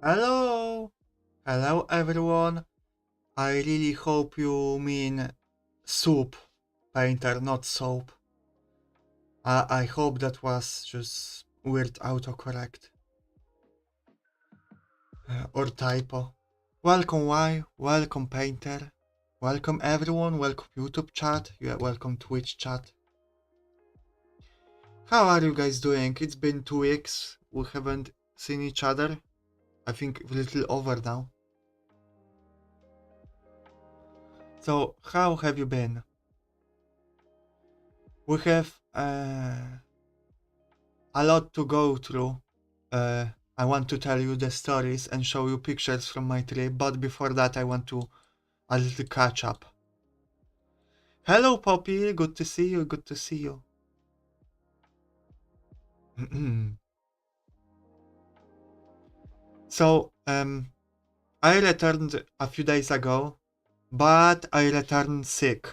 Hello! Hello everyone. I really hope you mean soup, painter, not soap. I hope that was just weird autocorrect. Or typo. Welcome welcome painter. Welcome everyone, welcome YouTube chat, welcome Twitch chat. How are you guys doing? It's been 2 weeks, we haven't seen each other. I think a little over now. So, how have you been? We have a lot to go through. I want to tell you the stories and show you pictures from my trip, but before that I want to a little catch up. Hello Poppy, good to see you, good to see you. So, I returned a few days ago, but I returned sick.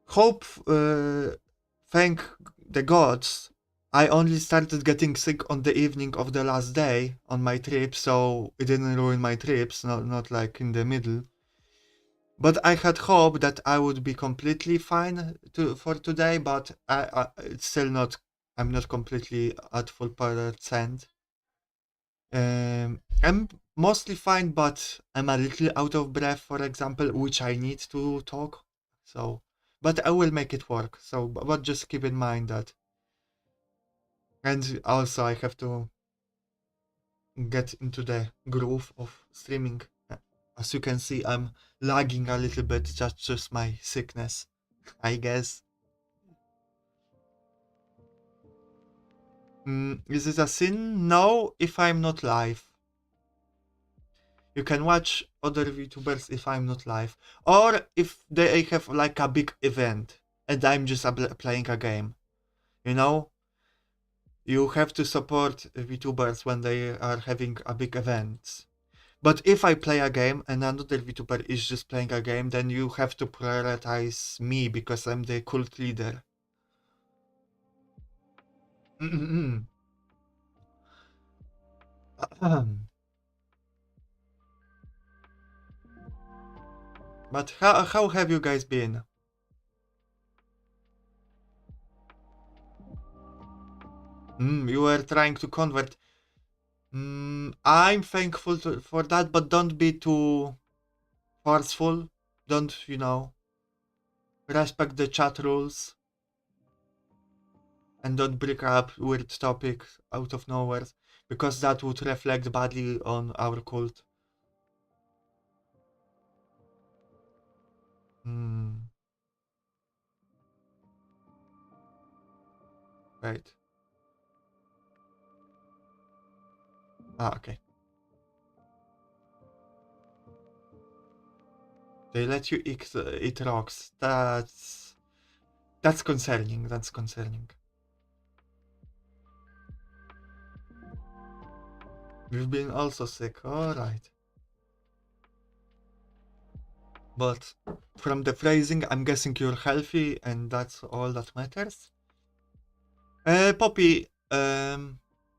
Hope, thank the gods, I only started getting sick on the evening of the last day on my trip, so it didn't ruin my trips, not like in the middle. But I had hope that I would be completely fine for today, but it's still not. I'm not completely at full percent. I'm mostly fine, but I'm a little out of breath, for example, which I need to talk. So, but I will make it work. So, but just keep in mind that. And also, I have to get into the groove of streaming. As you can see, I'm lagging a little bit. That's just my sickness, I guess. Is it a sin? No, if I'm not live. You can watch other VTubers if I'm not live. Or if they have like a big event and I'm just playing a game. You know? You have to support VTubers when they are having a big event. But if I play a game and another VTuber is just playing a game, then you have to prioritize me because I'm the cult leader. But how have you guys been? You were trying to convert. I'm thankful for that, but don't be too forceful. Don't, respect the chat rules. And don't bring up weird topics out of nowhere, because that would reflect badly on our cult. Right. Okay. They let you eat rocks. That's concerning. That's concerning. You've been also sick. Alright. But from the phrasing, I'm guessing you're healthy and that's all that matters. Poppy, I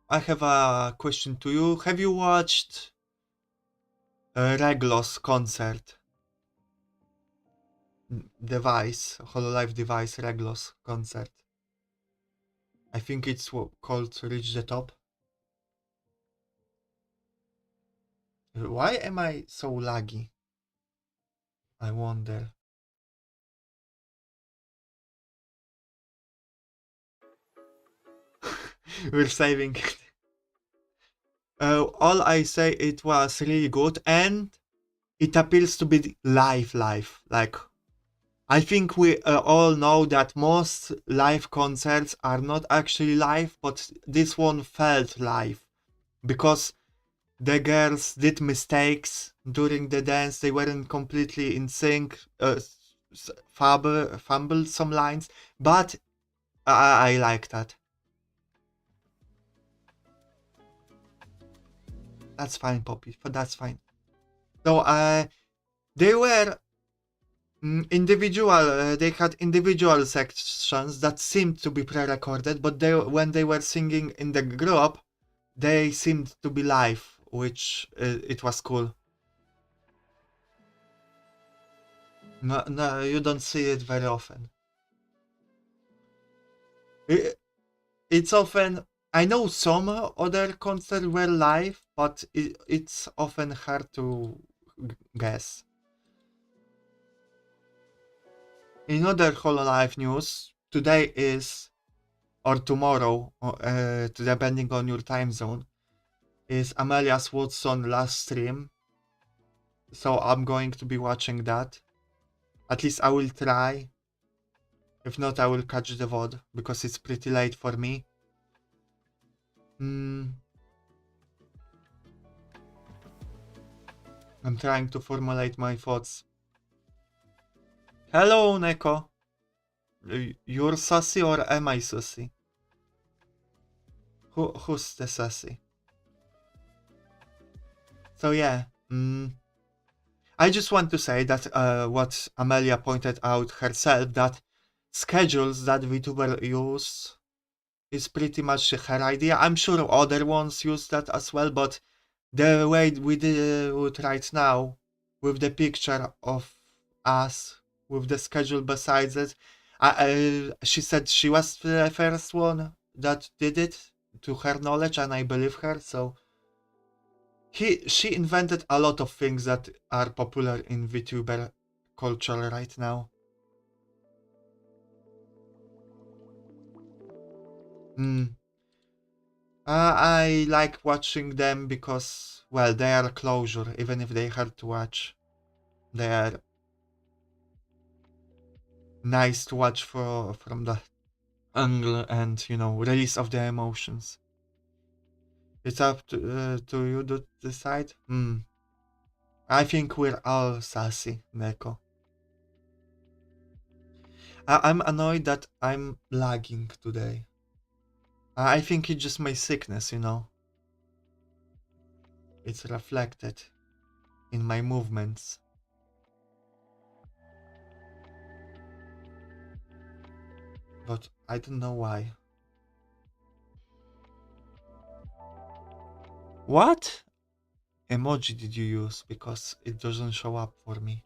have a question to you. Have you watched Reglos concert? Device, Hololive device, Reglos concert. I think it's called Reach the Top. Why am I so laggy? I wonder. We're saving it. All I say, it was really good and it appears to be live. Like, I think we all know that most live concerts are not actually live, but this one felt live because the girls did mistakes during the dance. They weren't completely in sync, fumbled some lines, but I like that. That's fine, Poppy. That's fine. So, they were individual. They had individual sections that seemed to be pre-recorded, but when they were singing in the group, they seemed to be live which it was cool. No, no, you don't see it very often. It, it's often, I know some other concerts were live, but it's often hard to guess. In other Hololive news, today is, or tomorrow, depending on your time zone, is Amelia's Watson last stream. So I'm going to be watching that. At least I will try. If not, I will catch the VOD because it's pretty late for me. I'm trying to formulate my thoughts. Hello, Neko. You're sassy or am I sassy? Who's the sassy? So yeah, I just want to say that what Amelia pointed out herself, that schedules that VTuber use is pretty much her idea. I'm sure other ones use that as well, but the way we do it right now, with the picture of us, with the schedule besides it, she said she was the first one that did it, to her knowledge, and I believe her. So she invented a lot of things that are popular in VTuber culture right now. Mm. I like watching them because, well, they are closure, even if they hard to watch. They are nice to watch from the angle and, release of the emotions. It's up to you to decide. I think we're all sassy, Neko. I'm annoyed that I'm lagging today. I think it's just my sickness. It's reflected in my movements. But I don't know why. What emoji did you use? Because it doesn't show up for me.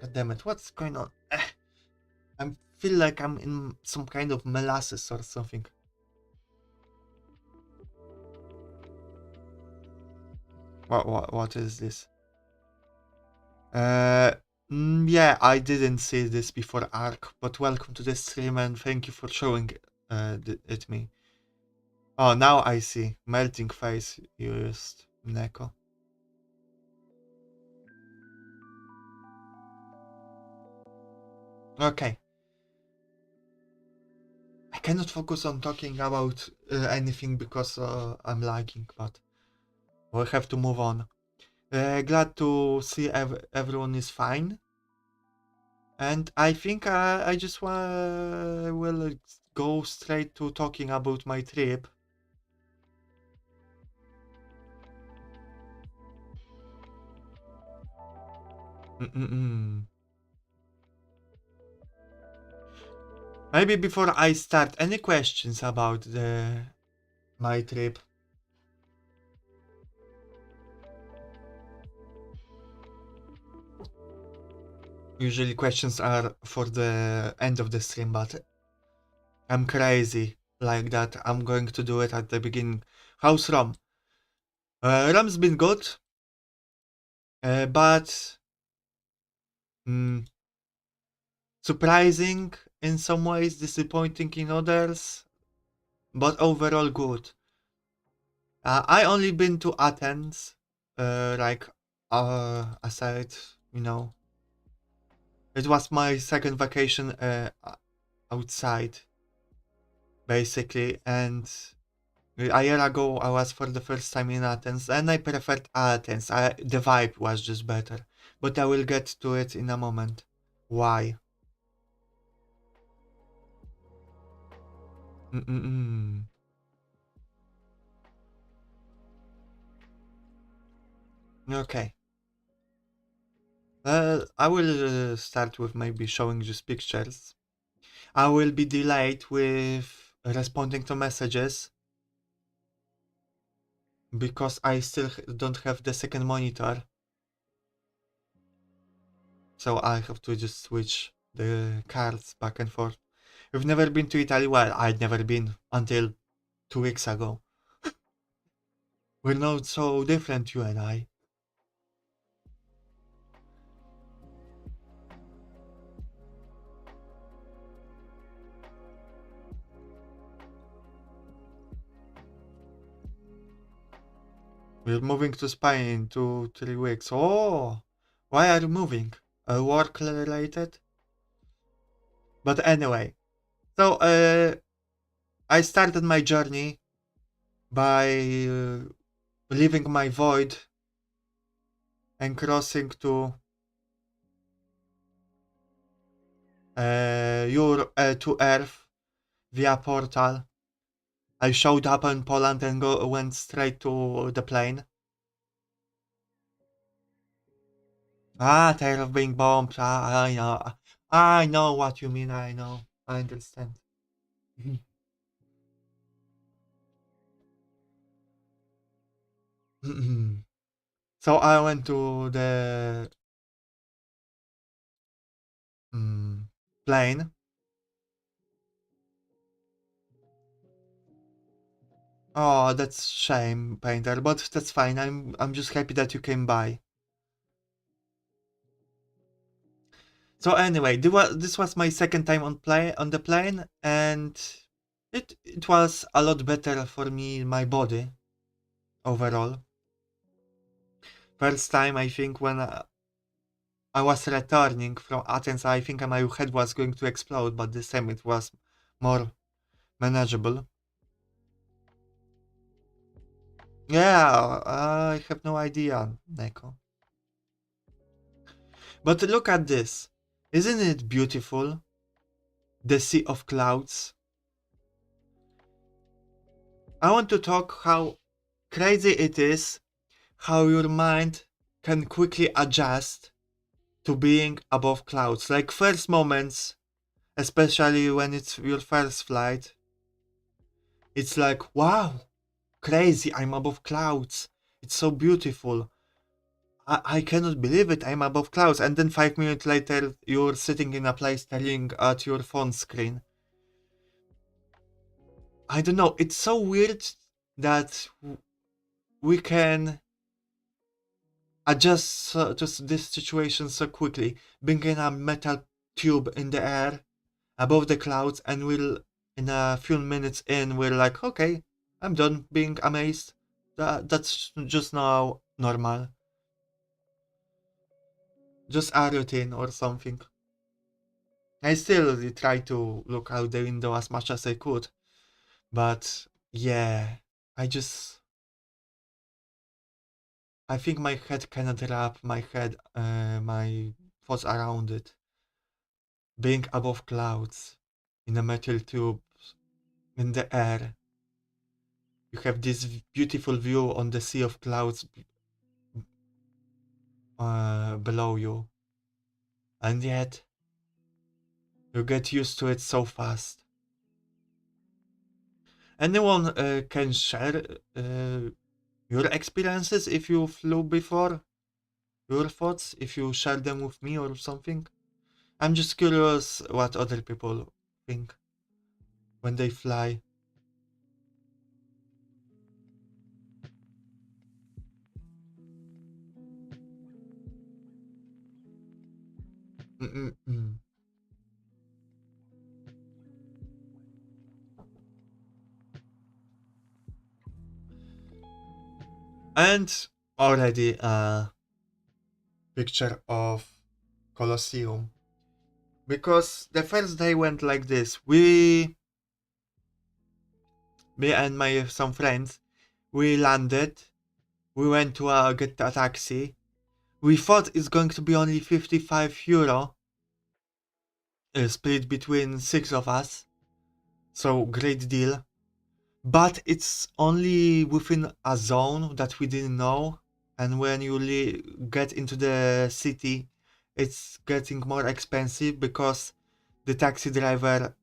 God damn it, what's going on? I feel like I'm in some kind of molasses or something. What is this? Yeah, I didn't see this before Arc, but welcome to the stream and thank you for showing it me. Oh, now I see. Melting face you used, Neko. Okay. I cannot focus on talking about anything because I'm lagging, but we'll have to move on. Glad to see everyone is fine. And I think I just will go straight to talking about my trip. Maybe before I start, any questions about my trip? Usually questions are for the end of the stream, but I'm crazy like that. I'm going to do it at the beginning. How's Rom? Rom's been good, but surprising in some ways, disappointing in others, but overall good. I only been to Athens, like aside, it was my second vacation outside, basically, and a year ago I was for the first time in Athens, and I preferred Athens. The vibe was just better, but I will get to it in a moment. Why? Mm-mm-mm. Okay. I will start with maybe showing just pictures. I will be delayed with responding to messages. because I still don't have the second monitor. So I have to just switch the cards back and forth. You've never been to Italy? Well, I'd never been until 2 weeks ago. We're not so different, you and I. We're moving to Spain in 2-3 weeks. Oh, why are you moving? Work related? But anyway, so I started my journey by leaving my void and crossing to Earth via portal. I showed up in Poland and went straight to the plane. Tired of being bombed. I know. I know what you mean. I know. I understand. So I went to the plane. Oh, that's shame, Painter, but that's fine. I'm just happy that you came by. So anyway, this was my second time on the plane, and it was a lot better for me, my body overall. First time I think when I was returning from Athens, I think my head was going to explode, but this time it was more manageable. Yeah, I have no idea, Neko. But look at this. Isn't it beautiful? The sea of clouds. I want to talk how crazy it is how your mind can quickly adjust to being above clouds. Like first moments, especially when it's your first flight, it's like, wow, crazy, I'm above clouds. It's so beautiful. I cannot believe it, I'm above clouds. And then 5 minutes later, you're sitting in a place staring at your phone screen. I don't know, it's so weird that we can adjust to this situation so quickly. Being in a metal tube in the air above the clouds, and we'll in a few minutes in, we're like, okay, I'm done being amazed. That's just now normal. Just a routine or something. I still try to look out the window as much as I could, but yeah, I just I think my head cannot wrap my thoughts around it. Being above clouds, in a metal tube, in the air, you have this beautiful view on the sea of clouds below you, and yet you get used to it so fast. Anyone can share your experiences if you flew before, your thoughts, if you share them with me or something. I'm just curious what other people think when they fly. Mm-mm-mm. And already a picture of Colosseum. Because the first day went like this. Me and my some friends, we landed. We went to get a taxi. We thought it's going to be only 55 euro, split between six of us. So great deal. But it's only within a zone that we didn't know. And when you get into the city, it's getting more expensive because the taxi driver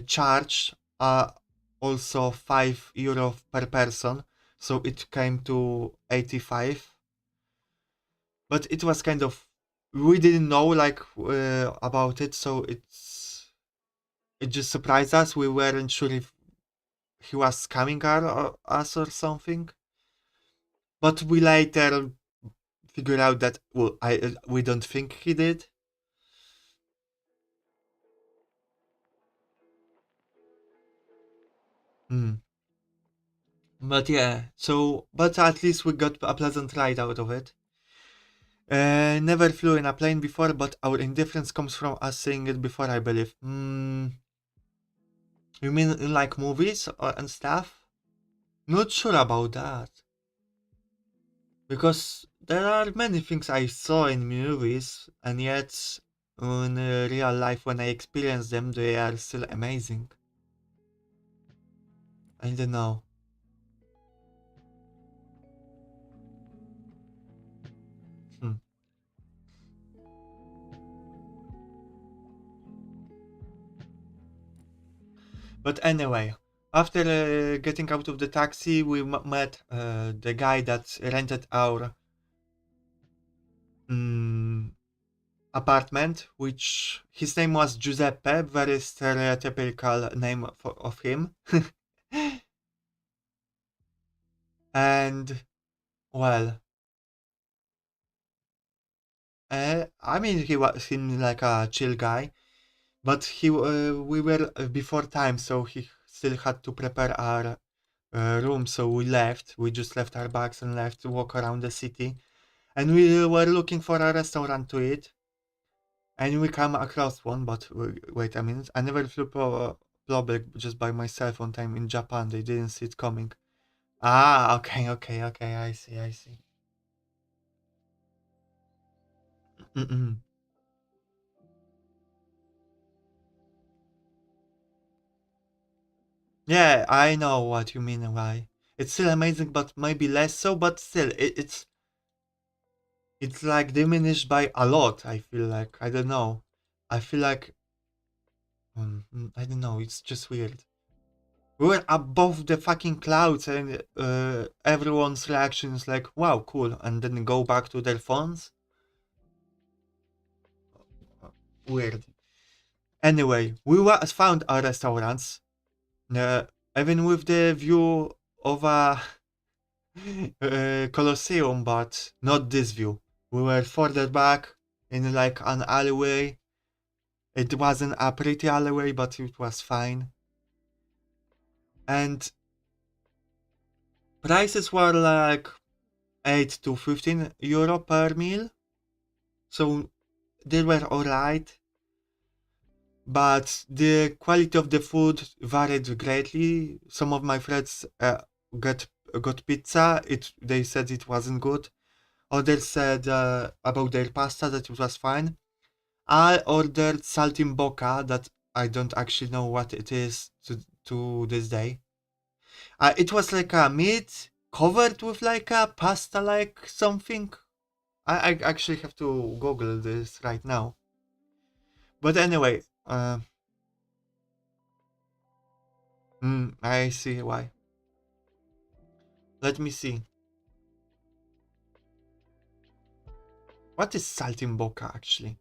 charged also 5 euro per person. so it came to 85. But it was kind of, we didn't know like about it, so it just surprised us. We weren't sure if he was scamming us or something. But we later figured out that, well, we don't think he did. Hmm. But yeah, so but at least we got a pleasant ride out of it. Never flew in a plane before, but our indifference comes from us seeing it before, I believe. You mean in like movies and stuff? Not sure about that. Because there are many things I saw in movies, and yet in real life, when I experience them, they are still amazing. I don't know. Hmm. But anyway, after getting out of the taxi, we met the guy that rented our mm, apartment, which his name was Giuseppe, very stereotypical name of him. And well, I mean, he was seemed like a chill guy, but we were before time, so he still had to prepare our room. So we left. We just left our bags and left to walk around the city. And we were looking for a restaurant to eat, and we come across one. But wait a minute, I never flew public just by myself one time in Japan. They didn't see it coming. Ah, okay, okay, okay. I see, I see. Mm-mm. Yeah, I know what you mean and why. It's still amazing, but maybe less so. But still, it's like diminished by a lot. I feel like I don't know. I feel like I don't know. It's just weird. We were above the fucking clouds, and everyone's reaction is like, "Wow, cool," and then go back to their phones. Weird. Anyway, found our restaurants, uh, even with the view of a Colosseum, but not this view. We were further back in like an alleyway. It wasn't a pretty alleyway, but it was fine. And prices were like 8 to 15 euro per meal. So they were alright. But the quality of the food varied greatly. Some of my friends got got pizza. They said it wasn't good. Others said about their pasta that it was fine. I ordered saltimbocca that I don't actually know what it is to this day. It was like a meat covered with like a pasta like something. I actually have to Google this right now. But anyway, I see why. Let me see. What is saltimbocca actually?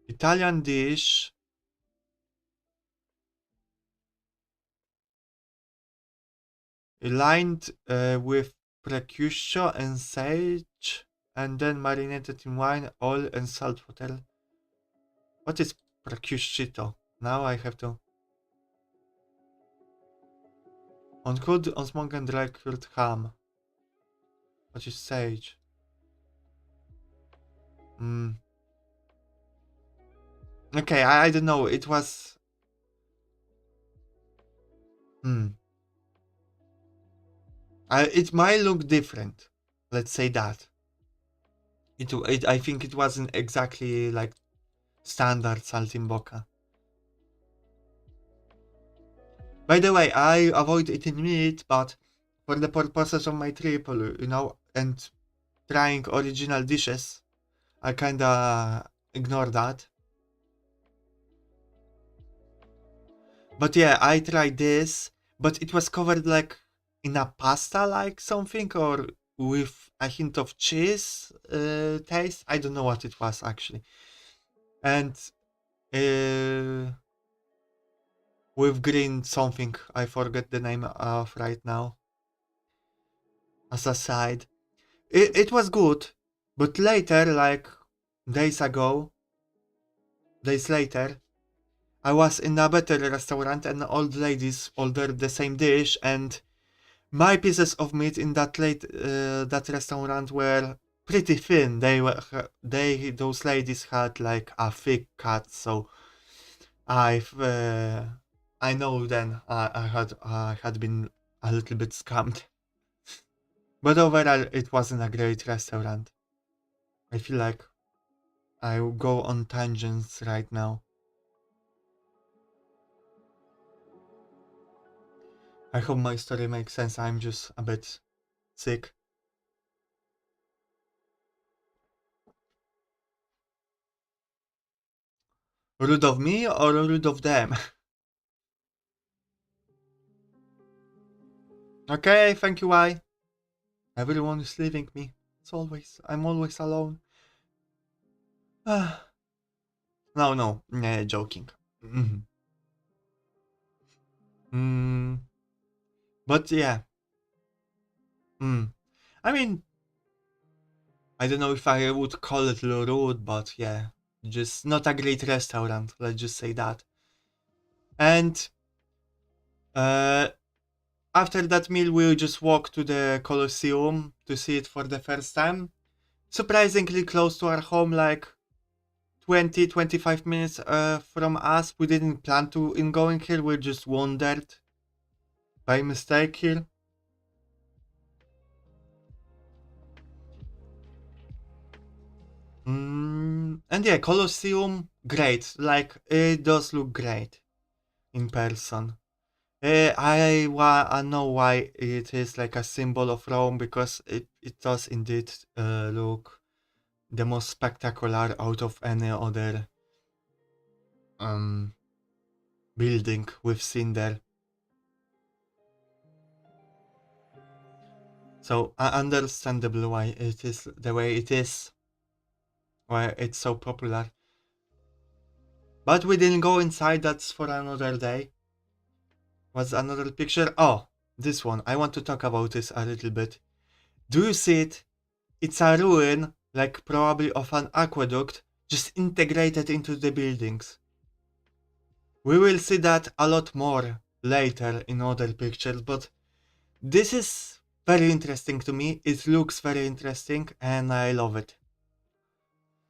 Italian dish lined with precursor and sage, and then marinated in wine, oil, and salt water. What is prosciutto? Now I have to. Uncooked, unsmoked, and dry cured ham. What is sage? Mm. Okay, I don't know. It was. Hmm. It might look different. Let's say that. I think it wasn't exactly like standard saltimbocca. By the way, I avoid eating meat, but for the purposes of my trip, and trying original dishes, I kinda ignore that. But yeah, I tried this, but it was covered like in a pasta like something or with a hint of cheese taste. I don't know what it was actually. And uh, with green something, I forget the name of right now, as a side. It was good, but later, like days ago, days later, I was in a better restaurant and old ladies ordered the same dish, and my pieces of meat in that restaurant were pretty thin. Those ladies had like a thick cut, so I've I know then I had been a little bit scammed. But overall, it wasn't a great restaurant. I feel like I will go on tangents right now. I hope my story makes sense. I'm just a bit sick. Rude of me or rude of them? Okay, thank you, why? Everyone is leaving me. I'm always alone. Ah, no, no, nah, joking. Mhm. Mm, but yeah, mm. I mean, I don't know if I would call it rude, but yeah, just not a great restaurant. Let's just say that. And uh, after that meal, we just walked to the Colosseum to see it for the first time. Surprisingly close to our home, like 20-25 minutes from us. We didn't plan to in going here, we just wandered by mistake here. And yeah, Colosseum, great. Like, it does look great in person. I know why it is like a symbol of Rome, because it does indeed look the most spectacular out of any other um, building we've seen there. So understandable why it is the way it is, why it's so popular. But we didn't go inside, that's for another day. What's another picture? Oh, this one. I want to talk about this a little bit. Do you see it? It's a ruin, like probably of an aqueduct, just integrated into the buildings. We will see that a lot more later in other pictures, but this is very interesting to me. It looks very interesting and I love it.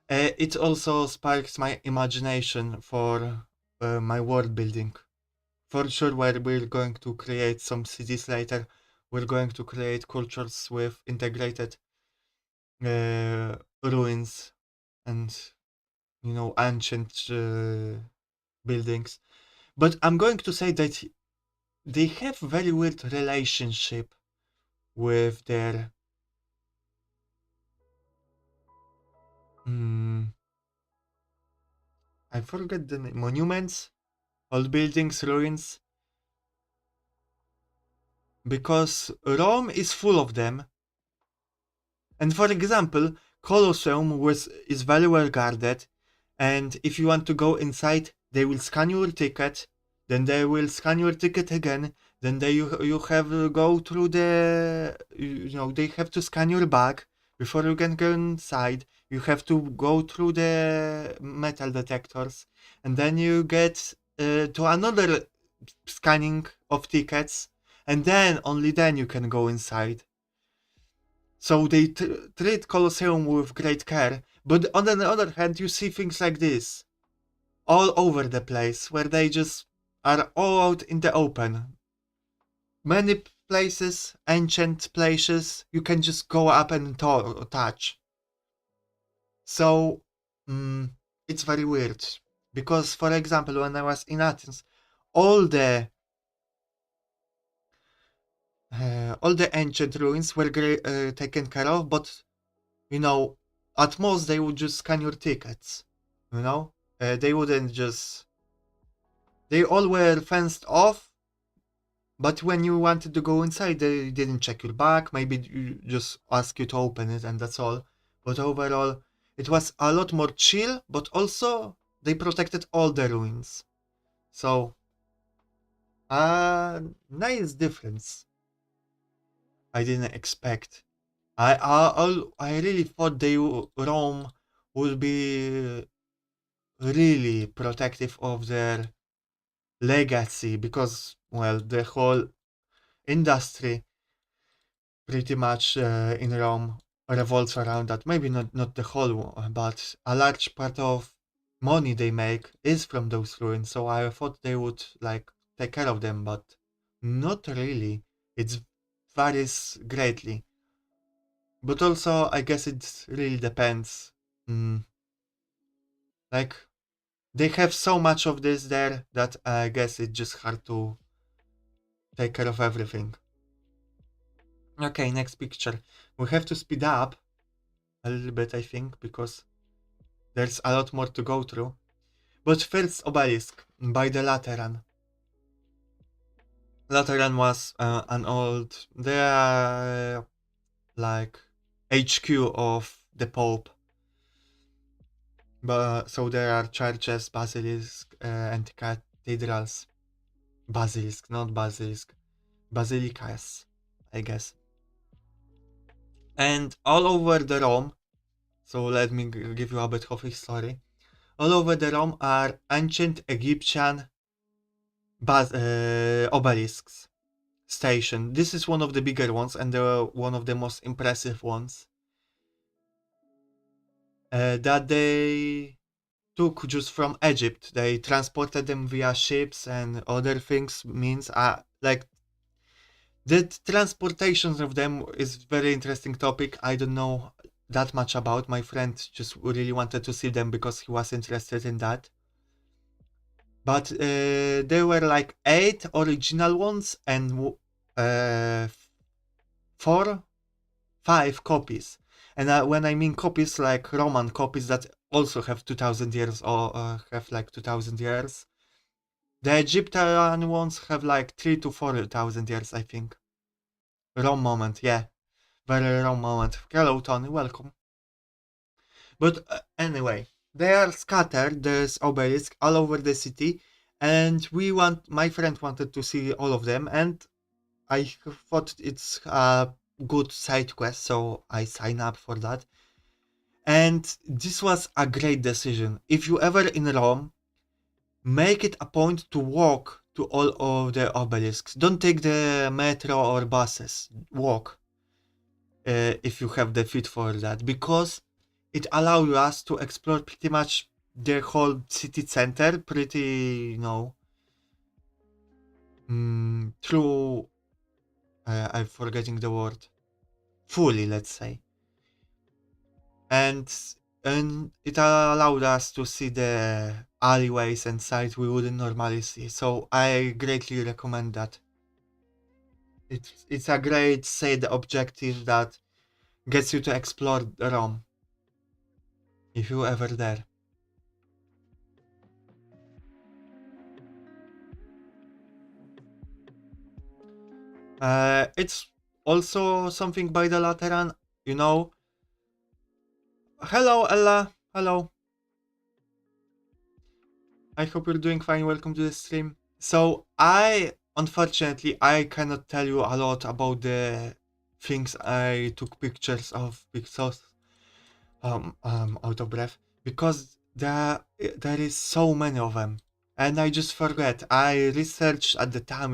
It also sparks my imagination for my world building. For sure, where we're going to create some cities later, we're going to create cultures with integrated ruins and ancient buildings. But I'm going to say that they have very weird relationship with their mm, I forget the name, monuments, old buildings, ruins, because Rome is full of them. And for example, Colosseum is very well guarded, and if you want to go inside, they will scan your ticket, then they will scan your ticket again, then you have to go through they have to scan your bag before you can go inside. You have to go through the metal detectors, and then you get to another scanning of tickets, and then only then you can go inside. So they treat Colosseum with great care, but on the other hand, you see things like this all over the place, where they just are all out in the open. Many places, ancient places, you can just go up and touch. So it's very weird, because, for example, when I was in Athens, all the all the ancient ruins were taken care of, but you know, at most they would just scan your tickets, you know? They wouldn't just. They all were fenced off, but when you wanted to go inside, they didn't check your bag. Maybe you just ask you to open it, and that's all. But overall, it was a lot more chill, but also they protected all the ruins. So, nice difference. I didn't expect. I really thought Rome would be really protective of their legacy because, well, the whole industry pretty much in Rome revolves around that. Maybe not the whole, but a large part of money they make is from those ruins. So I thought they would like take care of them, but not really. It varies greatly. But also, I guess it really depends. Mm, like they have so much of this there that I guess it's just hard to take care of everything. Okay, next picture. We have to speed up a little bit, I think, because there's a lot more to go through. But first, Obelisk by the Lateran. Lateran was an old, they are like HQ of the Pope. But so there are churches, basilisks, and cathedrals. Basilisk, not basilisk. Basilicas, I guess. And all over the Rome, so let me give you a bit of history. All over the Rome are ancient Egyptian obelisks station. This is one of the bigger ones and one of the most impressive ones that they took just from Egypt. They transported them via ships and other things. Means like the transportation of them is very interesting topic. I don't know that much about. My friend just really wanted to see them because he was interested in that. But there were like 8 original ones and uh, 4, 5 copies. And when I mean copies, like Roman copies that also have 2000 years or have like 2000 years. The Egyptian ones have like 3 to 4,000 years, I think. Rome moment, yeah. Very Rome moment. Hello, Tony, welcome. But anyway, they are scattered, there's obelisk all over the city. And my friend wanted to see all of them. And I thought it's a good side quest, so I sign up for that. And this was a great decision. If you ever in Rome, make it a point to walk to all of the obelisks. Don't take the metro or buses. Walk if you have the fit for that, because it allows us to explore pretty much the whole city center. Pretty, through. I'm forgetting the word. Fully, let's say. and and it allowed us to see the alleyways and sites we wouldn't normally see. So I greatly recommend that. It's a great side objective that gets you to explore Rome if you ever there. It's also something by the Lateran, you know. Hello, Ella. Hello. I hope you're doing fine. Welcome to the stream. So unfortunately, I cannot tell you a lot about the things I took pictures of because out of breath because there is so many of them, and I just forget. I researched at the time,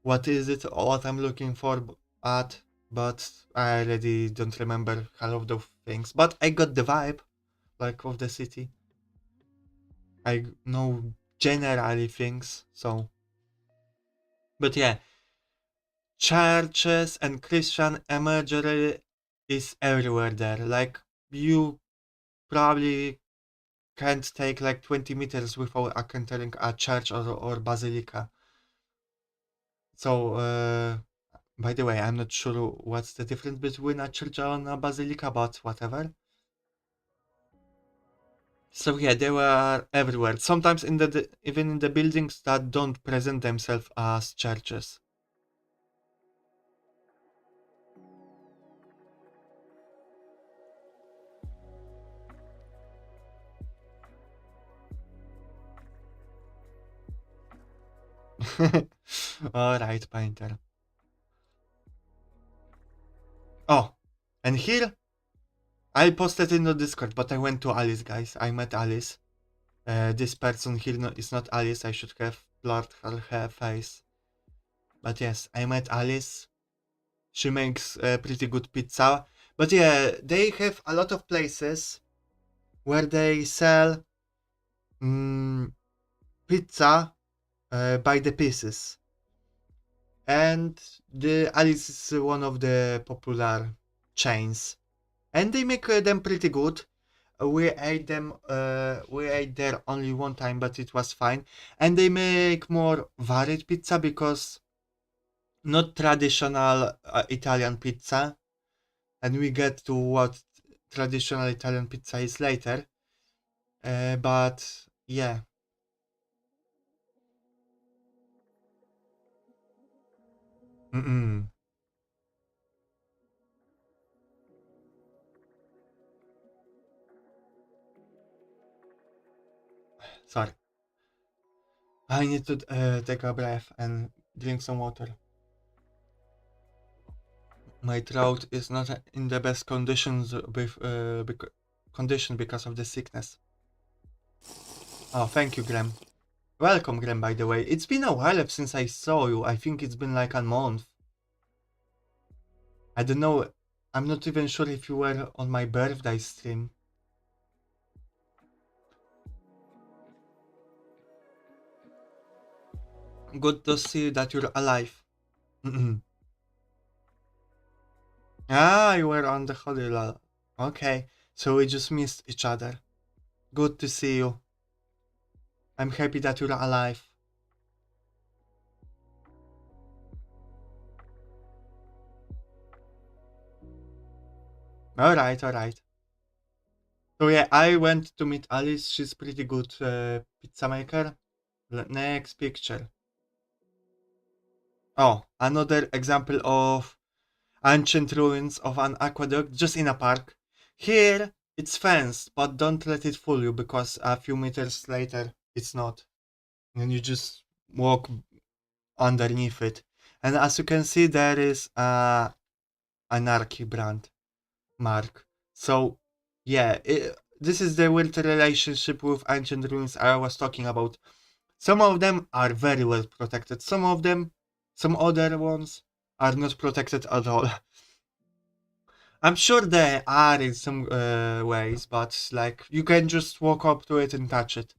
what is it, what I'm looking for at, but I already don't remember half of those things. But I got the vibe, like of the city. I know generally things, so. But yeah, churches and Christian imagery is everywhere there. Like, you probably can't take like 20 meters without entering a church or basilica. So, By the way, I'm not sure what's the difference between a church and a basilica, but whatever. So yeah, they were everywhere. Sometimes in even in the buildings that don't present themselves as churches. All right, painter. Oh, and here I posted in the Discord, but I went to Alice, guys. I met Alice. This person here is not Alice. I should have blurred her face. But yes, I met Alice. She makes pretty good pizza. But yeah, they have a lot of places where they sell mm, pizza by the pieces. And the Alice is one of the popular chains. And they make them pretty good. We ate them. We ate there only one time, but it was fine. And they make more varied pizza because not traditional Italian pizza. And we get to what traditional Italian pizza is later. But yeah. Mm-mm. Sorry. I need to take a breath and drink some water. My throat is not in the best conditions condition because of the sickness. Oh, thank you, Graham. Welcome, Graham, by the way. It's been a while since I saw you. I think it's been like a month. I don't know. I'm not even sure if you were on my birthday stream. Good to see that you're alive. Mm-mm. Ah, you were on the holiday. Okay, so we just missed each other. Good to see you. I'm happy that you're alive. Alright, alright. So yeah, I went to meet Alice. She's pretty good pizza maker. Next picture. Oh, another example of ancient ruins of an aqueduct just in a park. Here, it's fenced, but don't let it fool you because a few meters later, it's not. And you just walk underneath it. And as you can see, there is a anarchy brand mark. So, yeah, this is the weird relationship with ancient ruins I was talking about. Some of them are very well protected. Some other ones are not protected at all. I'm sure there are in some ways, but like you can just walk up to it and touch it.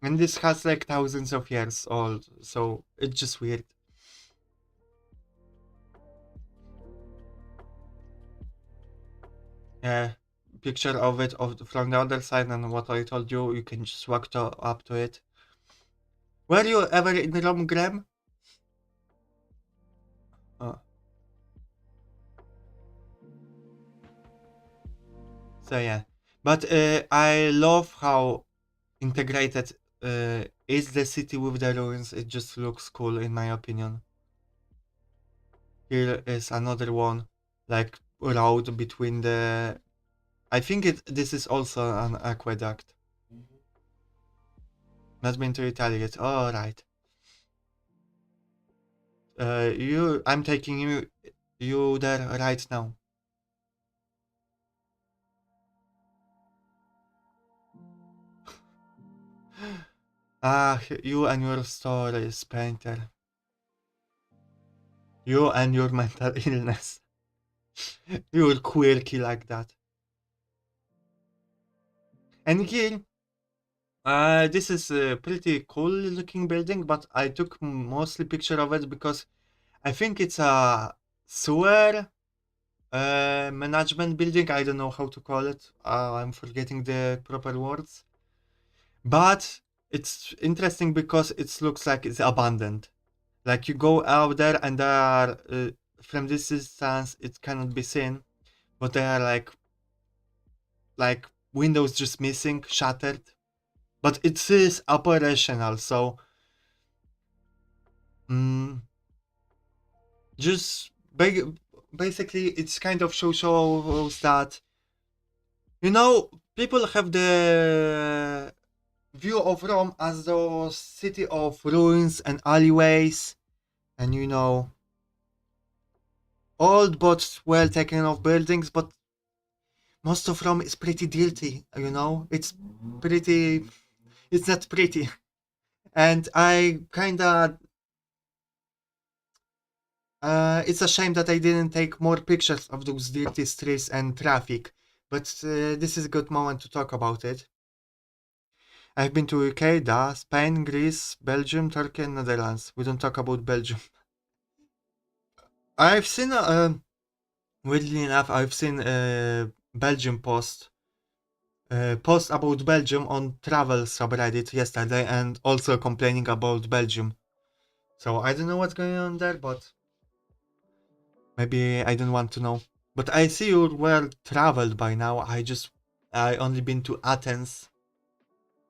And this has like thousands of years old, so it's just weird. Yeah, picture of it from the other side, and what I told you, you can just walk up to it. Were you ever in Rome, Graham? Oh, so yeah, but I love how integrated is the city with the ruins. It just looks cool, in my opinion. Here is another one, like road between the. I think this is also an aqueduct. Not been to Italy yet. All right. I'm taking you there right now. Ah, you and your stories, painter. You and your mental illness. You're quirky like that. And here, this is a pretty cool looking building, but I took mostly picture of it because I think it's a sewer management building. I don't know how to call it. I'm forgetting the proper words. But it's interesting because it looks like it's abandoned. Like you go out there and there are from this distance it cannot be seen, but there are like windows just missing, shattered. But it is operational, so mm, just basically it's kind of shows that people have the view of Rome as the city of ruins and alleyways, and old but well taken of buildings, but most of Rome is pretty dirty, pretty it's not pretty. And I kinda it's a shame that I didn't take more pictures of those dirty streets and traffic, but this is a good moment to talk about it. I've been to UK, Spain, Greece, Belgium, Turkey, and Netherlands. We don't talk about Belgium. I've seen, weirdly enough, I've seen Belgium post about Belgium on travel subreddit yesterday, and also complaining about Belgium. So I don't know what's going on there, but maybe I don't want to know. But I see you well traveled by now. I only been to Athens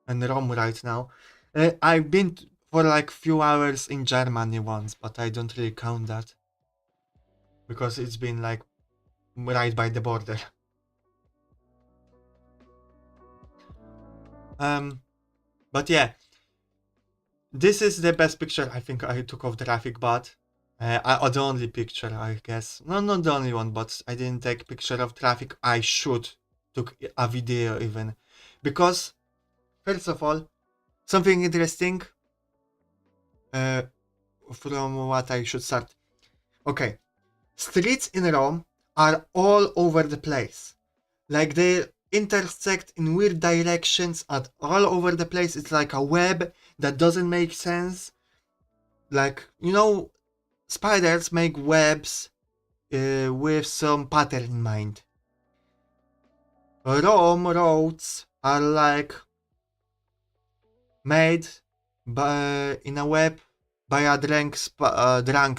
and Rome right now. I've been for like few hours in Germany once, but I don't really count that because it's been like right by the border. Um, but yeah, this is the best picture I think I took of traffic, but the only picture I guess. No, not the only one, but I didn't take picture of traffic. I should took a video even, because first of all, something interesting. Uh, from what I should start. Okay, streets in Rome are all over the place. Like they intersect in weird directions and all over the place. It's like a web that doesn't make sense. Like, spiders make webs with some pattern in mind. Rome roads are like made in a web by a drunk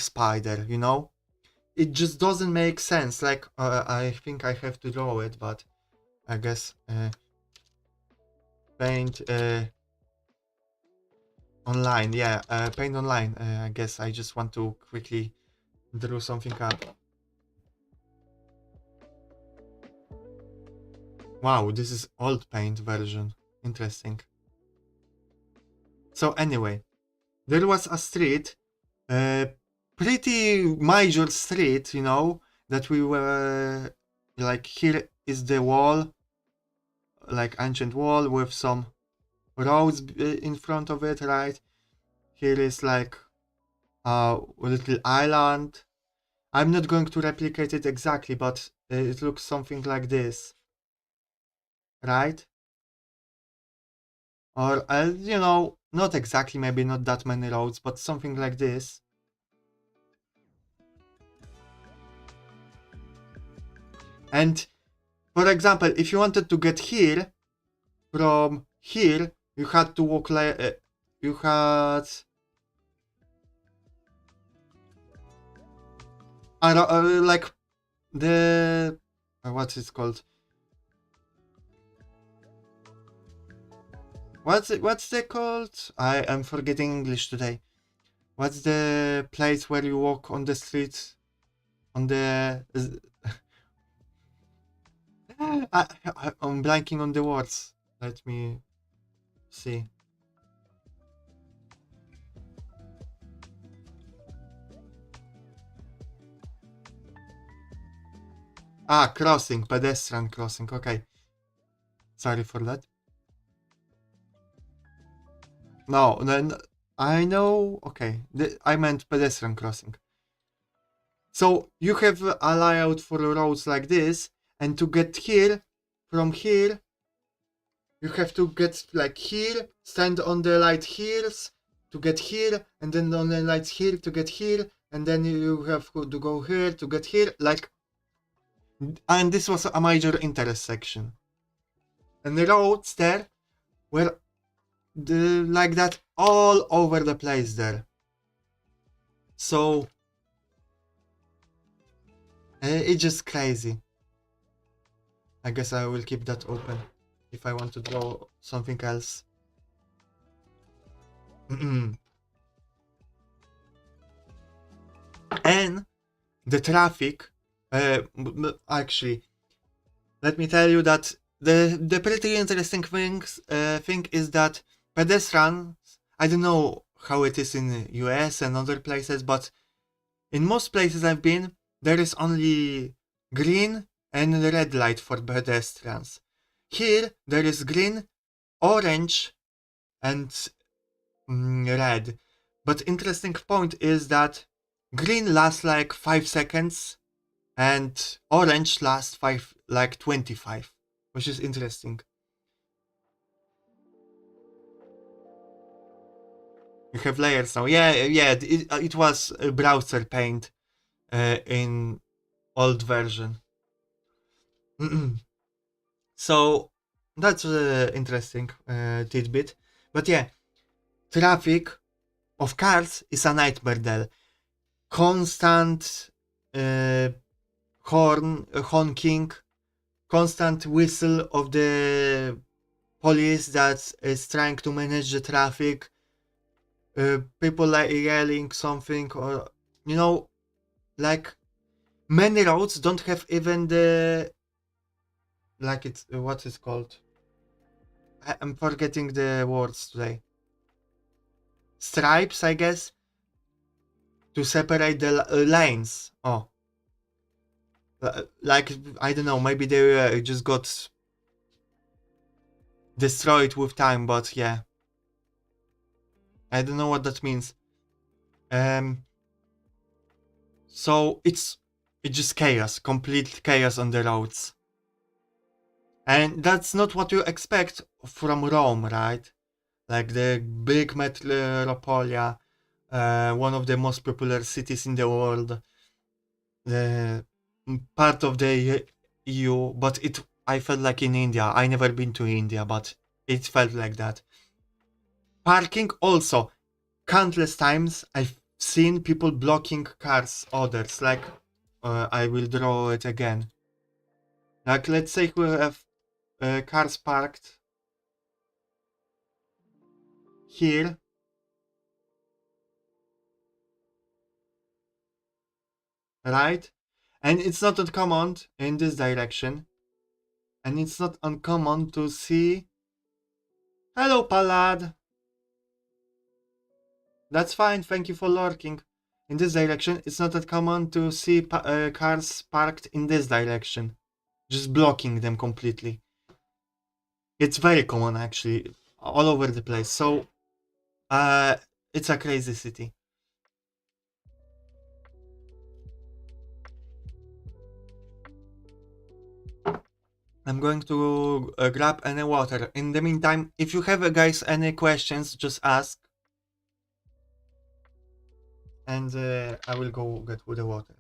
spider. It just doesn't make sense. Like, I think I have to draw it, but I guess paint online. Yeah, paint online. I guess I just want to quickly draw something up. Wow, this is old paint version. Interesting. So anyway, there was a street, pretty major street, that we were like, here is the wall, like ancient wall with some roads in front of it, right? Here is like a little island. I'm not going to replicate it exactly, but it looks something like this, right? Or, not exactly, maybe not that many roads, but something like this. And, for example, if you wanted to get here, from here, you had to walk like, you had like the what's it called? What's it called? I am forgetting English today. What's the place where you walk on the street? On the I'm blanking on the words. Let me see. Crossing, pedestrian crossing. Okay. Sorry for that. No, then I know. Okay, I meant pedestrian crossing. So you have a layout for roads like this, and to get here, from here, you have to get like here, stand on the light here to get here, and then on the lights here to get here, and then you have to go here to get here, like. And this was a major intersection, and the roads there were like that all over the place there. So it's just crazy. I guess I will keep that open if I want to draw something else. And the traffic, actually, let me tell you that the pretty interesting thing is that pedestrians, I don't know how it is in the US and other places, but in most places I've been, there is only green and red light for pedestrians. Here, there is green, orange, and red. But interesting point is that green lasts like 5 seconds and orange lasts 25, which is interesting. You have layers now. Yeah, it was a browser paint in old version. So that's interesting tidbit. But yeah, traffic of cars is a nightmare there. Constant honking, constant whistle of the police that is trying to manage the traffic. People like yelling something, or like many roads don't have even the like it's what is called. I'm forgetting the words today. Stripes, I guess, to separate the lanes. Oh, like I don't know. Maybe they just got destroyed with time, but yeah, I don't know what that means. Um, so it's just chaos, complete chaos on the roads, and that's not what you expect from Rome, right? Like the big metropolia, one of the most popular cities in the world, part of the EU, but I felt like in India. I never been to India, but it felt like that. Parking also, countless times I've seen people blocking cars, others, like I will draw it again. Like let's say we have cars parked here, right? And it's not uncommon in this direction. And it's not uncommon to see. Hello, Palad! That's fine, thank you for lurking. In this direction, it's not uncommon to see cars parked in this direction. Just blocking them completely. It's very common, actually, all over the place. So, it's a crazy city. I'm going to grab any water. In the meantime, if you have, guys, any questions, just ask. And I will go get the water.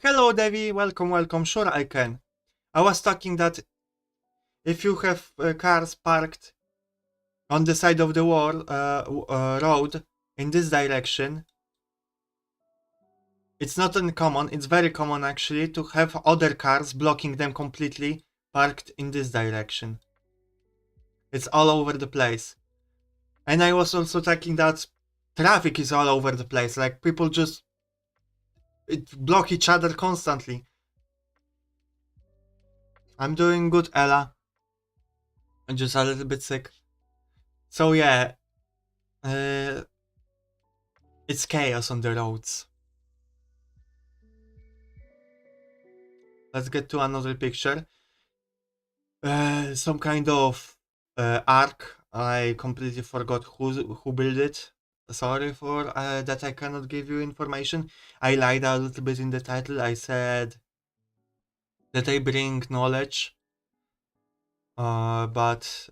Hello, Devi. Welcome. Sure, I can. I was talking that if you have cars parked on the side of the road in this direction, it's not uncommon. It's very common actually to have other cars blocking them completely parked in this direction. It's all over the place. And I was also talking that traffic is all over the place. Like people just block each other constantly. I'm doing good, Ella. I'm just a little bit sick. So yeah, uh, it's chaos on the roads. let's get to another picture. Some kind of arc. I completely forgot who built it. Sorry for that. I cannot give you information. I lied a little bit in the title. I said that I bring knowledge, but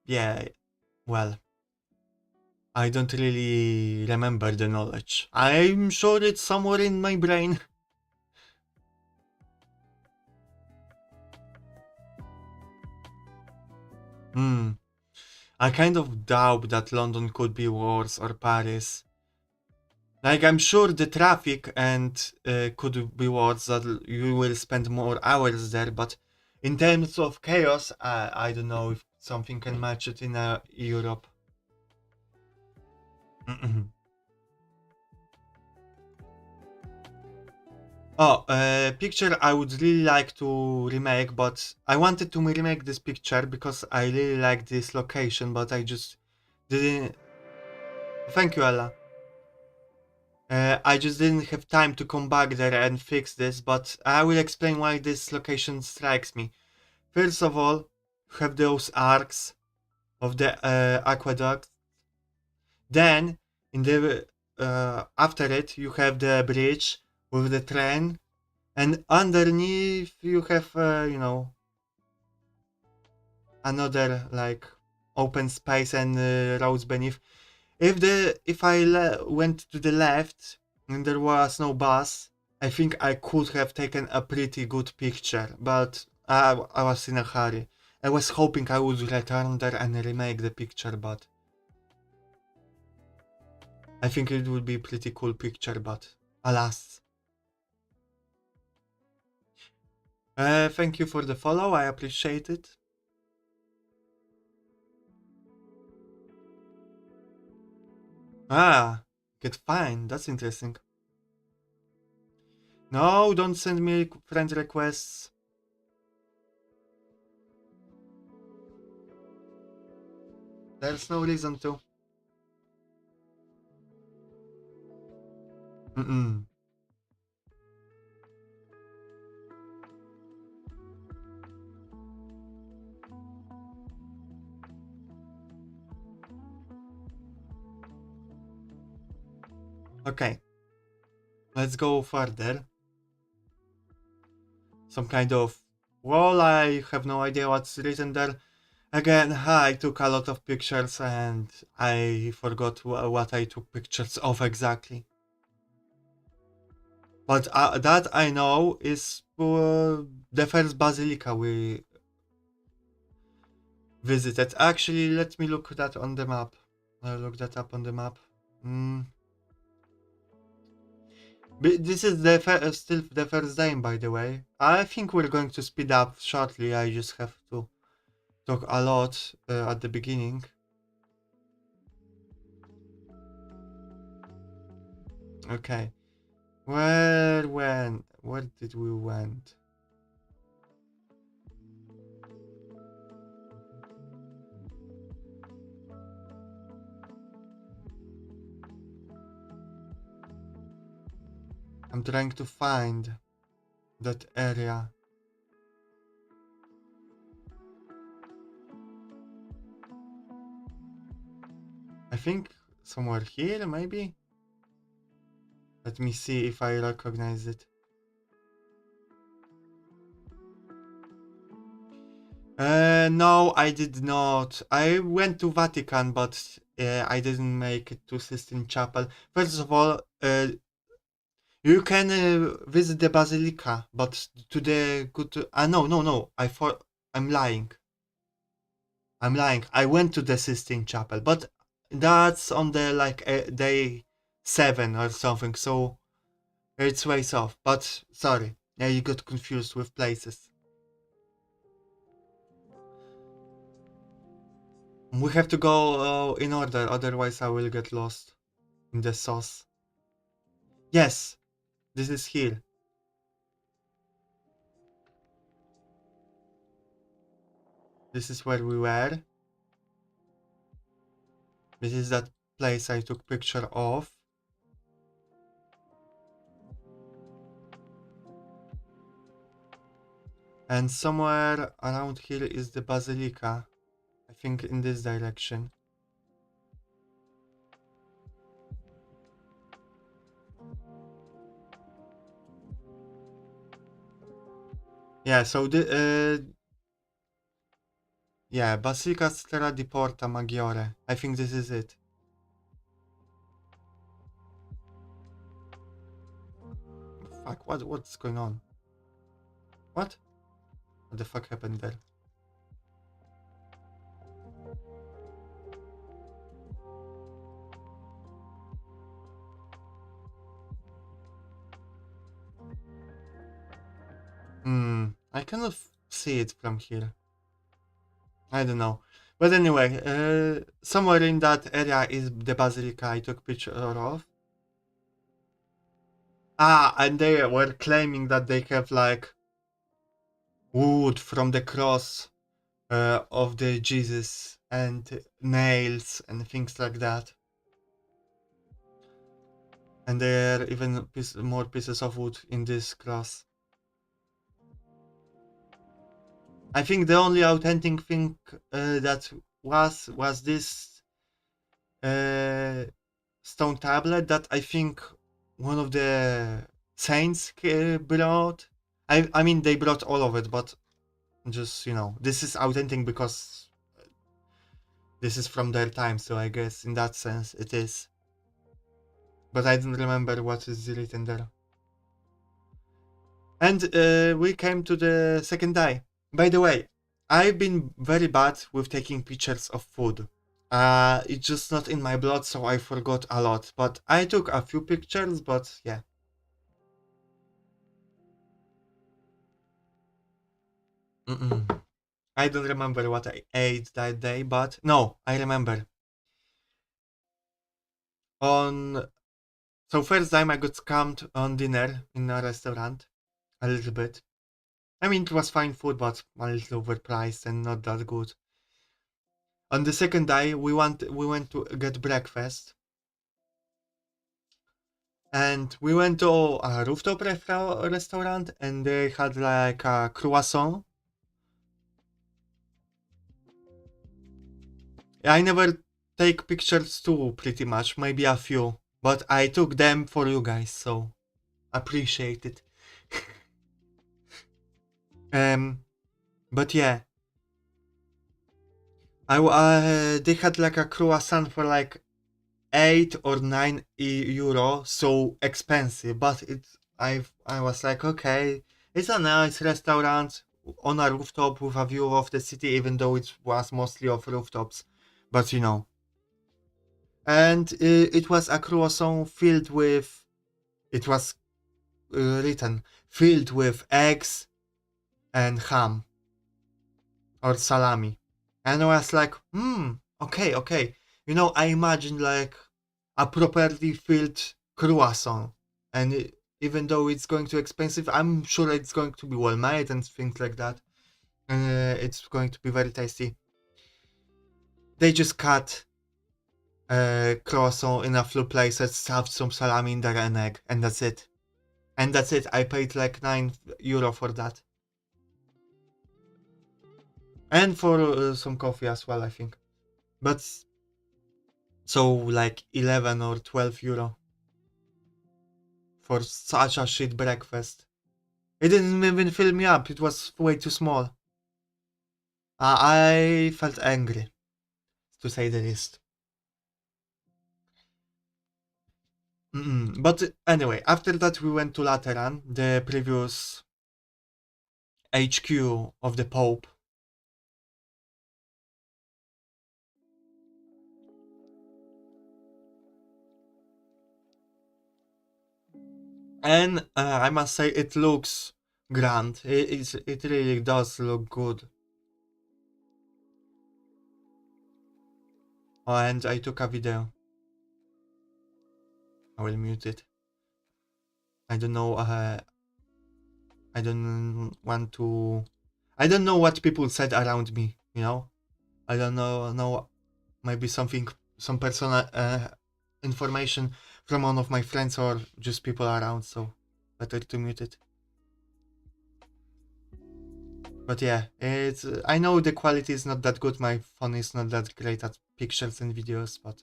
yeah, well, I don't really remember the knowledge. I'm sure it's somewhere in my brain. Hmm. I kind of doubt that London could be worse or Paris. Like, I'm sure the traffic and could be worse, that you will spend more hours there, but in terms of chaos, I don't know if something can match it in Europe. Oh, picture I would really like to remake, but I wanted to remake this picture because I really like this location, but I just didn't. Thank you, Ella. I just didn't have time to come back there and fix this, but I will explain why this location strikes me. First of all, you have those arcs of the aqueduct. Then, in the after it, you have the bridge with the train, and underneath you have another like open space and roads beneath. If I went to the left and there was no bus, I think I could have taken a pretty good picture, but I was in a hurry. I was hoping I would return there and remake the picture, but I think it would be a pretty cool picture, but alas. Thank you for the follow, I appreciate it. Ah, get fine, that's interesting. No, don't send me friend requests. There's no reason to. Mm-mm. Okay, let's go further. Some kind of wall, I have no idea what's written there. Again, I took a lot of pictures and I forgot what I took pictures of exactly. But that I know is the first basilica we visited. Actually, let me look that on the map. I'll look that up on the map. Mm. This is the still the first time, by the way. I think we're going to speed up shortly. I just have to talk a lot at the beginning. Okay. Where did we went? I'm trying to find that area. I think somewhere here, maybe? Let me see if I recognize it. No, I did not. I went to Vatican, but I didn't make it to Sistine Chapel. First of all, you can visit the Basilica, but to the good. No, no, no. I'm lying. I'm lying. I went to the Sistine Chapel, but that's on the like day 7 or something. So it's ways off. But sorry, yeah, you got confused with places. We have to go in order, otherwise I will get lost in the sauce. Yes, this is here. This is where we were. This is that place I took picture of. And somewhere around here is the basilica. I think in this direction. Yeah, so yeah, Basilica Strada di Porta Maggiore. I think this is it. Fuck, what's going on? What? What the fuck happened there? I cannot see it from here. I don't know. But anyway, somewhere in that area is the basilica I took picture of. Ah, and they were claiming that they have like wood from the cross of the Jesus and nails and things like that. And there are even more pieces of wood in this cross. I think the only authentic thing that was this uh, stone tablet that I think one of the saints brought. I mean they brought all of it, but just this is authentic because this is from their time, so I guess in that sense it is. But I don't remember what is written there. And we came to the second day. By the way, I've been very bad with taking pictures of food. It's just not in my blood, so I forgot a lot. But I took a few pictures, but yeah. Mm-mm. I don't remember what I ate that day, but no, I remember. On So first time I got scammed on dinner in a restaurant, a little bit. I mean, it was fine food, but a little overpriced and not that good. On the second day, we went to get breakfast, and we went to a rooftop restaurant, and they had like a croissant. I never take pictures too, pretty much, maybe a few, but I took them for you guys, so appreciate it. um, but yeah, they had like a croissant for like 8 or 9 euro, so expensive. But I was like, okay, it's a nice restaurant on a rooftop with a view of the city, even though it was mostly of rooftops. But and it was a croissant filled with. It was written filled with eggs and ham or salami. And I was like, okay, okay. I imagined like a properly filled croissant. And even though it's going to be expensive, I'm sure it's going to be well made and things like that. And it's going to be very tasty. They just cut croissant in a few places, stuffed some salami in there and egg, and that's it. And that's it. I paid like 9 euro for that. And for some coffee as well, I think. But so like 11 or 12 euro for such a shit breakfast. It didn't even fill me up. It was way too small. I felt angry, to say the least. But anyway, after that we went to Lateran, the previous HQ of the Pope. And I must say it looks grand. It really does look good. Oh, and I took a video. I will mute it. I don't know. I don't want to. I don't know what people said around me. I don't know. Maybe some personal information from one of my friends or just people around. So better to mute it. But yeah, it's I know the quality is not that good. My phone is not that great at pictures and videos, but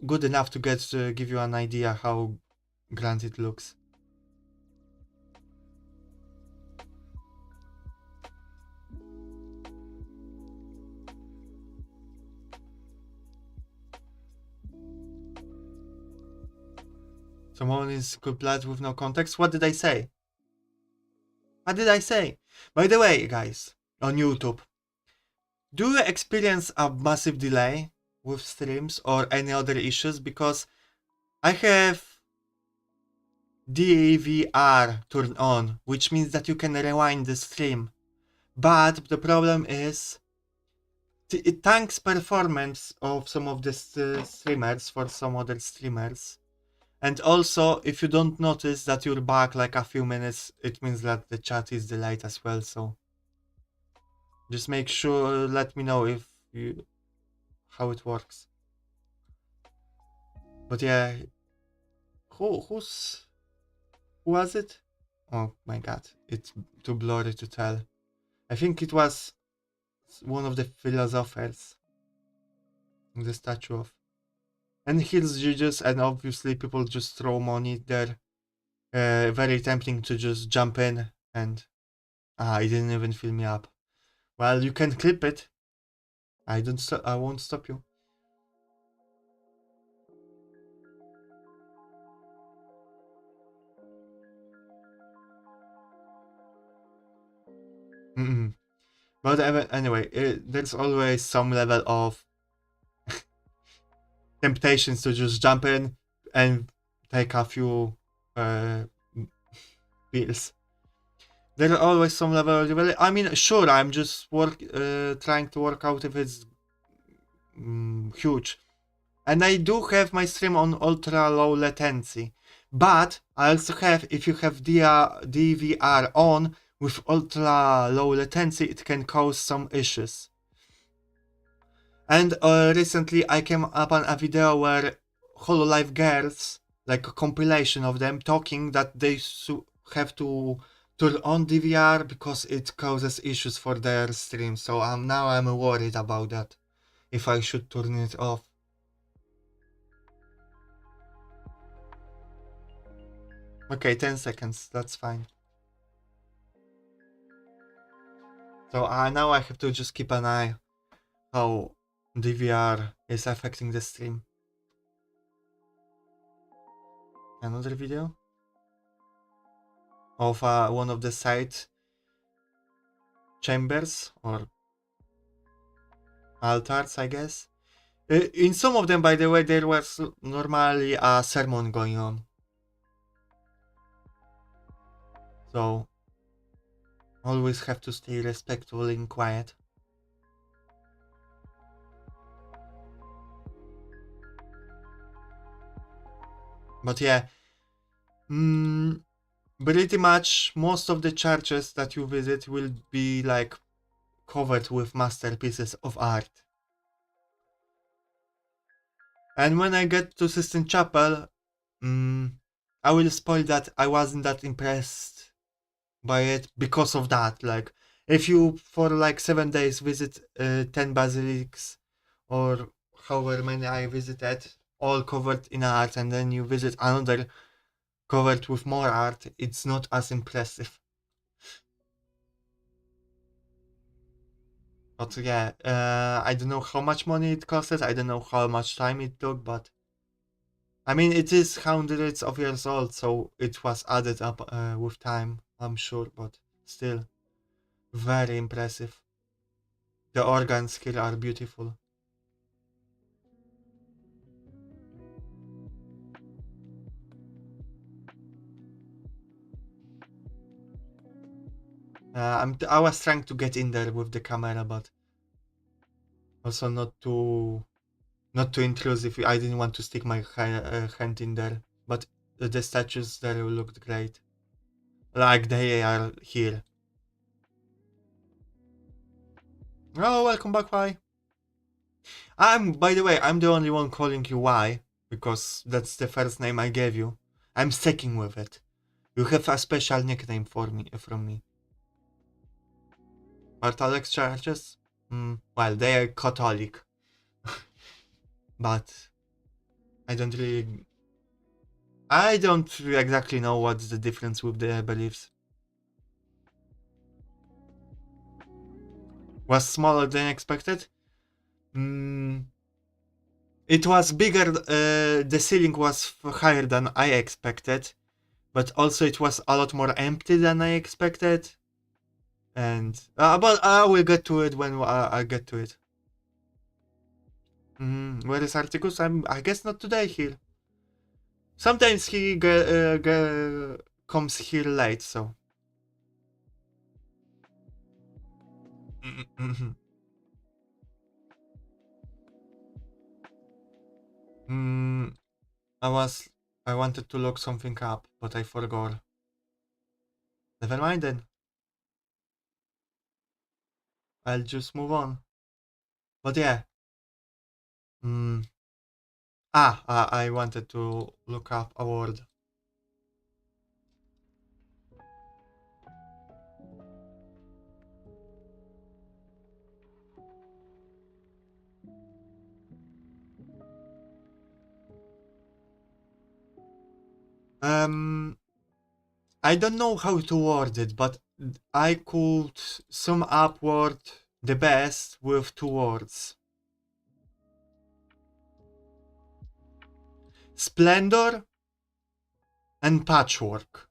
good enough to give you an idea how grand it looks. Someone is good blood with no context. What did I say? What did I say? By the way, guys, on YouTube, do you experience a massive delay with streams or any other issues? Because I have DVR turned on, which means that you can rewind the stream. But the problem is it tanks performance of some of the streamers for some other streamers. And also, if you don't notice that you're back like a few minutes, it means that the chat is delayed as well. So just make sure, let me know if you how it works. But yeah, who was it? Oh my god, it's too blurry to tell. I think it was one of the philosophers, the statue of. And here's Jesus, and obviously people just throw money there. Very tempting to just jump in and it didn't even fill me up. Well, you can clip it. I won't stop you. Mm-mm. But anyway, there's always some level of temptations to just jump in and take a few pills. There are always some level of, I mean, sure, I'm just trying to work out if it's huge. And I do have my stream on ultra low latency. But I also have, if you have DVR on with ultra low latency, it can cause some issues. And recently I came upon a video where Hololive girls, like a compilation of them, talking that they have to turn on DVR because it causes issues for their stream. So now I'm worried about that, if I should turn it off. Okay, 10 seconds, that's fine. So now I have to just keep an eye how DVR is affecting the stream. Another video of one of the side chambers or altars, I guess. In some of them, by the way, there was normally a sermon going on. So always have to stay respectful and quiet. But yeah, pretty much most of the churches that you visit will be like covered with masterpieces of art. And when I get to Sistine Chapel, I will spoil that I wasn't that impressed by it because of that. Like, if you for like 7 days visit 10 basilics or however many I visited, all covered in art, and then you visit another covered with more art, it's not as impressive. But yeah, I don't know how much money it costed, I don't know how much time it took, but I mean, it is hundreds of years old, so it was added up with time, I'm sure, but still, very impressive. The organs here are beautiful. I was trying to get in there with the camera, but also not too intrusive. I didn't want to stick my hand in there, but the statues there looked great, like they are here. Oh, welcome back, Why? By the way, I'm the only one calling you Why, because that's the first name I gave you. I'm sticking with it. You have a special nickname for me, from me. Orthodox churches? Well, they are Catholic, but I don't really. I don't exactly know what's the difference with their beliefs. Was smaller than expected? It was bigger. The ceiling was higher than I expected, but also it was a lot more empty than I expected. And but I will get to it when I get to it. Where is Articus? I guess not today here. Sometimes he comes here late, so. Mm-hmm. Mm, I was I wanted to look something up, but I forgot. Never mind then. I'll just move on. But yeah. Mm, I wanted to look up a word. Um, I don't know how to word it, but I could sum up word the best with two words. Splendor and patchwork.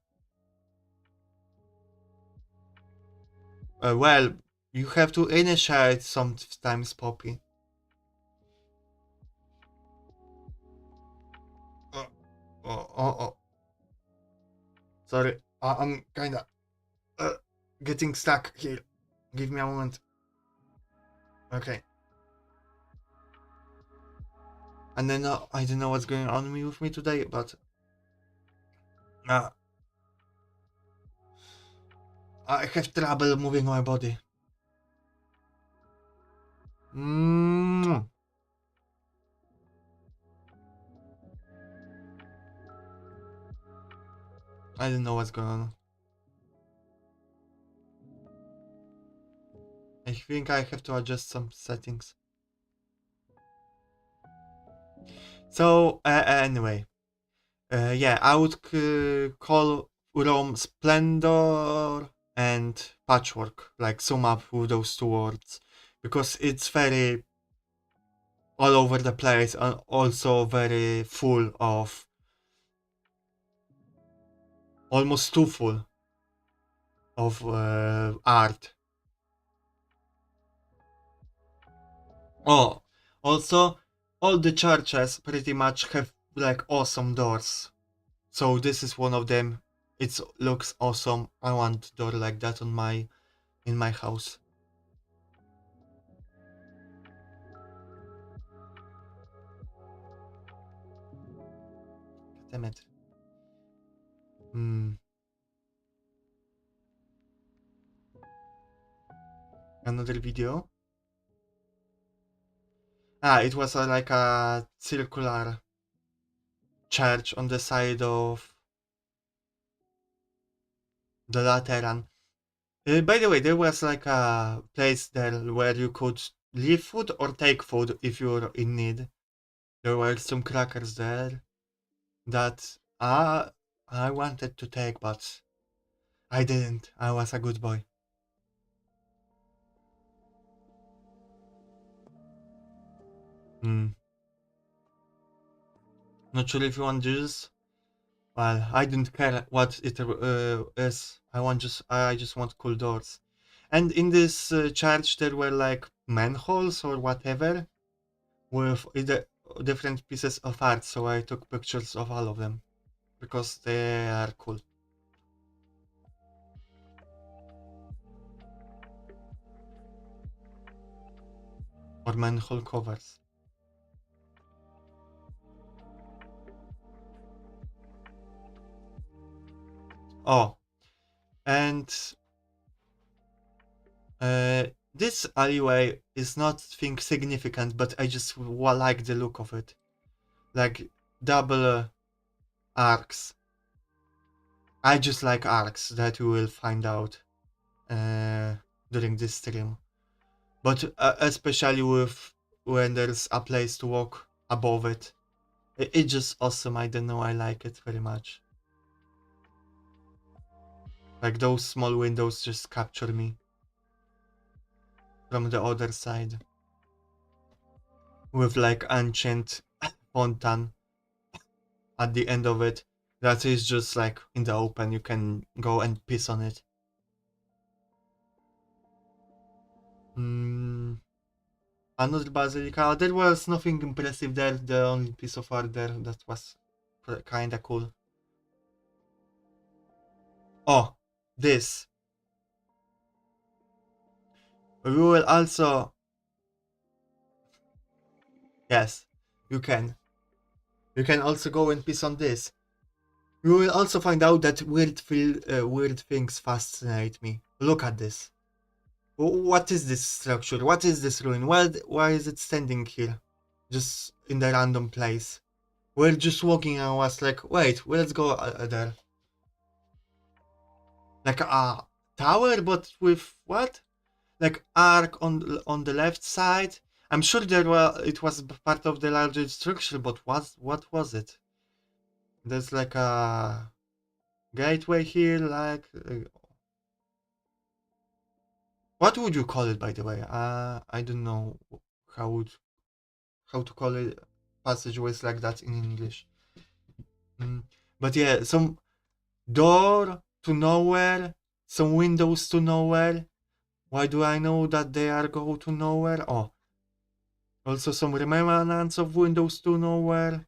Well, you have to initiate sometimes, Poppy. Uh, oh. Sorry, I'm kinda getting stuck here. Give me a moment. Okay. And then I don't know what's going on with me today, but uh, I have trouble moving my body. Mm. I don't know what's going on. I think I have to adjust some settings. So anyway, yeah, I would call Rome splendor and patchwork, like sum up with those two words, because it's very all over the place and also very full of, almost too full of art. Oh, also all the churches pretty much have like awesome doors. So this is one of them. It looks awesome. I want door like that on my in my house. Damn it. Hmm. Another video. It was like a circular church on the side of the Lateran. By the way, there was like a place there where you could leave food or take food if you're in need. There were some crackers there that I wanted to take, but I didn't. I was a good boy. Hmm. Not sure if you want juice. Well, I didn't care what it is. I just want cool doors. And in this church, there were like manholes or whatever with either different pieces of art. So I took pictures of all of them because they are cool. Or manhole covers. Oh, and uh, this alleyway is not thing significant, but I just like the look of it. Like double arcs. I just like arcs that you will find out. Uh, during this stream. But especially with when there's a place to walk above it. It's just awesome. I don't know, I like it very much. Like those small windows just capture me from the other side. With like ancient fountain at the end of it. That is just like in the open, you can go and piss on it. Another basilica. There was nothing impressive there. The only piece of art there that was kinda cool. Oh, this. We will also. Yes, you can. You can also go and piss on this. You will also find out that weird things fascinate me. Look at this. What is this structure? What is this ruin? Why is it standing here? Just in the random place. We're just walking and I was like, wait, let's go there. Like a tower, but with what? Like arc on the left side. I'm sure it was part of the larger structure, but what was it? There's like a gateway here, like what would you call it, by the way? I don't know how would how to call it passageways like that in English. Mm. But yeah, some door to nowhere, some windows to nowhere. Why do I know that they are go to nowhere? Oh, also some remnants of windows to nowhere.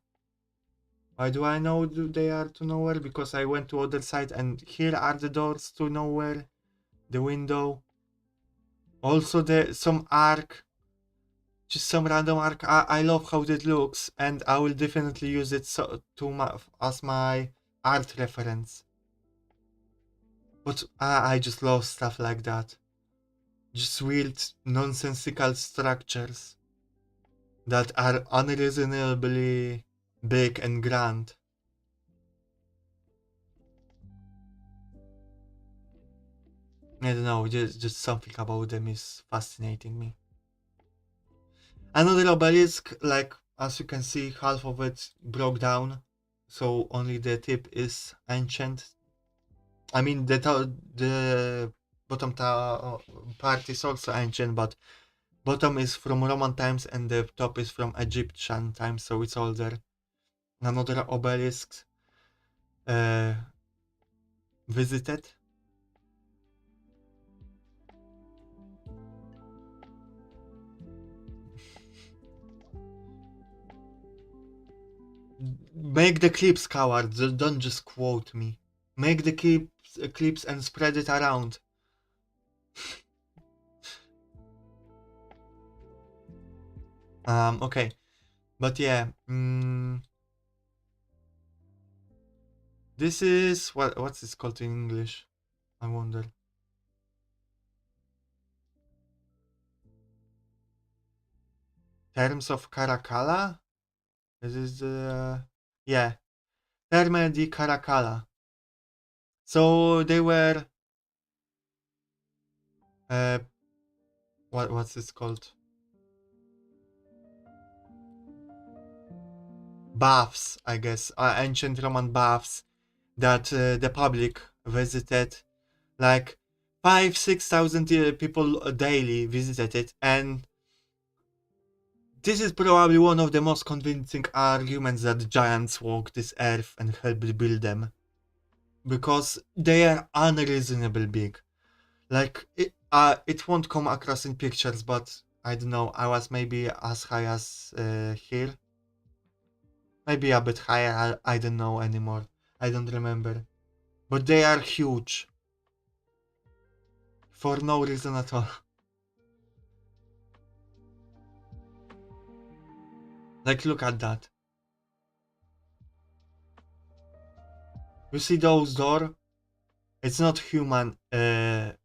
Why do I know they are to nowhere? Because I went to other side and here are the doors to nowhere. The window. Also some arc. Just some random arc. I love how it looks and I will definitely use it as my art reference. But I just love stuff like that. Just weird, nonsensical structures that are unreasonably big and grand. I don't know, just something about them is fascinating me. Another obelisk, like as you can see, half of it broke down, so only the tip is ancient. I mean, the bottom part is also ancient, but bottom is from Roman times and the top is from Egyptian times, so it's older. Another obelisk uh, visited. Make the clips, coward. Don't just quote me. Make the clips and spread it around. Okay, but yeah. This is what's this called in English? I wonder. Terms of Caracalla? This is yeah, Terme di Caracalla. So they were uh what's this called? Baths, I guess, ancient Roman baths that the public visited. Like 5,000-6,000 people daily visited it, and this is probably one of the most convincing arguments that giants walk this earth and helped build them. Because they are unreasonably big. Like, it won't come across in pictures, but I don't know, I was maybe as high as here. Maybe a bit higher, I don't know anymore. I don't remember. But they are huge. For no reason at all. Like, look at that. You see those door? It's not human. It's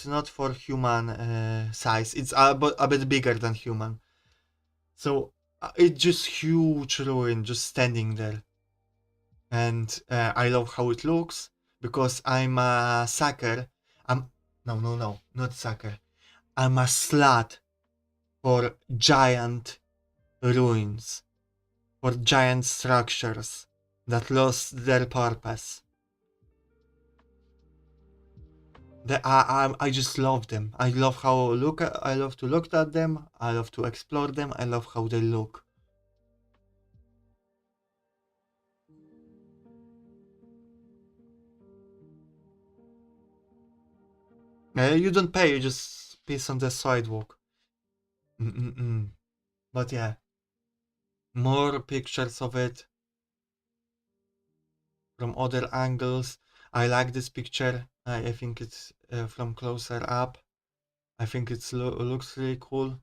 not for human size. It's a bit bigger than human. So it's just huge ruin just standing there. And I love how it looks because I'm a sucker. No, not sucker. I'm a slut for giant ruins, for giant structures that lost their purpose. I just love them. I love how look. I love to look at them. I love to explore them. I love how they look. You don't pay. You just piss on the sidewalk. Mm-mm-mm. But yeah, more pictures of it from other angles. I like this picture. I think it's from closer up. I think it looks really cool.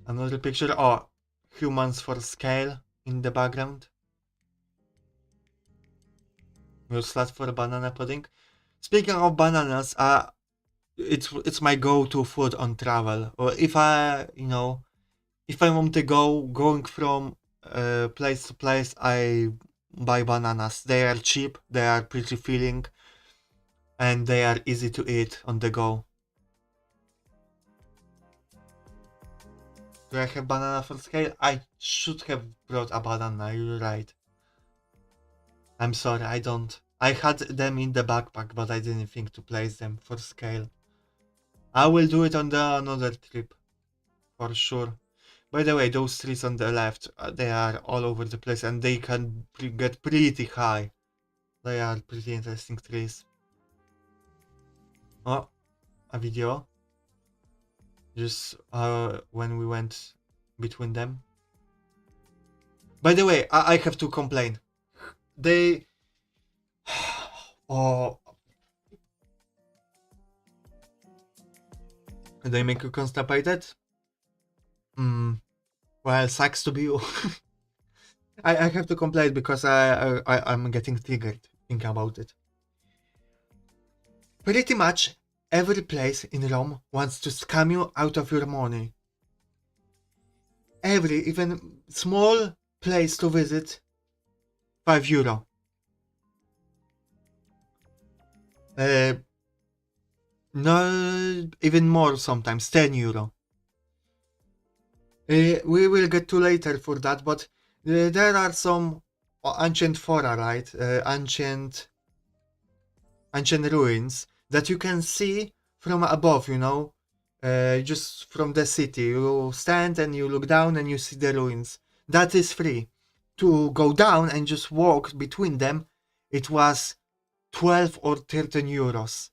Another picture. Oh, humans for scale in the background. Your slut for banana pudding. Speaking of bananas, it's my go-to food on travel. Or if if I want to going from place to place, I buy bananas. They are cheap, they are pretty filling, and they are easy to eat on the go. Do I have banana for scale? I should have brought a banana, you're right. I'm sorry, I don't. I had them in the backpack, but I didn't think to place them for scale. I will do it on the another trip, for sure. By the way, those trees on the left, they are all over the place and they can get pretty high. They are pretty interesting trees. Oh, a video. Just when we went between them. By the way, I have to complain. They... oh, they make you constipated? Well, sucks to be you. I have to complain because I'm getting triggered thinking about it. Pretty much every place in Rome wants to scam you out of your money. Every, even small place to visit, €5. Uh, no, even more sometimes, €10. We will get to later for that, but there are some ancient fora, right? Ancient ruins that you can see from above, just from the city. You stand and you look down and you see the ruins. That is free. To go down and just walk between them, it was 12 or 13 euros.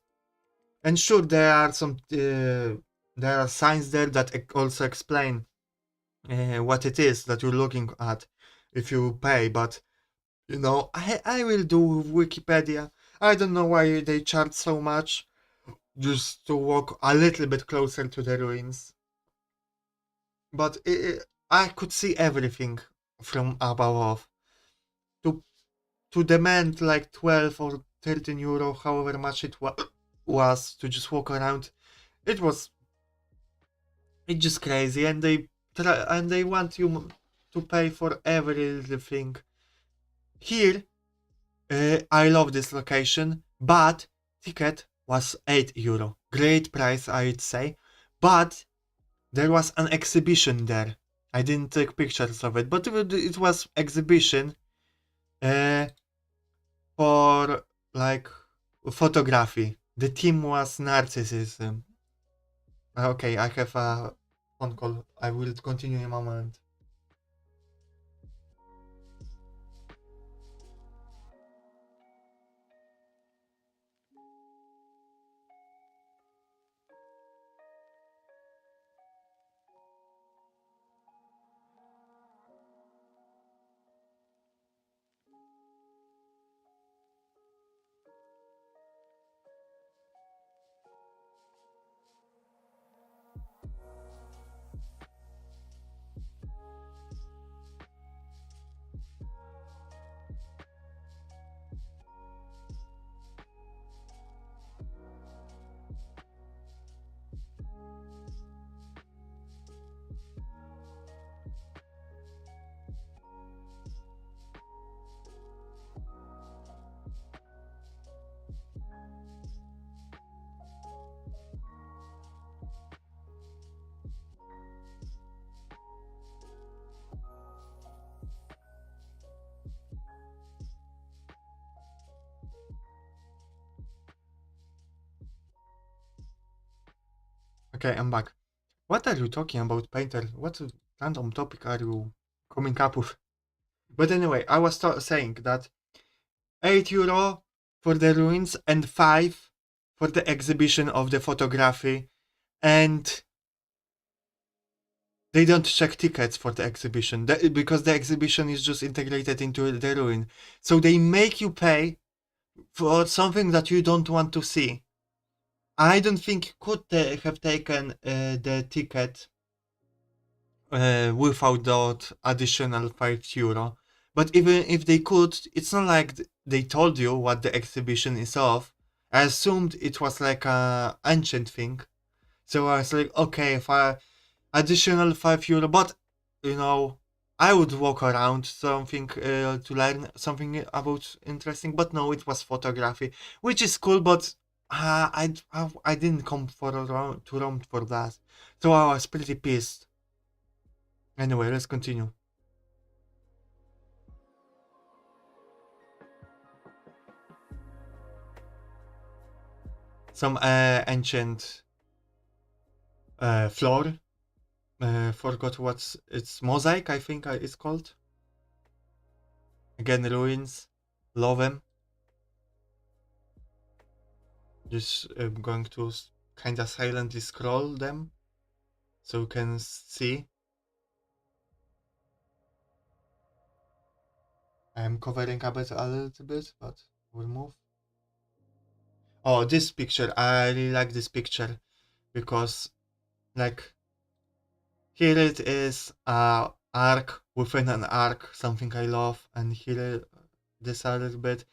And sure, there are signs there that also explain what it is that you're looking at if you pay, but I will do Wikipedia. I don't know why they charge so much just to walk a little bit closer to the ruins. But I could see everything from above. To to demand like 12 or 13 euro, however much it was to just walk around, it was it's just crazy, and they want you to pay for everything. Here, I love this location, but ticket was €8. Great price, I'd say. But there was an exhibition there. I didn't take pictures of it, but it was exhibition uh, for like photography. The theme was narcissism. Okay, I have a phone call. I will continue in a moment. Okay, I'm back. What are you talking about, painter? What random topic are you coming up with? But anyway, I was saying that €8 for the ruins and 5 for the exhibition of the photography, and they don't check tickets for the exhibition because the exhibition is just integrated into the ruin. So they make you pay for something that you don't want to see. I don't think you could have taken the ticket without that additional €5. But even if they could, it's not like they told you what the exhibition is of. I assumed it was like a ancient thing. So I was like, okay, for additional €5, but you know, I would walk around something to learn something about interesting. But no, it was photography, which is cool. But I didn't come for to Rome for that, so I was pretty pissed. Anyway, let's continue. Some ancient floor. Forgot what's it's mosaic. I think it's called. Again, ruins. Love them. Just going to kind of silently scroll them so you can see. I'm covering a little bit, but we'll move. Oh, this picture. I really like this picture because, like, here it is, arc within an arc, something I love, and here this a little bit.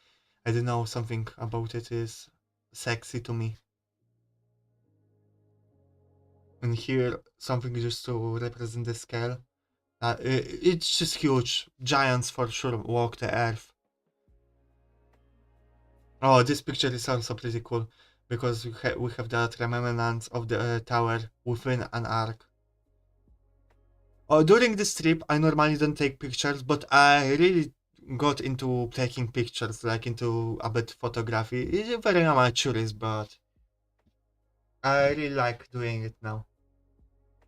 I don't know, something about it is sexy to me. And here, something just to represent the scale. It's just huge. Giants for sure walk the earth. Oh, this picture is also pretty cool because we have that remnants of the tower within an arc. Oh, during this trip, I normally don't take pictures, but I really got into taking pictures, like into a bit photography. It's very amateurist, but I really like doing it now.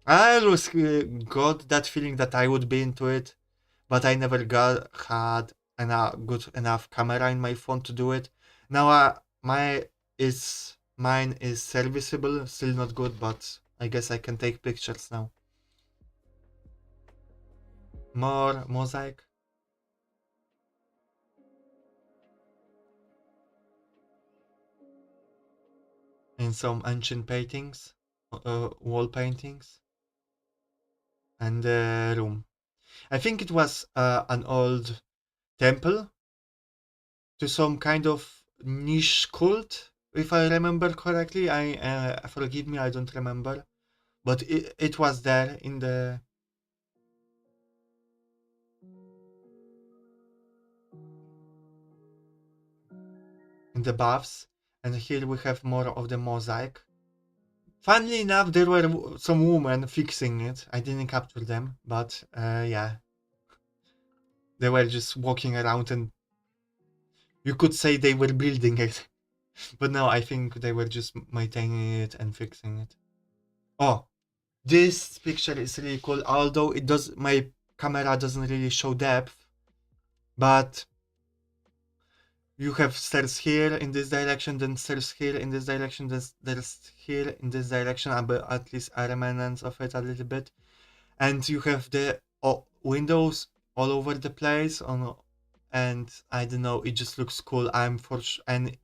I always got that feeling that I would be into it, but I never had a good enough camera in my phone to do it. Now mine is serviceable, still not good, but I guess I can take pictures now. More mosaic. In some ancient paintings, wall paintings, and the room. I think it was an old temple to some kind of niche cult, if I remember correctly. I forgive me, I don't remember, but it was there in the baths, and here we have more of the mosaic. Funnily enough, there were some women fixing it. I didn't capture them, but yeah, they were just walking around, and you could say they were building it. But no, I think they were just maintaining it and fixing it. Oh, this picture is really cool. Although my camera doesn't really show depth, but you have stairs here in this direction, then stairs here in this direction, then stairs here in this direction, but at least a remnants of it a little bit. And you have the windows all over the place and I don't know, it just looks cool. I'm for sure, and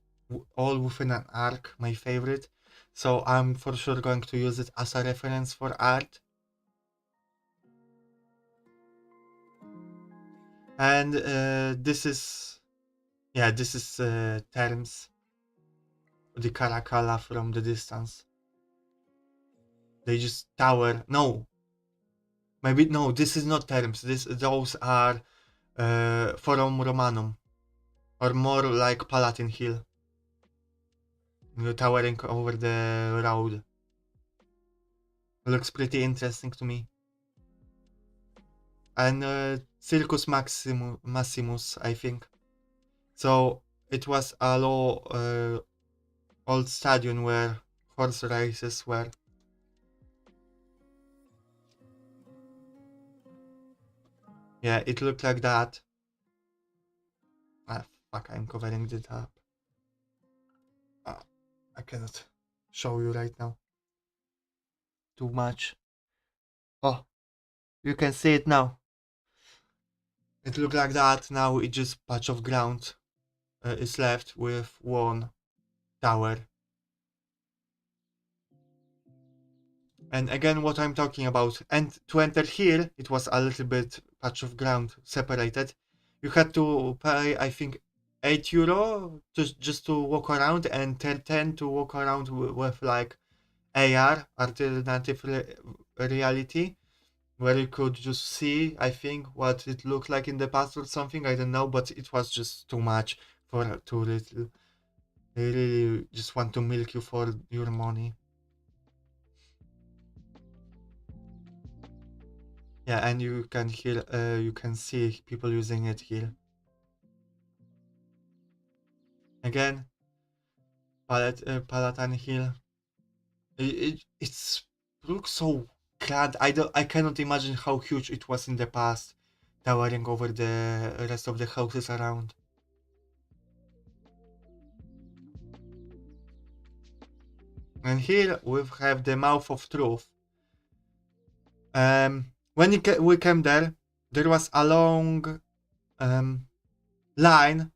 all within an arc, my favorite. So I'm for sure going to use it as a reference for art. And this is terms, the Caracalla from the distance. They just tower. No, maybe no. This is not terms. Those are Forum Romanum, or more like Palatine Hill, towering over the road. Looks pretty interesting to me. And Circus Maximus, I think. So it was a low old stadium where horse races were. Yeah, it looked like that. Ah, fuck, I'm covering it up. Ah, I cannot show you right now. Too much. Oh, you can see it now. It looked like that. Now it's just patch of ground is left with one tower. And again, what I'm talking about, and to enter here, it was a little bit patch of ground separated. You had to pay, I think, €8 just to walk around, and 10 to walk around with like AR, alternative reality, where you could just see, I think, what it looked like in the past or something. I don't know, but it was just too much for too little. They really just want to milk you for your money. Yeah, and you can hear, you can see people using it here. Again, Palatine Hill. It's looks so grand. I cannot imagine how huge it was in the past, towering over the rest of the houses around. And here we have the Mouth of Truth. When we came there was a long line,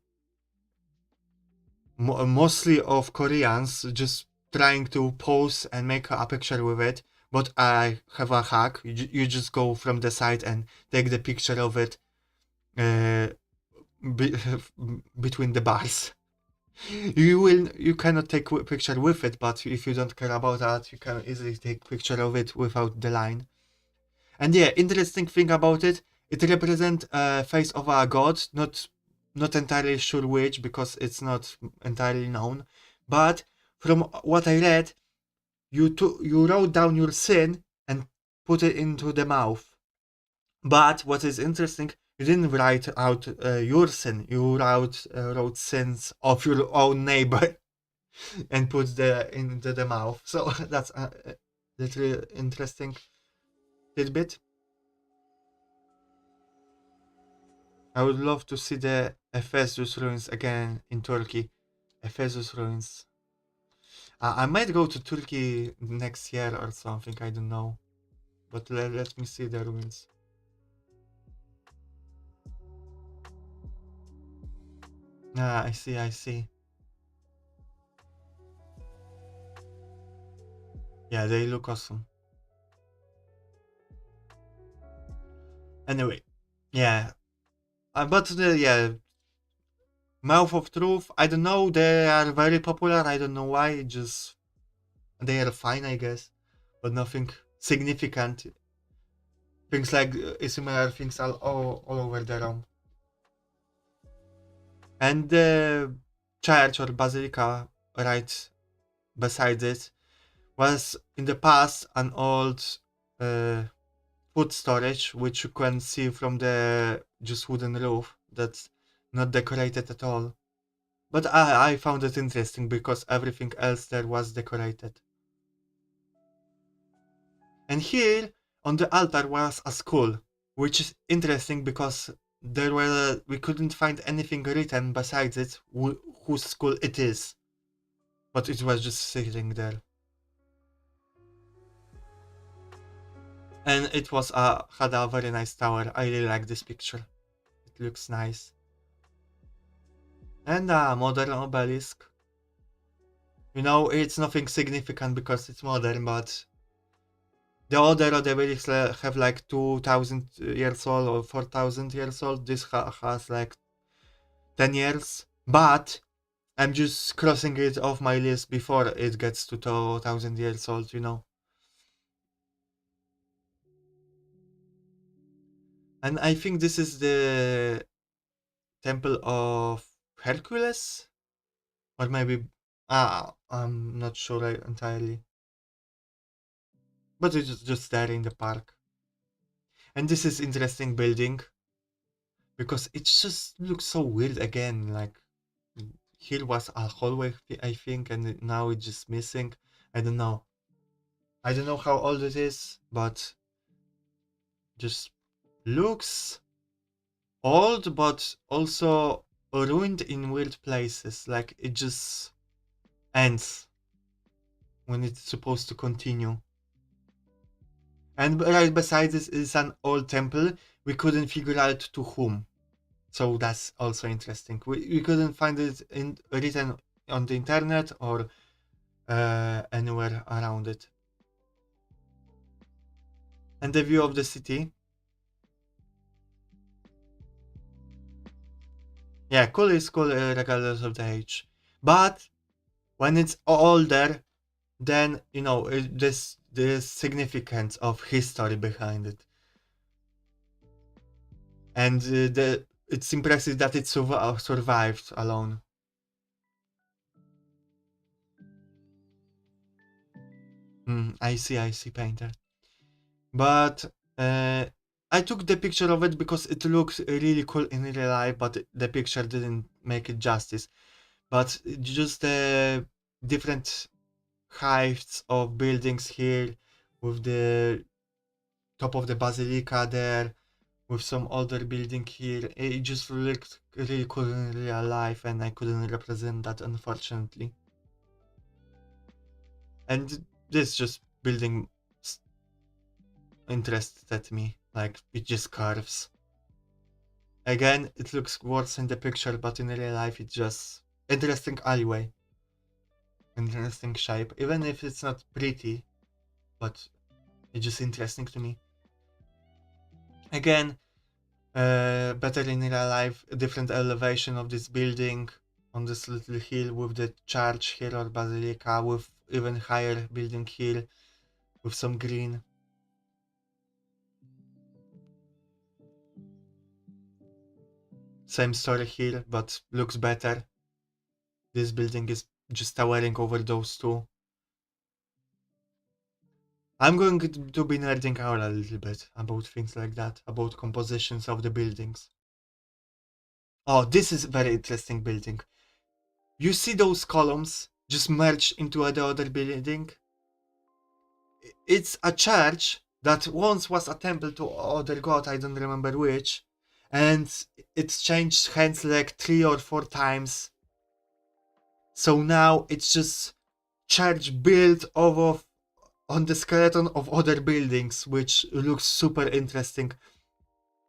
mostly of Koreans, just trying to pose and make a picture with it. But I have a hack. You just go from the side and take the picture of it uh, be, between the bars. You cannot take a picture with it, but if you don't care about that, you can easily take picture of it without the line. And yeah, interesting thing about it, it represents a face of a god, not entirely sure which because it's not entirely known, but from what I read, you wrote down your sin and put it into the mouth. But what is interesting, you didn't write out your sin. You wrote sins of your own neighbor and put into the mouth. So that's a little interesting tidbit. I would love to see the Ephesus ruins again in Turkey. Ephesus ruins. I might go to Turkey next year or something. I don't know, but let me see the ruins. Ah, I see. I see. Yeah, they look awesome. Anyway, yeah, but yeah, Mouth of Truth. I don't know. They are very popular. I don't know why. Just they are fine, I guess, but nothing significant. Things like similar things all over the realm. And the church or basilica right beside it was in the past an old uh, food storage, which you can see from the just wooden roof that's not decorated at all. But I found it interesting because everything else there was decorated. And here on the altar was a skull, which is interesting because we couldn't find anything written besides it whose skull it is, but it was just sitting there. And it was had a very nice tower. I really like this picture. It looks nice. And a modern obelisk. You know, it's nothing significant because it's modern, but the other obelisks have like 2000 years old or 4000 years old. This has like 10 years. But I'm just crossing it off my list before it gets to 2000 years old, you know. And I think this is the temple of Hercules? Or maybe. I'm not sure entirely. But it's just there in the park. And this is interesting building because it just looks so weird again. Like here was a hallway, I think, and now it's just missing. I don't know. I don't know how old it is, but just looks old, but also ruined in weird places. Like it just ends when it's supposed to continue. And right beside this is an old temple. We couldn't figure out to whom. So that's also interesting. We couldn't find it written on the internet or anywhere around it. And the view of the city. Yeah, cool is cool regardless of the age. But when it's older, then this the significance of history behind it, and the it's impressive that it survived alone. I see, painter. But uh, I took the picture of it because it looks really cool in real life, but the picture didn't make it justice. But just the different heights of buildings here, with the top of the basilica there, with some older building here. It just looked really cool in real life, and I couldn't represent that, unfortunately. And this just building interested me, like it just curves. Again, it looks worse in the picture, but in real life, it's just interesting alleyway, interesting shape. Even if it's not pretty, but it's just interesting to me. Again, better in real life, a different elevation of this building on this little hill with the church here or basilica, with even higher building here with some green. Same story here, but looks better. This building is just towering over those two. I'm going to be nerding out a little bit about things like that, about compositions of the buildings. Oh, this is very interesting building. You see those columns just merge into the other building? It's a church that once was a temple to other god, I don't remember which, and it's changed hands like 3 or 4 times. So now it's just church built of on the skeleton of other buildings, which looks super interesting.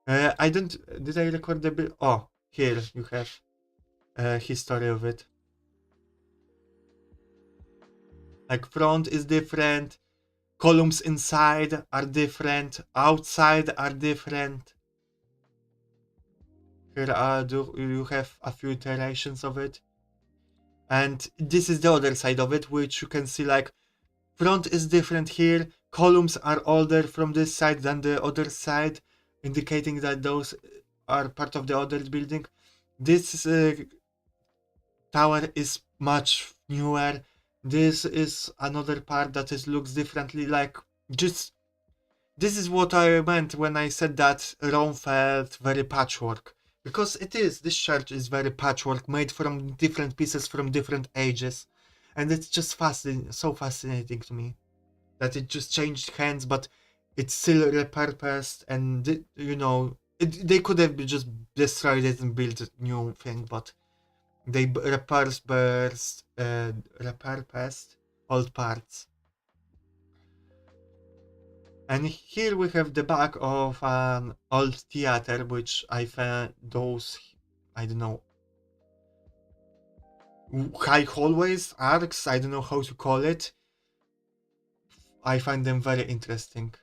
I don't. Did I record the bill? Oh, here you have history of it. Like front is different, columns inside are different, outside are different. Here do you have a few iterations of it, and this is the other side of it, which you can see like front is different here. Columns are older from this side than the other side, indicating that those are part of the other building. This tower is much newer. This is another part that is looks differently. Like just this is what I meant when I said that Rome felt very patchwork. Because it is. This church is very patchwork, made from different pieces from different ages. And it's just fascinating, so fascinating to me. That it just changed hands, but it's still repurposed. And, they could have just destroyed it and built a new thing, but they repurposed old parts. And here we have the back of an old theater, which I found those, I don't know, high hallways, arcs, I don't know how to call it. I find them very interesting.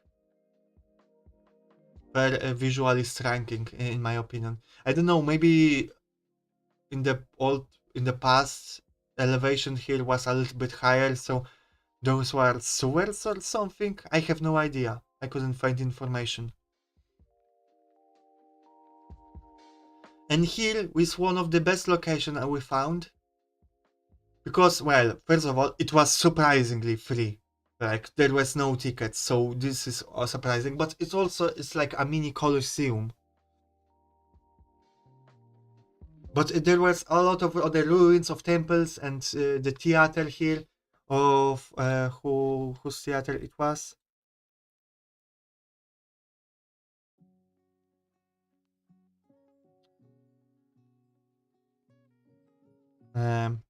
Very visually striking, in my opinion. I don't know, maybe in the past, elevation here was a little bit higher, so those were sewers or something. I have no idea. I couldn't find information. And here is one of the best locations we found. Because, well, first of all, it was surprisingly free. Like, there was no tickets, so this is surprising. But it's like a mini Colosseum. But there was a lot of other ruins of temples and the theater here of whose theater it was. Um,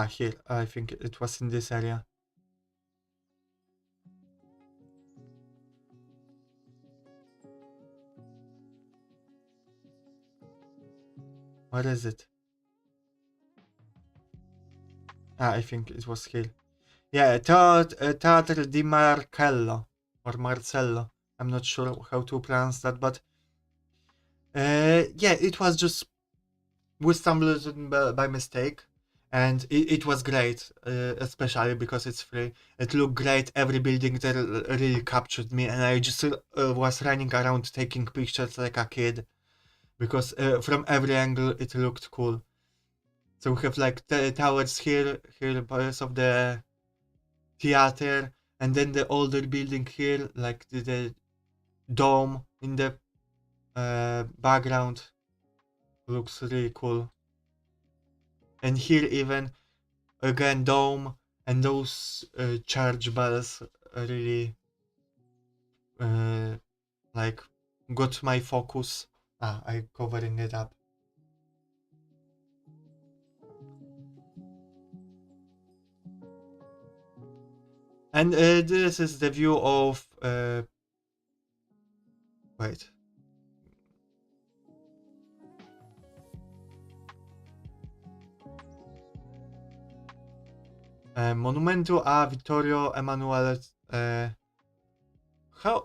Here, I think it was in this area. Where is it? I think it was here. Yeah, Teatro di Marcello or Marcello. I'm not sure how to pronounce that, but yeah, it was just we stumbled on by mistake, and it was great, especially because it's free. It looked great. Every building there really captured me, and I just was running around taking pictures like a kid because from every angle it looked cool. So we have like towers here, parts of the theater, and then the older building here, like the dome in the background, looks really cool. And here even again dome and those church bells really uh, like got my focus. I covering it up. And this is the view of wait. Monumento a Vittorio Emanuele.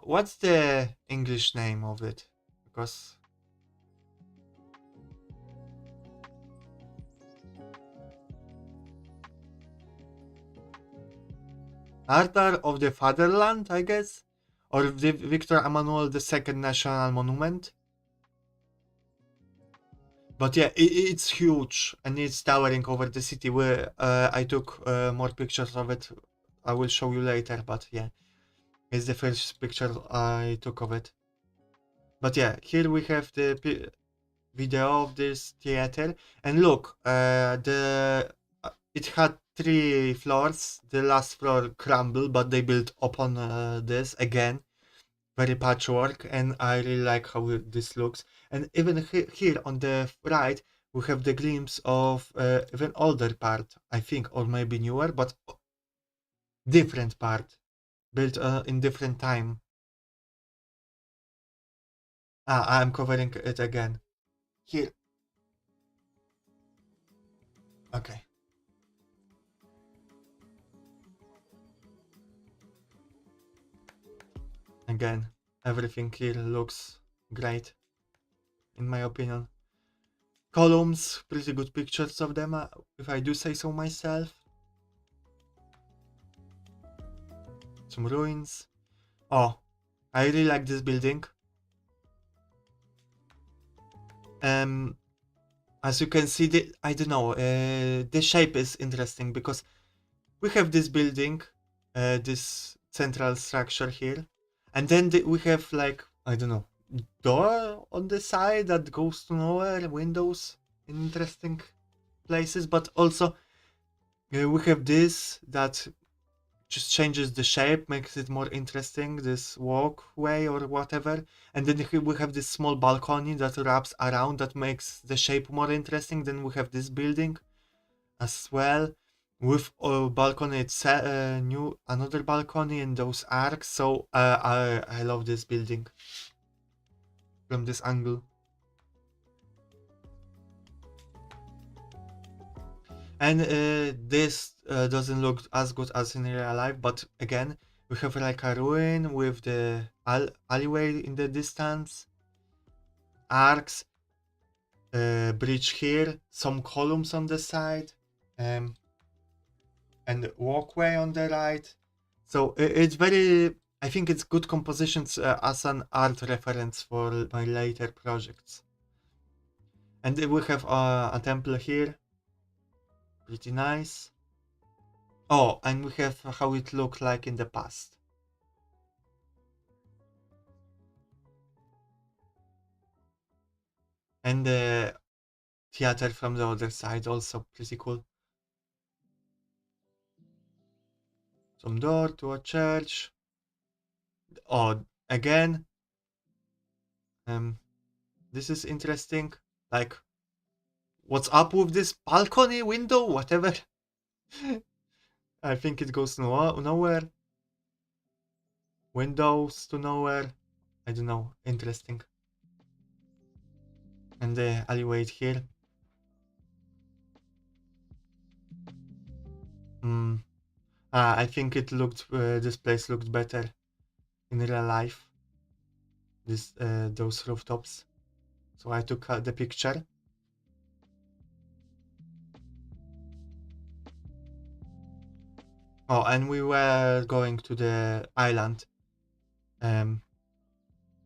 What's the English name of it? Because Altar of the Fatherland, I guess, or the Victor Emmanuel II National Monument. But yeah, it's huge and it's towering over the city. Where I took more pictures of it. I will show you later. But yeah, it's the first picture I took of it. But yeah, here we have the video of this theater, and look, the it had 3 floors. The last floor crumbled, but they built upon this again. Very patchwork, and I really like how this looks. And even here on the right, we have the glimpse of even older part, I think, or maybe newer, but different part, built in different time. I'm covering it again. Here, okay. Again, everything here looks great, in my opinion. Columns, pretty good pictures of them, if I do say so myself. Some ruins. Oh, I really like this building. Um, as you can see, I don't know, the shape is interesting because we have this building, this central structure here, and then we have like, I don't know, door on the side that goes to nowhere, windows in interesting places, but also we have this that just changes the shape, makes it more interesting, this walkway or whatever. And then we have this small balcony that wraps around that makes the shape more interesting. Then we have this building as well with a balcony, it's new another balcony and those arcs. So I love this building from this angle. And this doesn't look as good as in real life, but again, we have like a ruin with the alleyway in the distance, arcs, bridge here, some columns on the side, um, and walkway on the right. So it's very, I think it's good compositions as an art reference for my later projects. And we have a temple here, pretty nice. Oh, and we have how it looked like in the past. And the theater from the other side, also pretty cool. Some door to a church. Oh, again, um, this is interesting. Like what's up with this balcony window, whatever. I think it goes nowhere. Windows to nowhere. I don't know. Interesting. And the alleyway here. I think it looked. This place looked better in real life. Those rooftops. So I took the picture. Oh, and we were going to the island.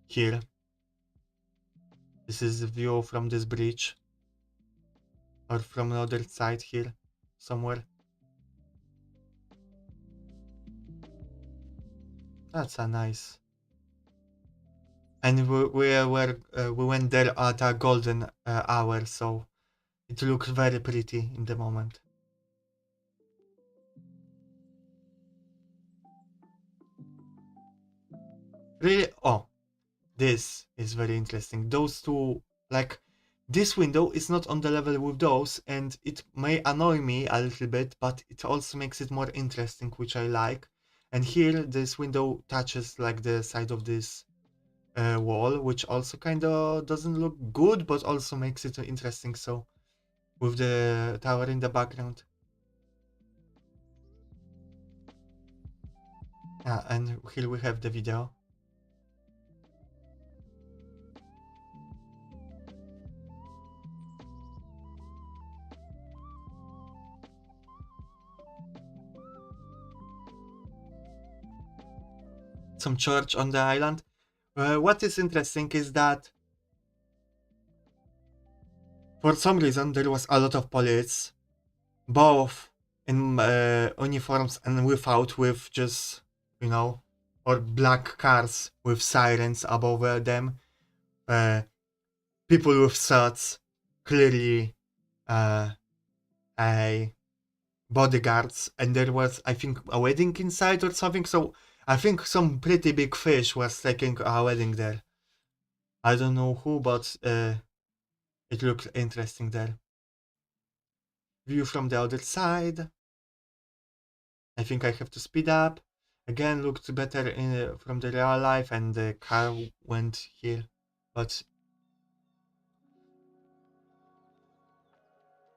Here. This is the view from this bridge. Or from the other side here. Somewhere. That's a nice. And we went there at a golden hour, so it looks very pretty in the moment. Really? Oh, this is very interesting. Those two, like, this window is not on the level with those, and it may annoy me a little bit, but it also makes it more interesting, which I like. And here, this window touches like the side of this wall, which also kind of doesn't look good, but also makes it interesting. So, with the tower in the background. And here we have the video. Some church on the island. What is interesting is that for some reason there was a lot of police, both in uniforms and without, with just, you know, or black cars with sirens above them. People with swords, clearly a bodyguards, and there was, I think, a wedding inside or something. So I think some pretty big fish was taking a wedding there. I don't know who, but it looked interesting there. View from the other side. I think I have to speed up. Again, looked better from the real life, and the car went here. But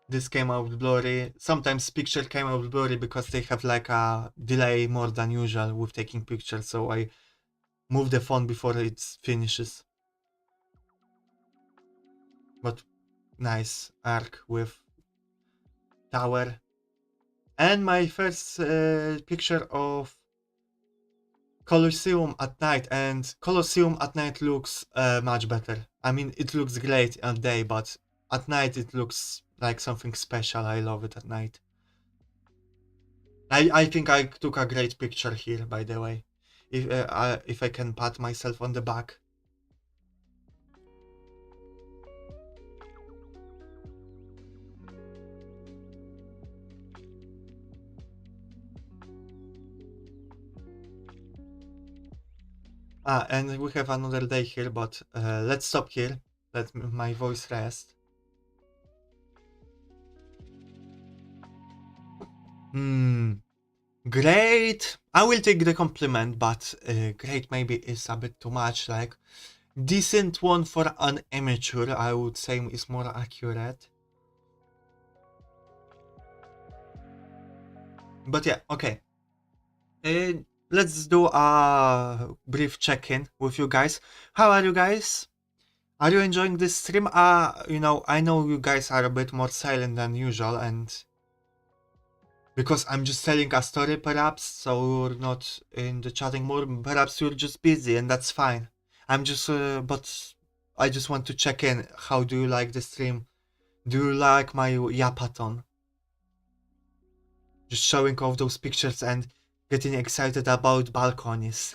this came out blurry. Sometimes picture came out blurry because they have like a delay more than usual with taking pictures. So I move the phone before it finishes. But nice arc with tower. And my first picture of Colosseum at night, and Colosseum at night looks much better. I mean, it looks great at day, but at night it looks like something special. I love it at night. I think I took a great picture here, by the way. If I can pat myself on the back. And we have another day here, but let's stop here. Let my voice rest. Great. I will take the compliment, but great maybe is a bit too much. Like, decent one for an amateur, I would say, is more accurate. But yeah, okay. Let's do a brief check-in with you guys. How are you guys? Are you enjoying this stream? I know you guys are a bit more silent than usual, and because I'm just telling a story perhaps, so you're not in the chatting mode, perhaps you're just busy, and that's fine. But I just want to check in. How do you like the stream? Do you like my yapathon? Just showing off those pictures and getting excited about balconies.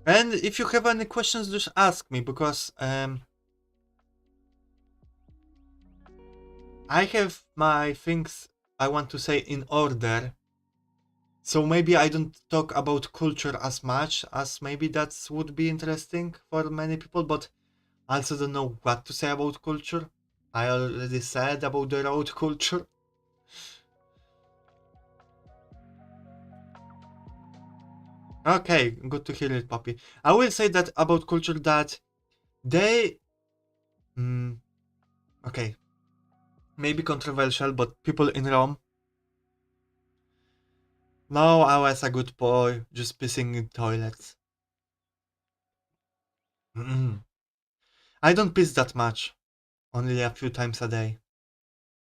And if you have any questions, just ask me, because I have my things I want to say in order. So maybe I don't talk about culture as much as maybe that would be interesting for many people, but I also don't know what to say about culture. I already said about the road culture. Okay, good to hear it, Poppy. I will say that about culture that they. Mm, okay, maybe controversial, but people in Rome. No, I was a good boy, just pissing in toilets. Mm. I don't piss that much, only a few times a day.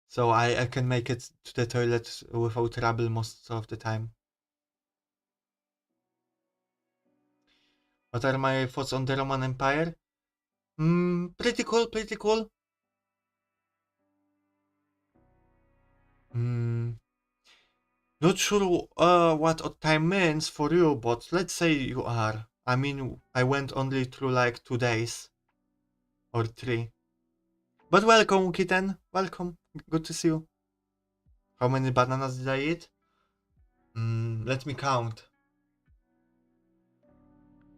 So I can make it to the toilet without trouble most of the time. What are my thoughts on the Roman Empire? Pretty cool, pretty cool. Mm, not sure what odd time means for you, but let's say you are. I mean, I went only through like 2 days or three. But welcome, kitten. Welcome. Good to see you. How many bananas did I eat? Let me count.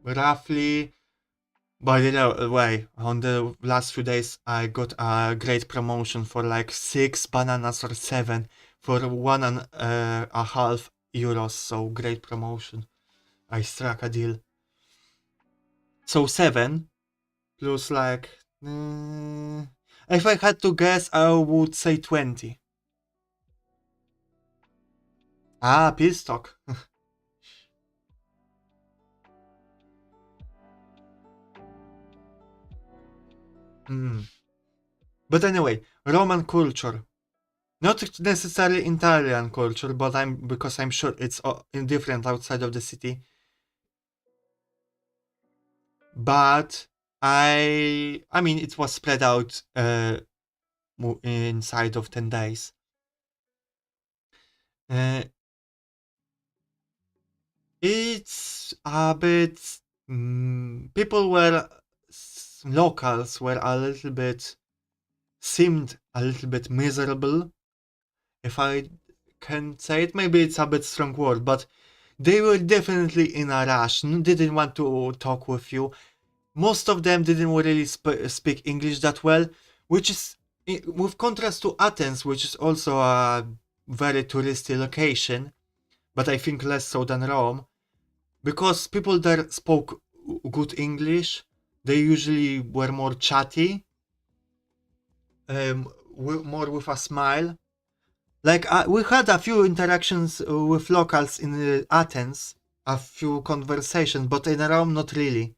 Roughly. By the way, on the last few days, I got a great promotion for like 6 bananas or 7 for 1.5 euros. So great promotion. I struck a deal. So 7 plus like. If I had to guess, I would say 20. Ah, Pilstock. Mm. But anyway, Roman culture. Not necessarily Italian culture, but because I'm sure it's different outside of the city. But I mean, it was spread out inside of 10 days. Uh, it's a bit. People were locals were a little bit seemed a little bit miserable, if I can say it. Maybe it's a bit strong word, but they were definitely in a rush. Didn't want to talk with you. Most of them didn't really speak English that well, which is with contrast to Athens, which is also a very touristy location, but I think less so than Rome, because people there spoke good English. They usually were more chatty, more with a smile. Like we had a few interactions with locals in Athens, a few conversations, but in Rome not really.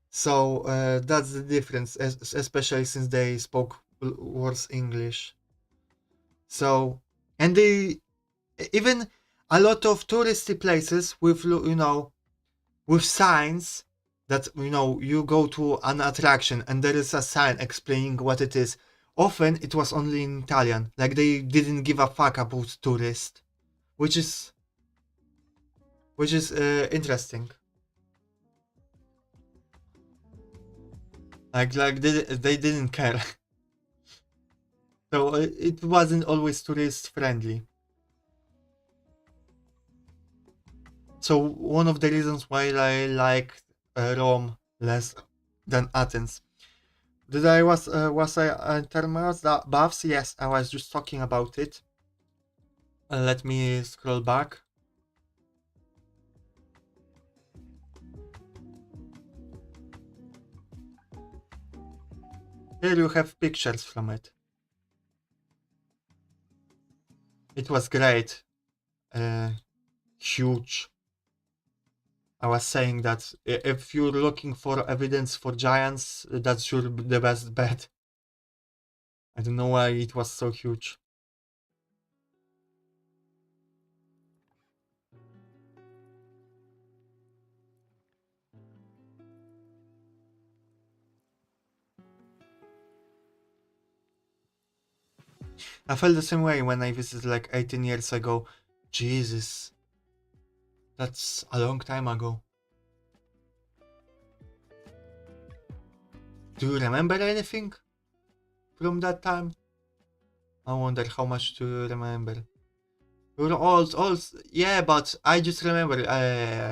So that's the difference, especially since they spoke worse English. So, and they even a lot of touristy places with with signs that you go to an attraction and there is a sign explaining what it is. Often it was only in Italian, like they didn't give a fuck about tourists, which is interesting. Like they didn't care. So it wasn't always tourist friendly. So one of the reasons why I like Rome less than Athens. Did I was I terminals that buffs? Yes, I was just talking about it. Let me scroll back. Here you have pictures from it. It was great. Huge. I was saying that if you're looking for evidence for giants, that's the best bet. I don't know why it was so huge. I felt the same way when I visited like 18 years ago. Jesus, that's a long time ago. Do you remember anything from that time? I wonder how much do you remember. You're old, yeah, but I just remember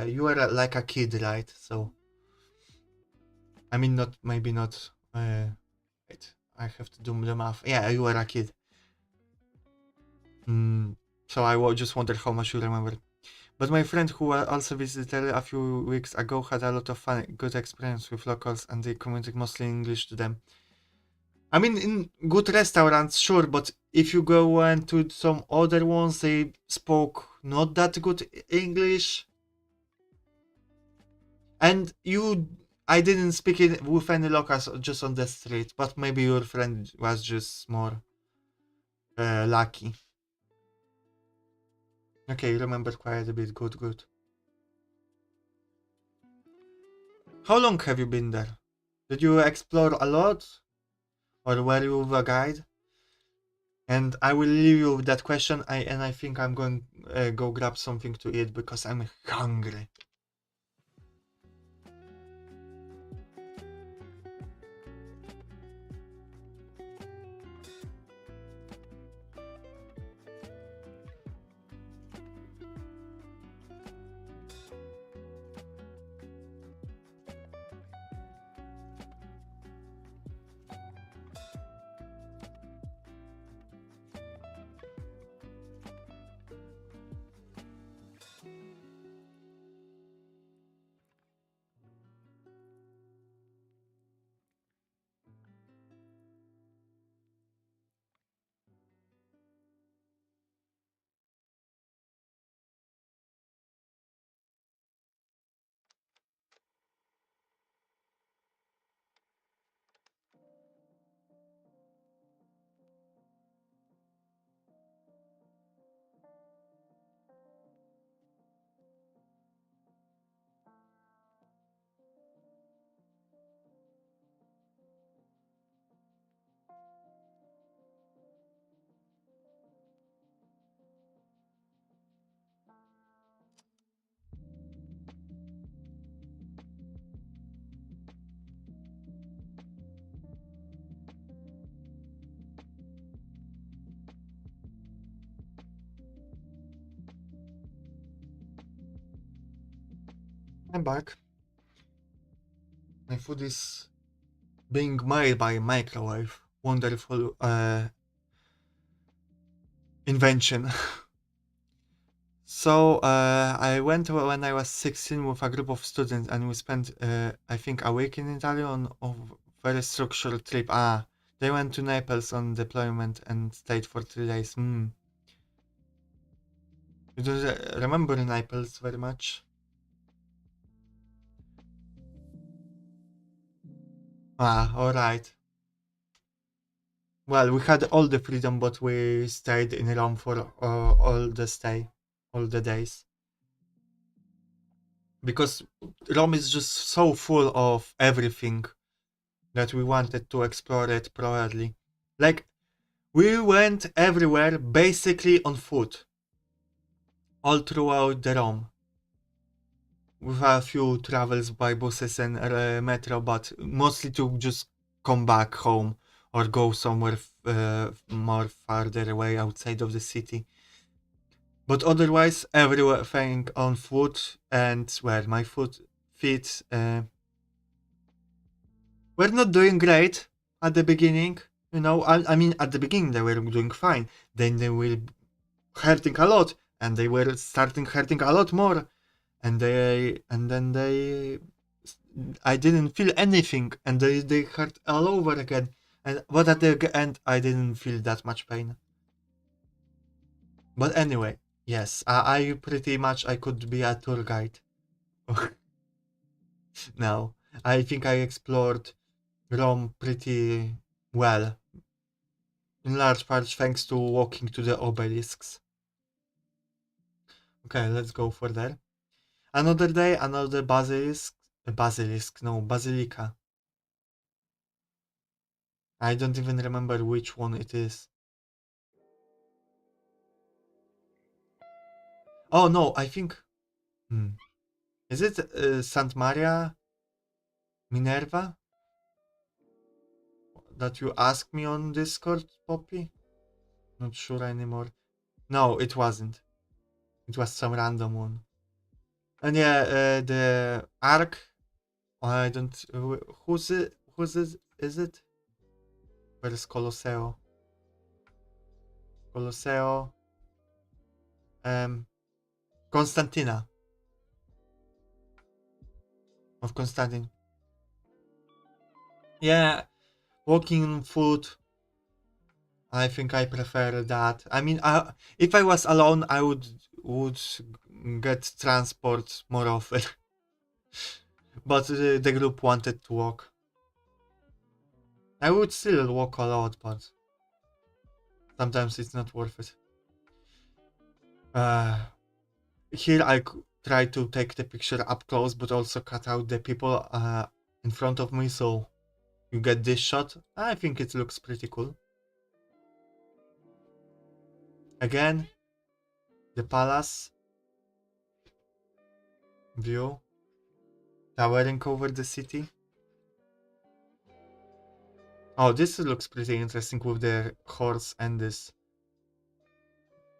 you were like a kid, right? So I mean, not maybe not. Wait, I have to do the math. Yeah, you were a kid. Mm, so just wonder how much you remember. But my friend who also visited a few weeks ago had a lot of fun, good experience with locals, and they communicated mostly in English to them. I mean, in good restaurants, sure, but if you go and to some other ones, they spoke not that good English, and I didn't speak it with any locals just on the street, but maybe your friend was just more lucky. Okay, remember quite a bit. Good, good. How long have you been there? Did you explore a lot, or were you with a guide? And I will leave you with that question. I think I'm going go grab something to eat because I'm hungry. I'm back. My food is being made by a microwave. Wonderful invention. So I went when I was 16 with a group of students, and we spent I think a week in Italy on a very structured trip. They went to Naples on deployment and stayed for 3 days. You don't remember Naples very much? All right. Well, we had all the freedom, but we stayed in Rome for all the days, because Rome is just so full of everything that we wanted to explore it properly. Like, we went everywhere basically on foot, all throughout the Rome, with a few travels by buses and metro, but mostly to just come back home or go somewhere more farther away outside of the city. But otherwise, everything on foot, and where my foot feet were not doing great at the beginning. I mean, at the beginning they were doing fine. Then they were hurting a lot, and they were starting hurting a lot more. And then I didn't feel anything, and they hurt all over again. But at the end, I didn't feel that much pain. But anyway, yes, I pretty much I could be a tour guide. Now, I think I explored Rome pretty well, in large part thanks to walking to the obelisks. Okay, let's go for there. Another day, another basilica. I don't even remember which one it is. Oh no, I think. Hmm. Is it Saint Maria Minerva that you asked me on Discord, Poppy? Not sure anymore. No, it wasn't. It was some random one. And yeah, the arc. I don't. Who's it? Who's it? Is it? Where is Colosseo? Colosseo. Um, Constantina of Constantine. Yeah, walking on foot. I think I prefer that. I mean, if I was alone, I would get transport more often. But the group wanted to walk. I would still walk a lot, but sometimes it's not worth it. Here try to take the picture up close, but also cut out the people in front of me, so you get this shot. I think it looks pretty cool. Again, the palace view, towering over the city. Oh, this looks pretty interesting with the horse and this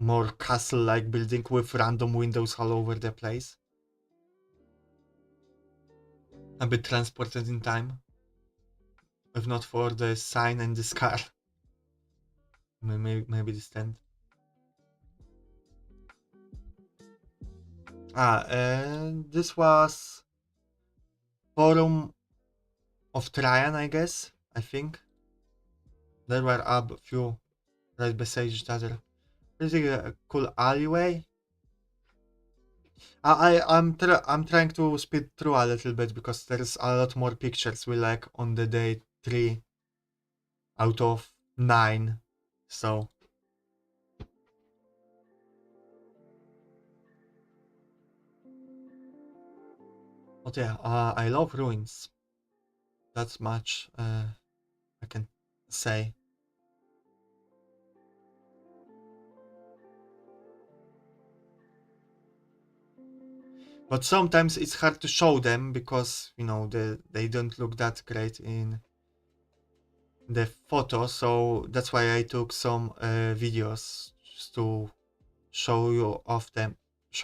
more castle-like building with random windows all over the place. A bit transported in time. If not for the sign and this car. Maybe the stand. And this was Forum of Trajan, I guess. I think. There were a few right beside each other. Pretty cool alleyway. I'm trying to speed through a little bit because there's a lot more pictures we like on the day 3 out of 9. So but yeah, I love ruins. That's much I can say. But sometimes it's hard to show them because they don't look that great in the photo, so that's why I took some videos just to show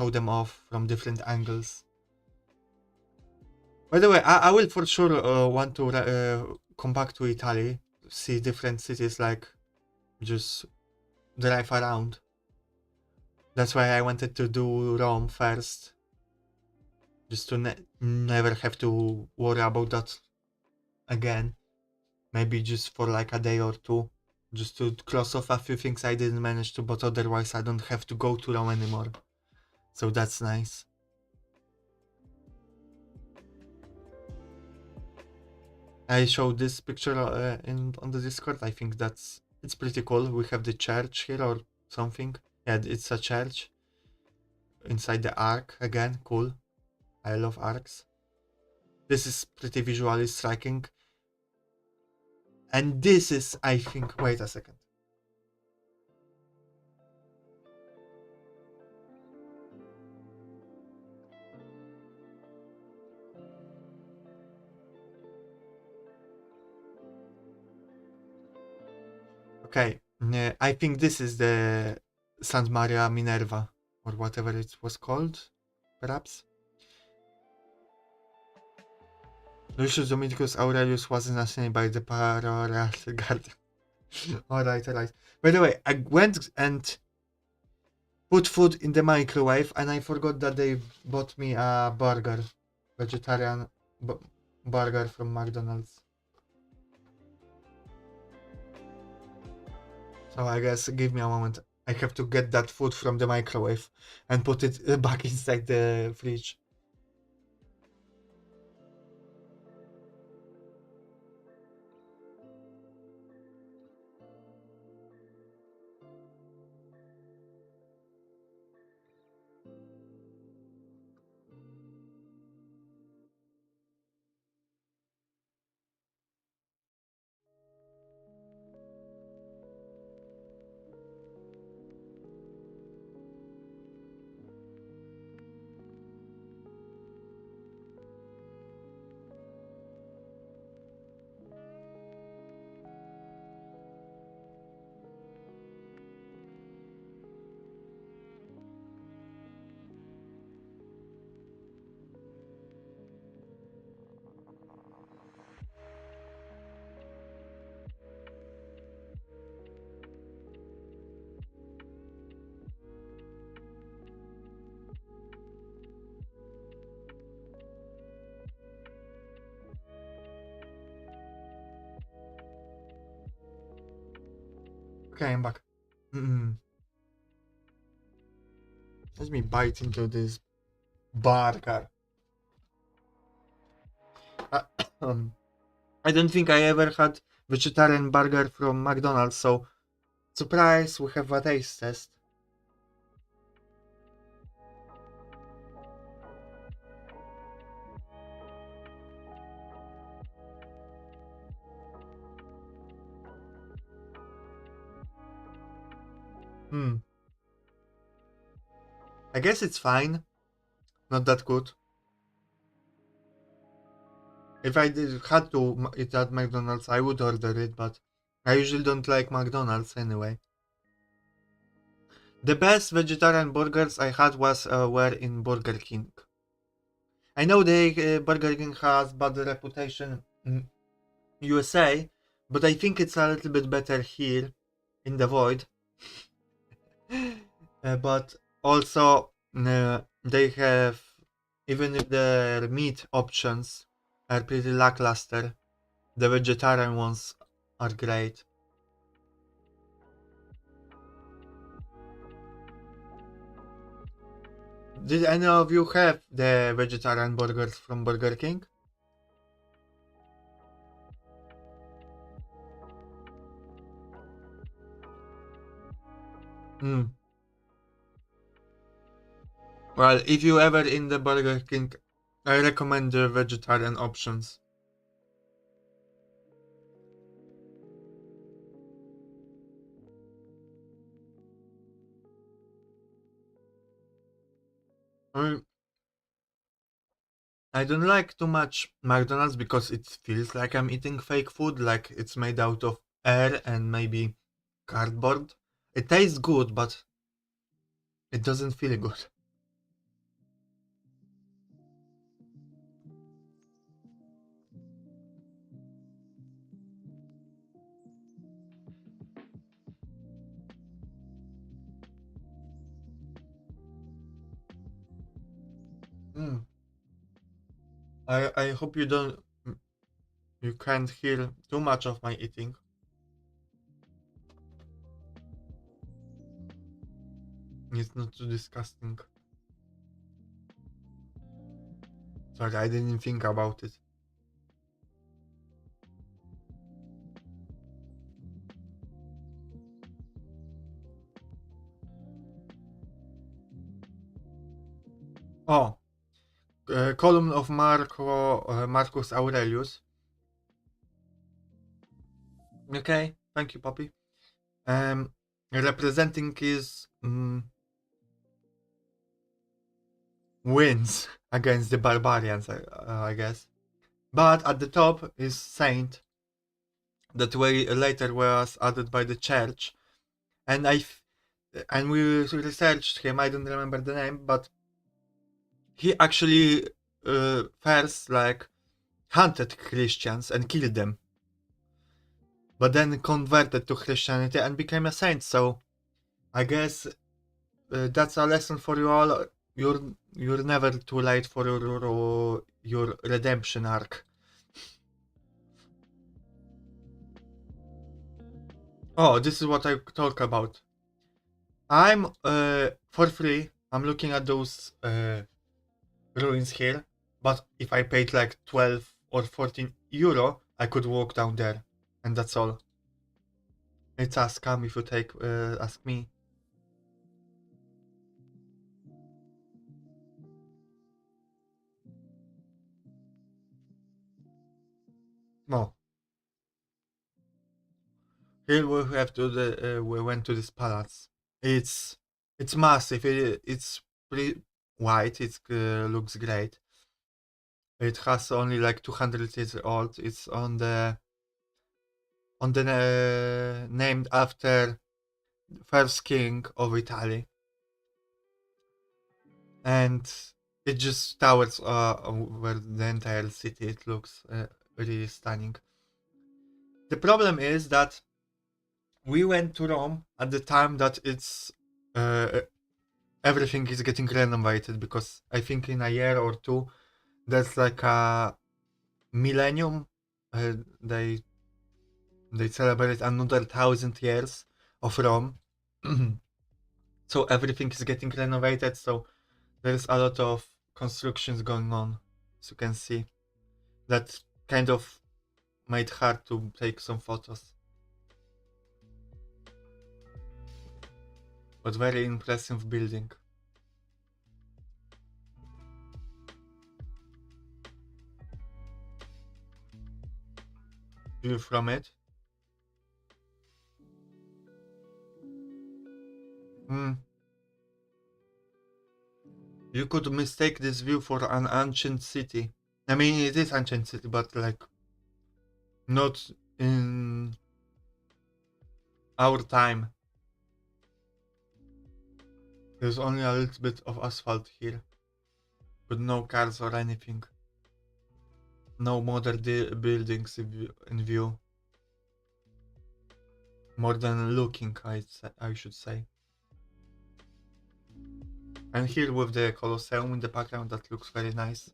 them off from different angles. By the way, I will for sure want to come back to Italy, see different cities, like just drive around. That's why I wanted to do Rome first, just to never have to worry about that again. Maybe just for like a day or two, just to cross off a few things I didn't manage to, but otherwise I don't have to go to Rome anymore. So that's nice. I showed this picture on the Discord. I think it's pretty cool. We have the church here or something. Yeah, it's a church inside the arc again. Cool. I love arcs. This is pretty visually striking. And this is, I think, wait a second. Okay, I think this is the Santa Maria Minerva or whatever it was called, perhaps. Lucius Dominicus Aurelius was assassinated by the Paroral Guard. Alright, alright. By the way, I went and put food in the microwave and I forgot that they bought me a burger. Vegetarian burger from McDonald's. So I guess give me a moment. I have to get that food from the microwave and put it back inside the fridge. Okay, I'm back. Let me bite into this burger. Um, I don't think I ever had vegetarian burger from McDonald's, so surprise, we have a taste test. Hmm. I guess it's fine. Not that good. If I had to eat at McDonald's, I would order it, but I usually don't like McDonald's anyway. The best vegetarian burgers I had were in Burger King. I know Burger King has bad reputation in USA, but I think it's a little bit better here in the void. But also they have, even if their meat options are pretty lackluster, the vegetarian ones are great. Did any of you have the vegetarian burgers from Burger King? Mm. Well, if you ever in the Burger King, I recommend the vegetarian options. I I don't like too much McDonald's because it feels like I'm eating fake food, like it's made out of air and maybe cardboard. It tastes good, but it doesn't feel good. Mm. I hope you don't you can't hear too much of my eating. It's not too disgusting. Sorry, I didn't think about it. Oh, column of Marcus Aurelius. Okay, thank you, Poppy. Um, representing his wins against the barbarians, I guess. But at the top is Saint, that way later was added by the church, and and we researched him. I don't remember the name, but he actually first like hunted Christians and killed them, but then converted to Christianity and became a saint. So I guess that's a lesson for you all. You're never too late for your redemption arc. Oh, this is what I talk about. I'm for free. I'm looking at those ruins here, but if I paid like 12 or 14 euro, I could walk down there, and that's all. It's a scam if you ask me. No, here we have to we went to this palace. It's it's massive. It's pretty white. It looks great. It has only like 200 years old. It's on the named after first king of Italy, and it just towers over the entire city. It looks really stunning. The problem is that we went to Rome at the time that it's uh, everything is getting renovated, because I think in a year or two there's like a millennium. Uh, they celebrate another 1,000 years of Rome. So everything is getting renovated, so there's a lot of constructions going on, as you can see. That kind of made hard to take some photos. But very impressive building. View from it. You could mistake this view for an ancient city. I mean, it is ancient city, but like not in our time. There's only a little bit of asphalt here, but no cars or anything. No modern buildings in view. More than looking, I should say. And here with the Colosseum in the background, that looks very nice.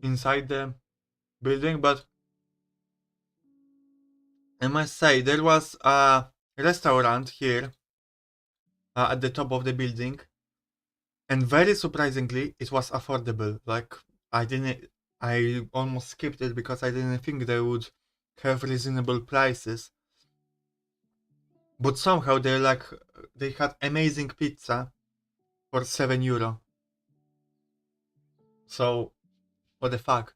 Inside the building, but I must say there was a restaurant here at the top of the building, and very surprisingly it was affordable. Like I almost skipped it because I didn't think they would have reasonable prices, but somehow they had amazing pizza for €7. So what the fuck.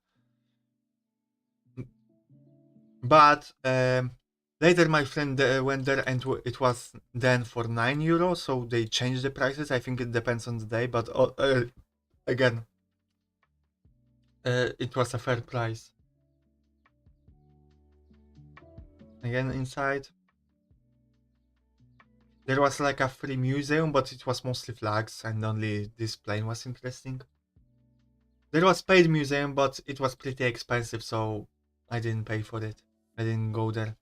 But later my friend went there and it was then for €9, so they changed the prices. I think it depends on the day, but again, it was a fair price. Again, inside there was like a free museum, but it was mostly flags and only this plane was interesting. There was paid museum, but it was pretty expensive, so I didn't pay for it. I didn't go there.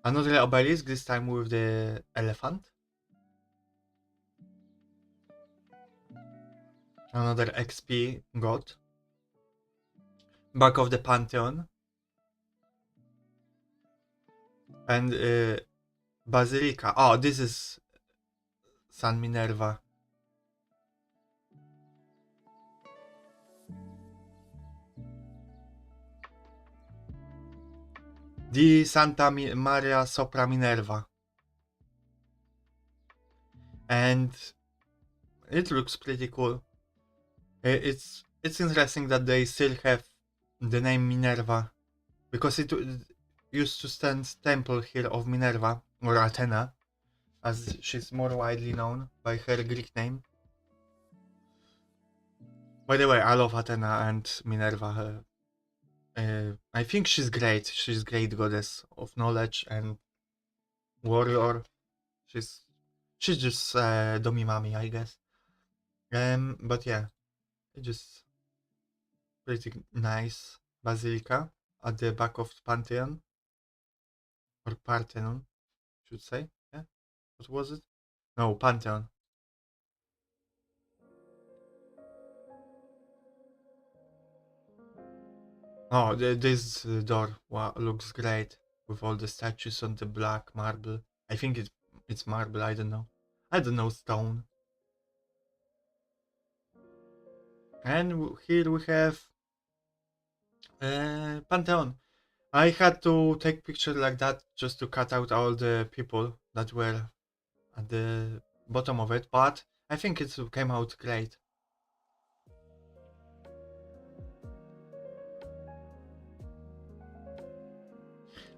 Another obelisk, this time with the elephant. Another XP god. Back of the Pantheon. And Basilica. Oh, this is San Minerva. Di Santa Maria sopra Minerva. And it looks pretty cool. It's interesting that they still have the name Minerva, because it used to stand temple here of Minerva, or Athena, as she's more widely known by her Greek name. By the way, I love Athena and Minerva. I think she's great. She's great goddess of knowledge and warrior. She's just Domimami, I guess. But yeah, it's just pretty nice basilica at the back of Pantheon, or Parthenon, should say. Yeah, what was it? No, Pantheon. Oh, this door looks great with all the statues on the black marble. I think it's marble. I don't know. I don't know stone. And here we have Pantheon. I had to take picture like that just to cut out all the people that were at the bottom of it, but I think it came out great.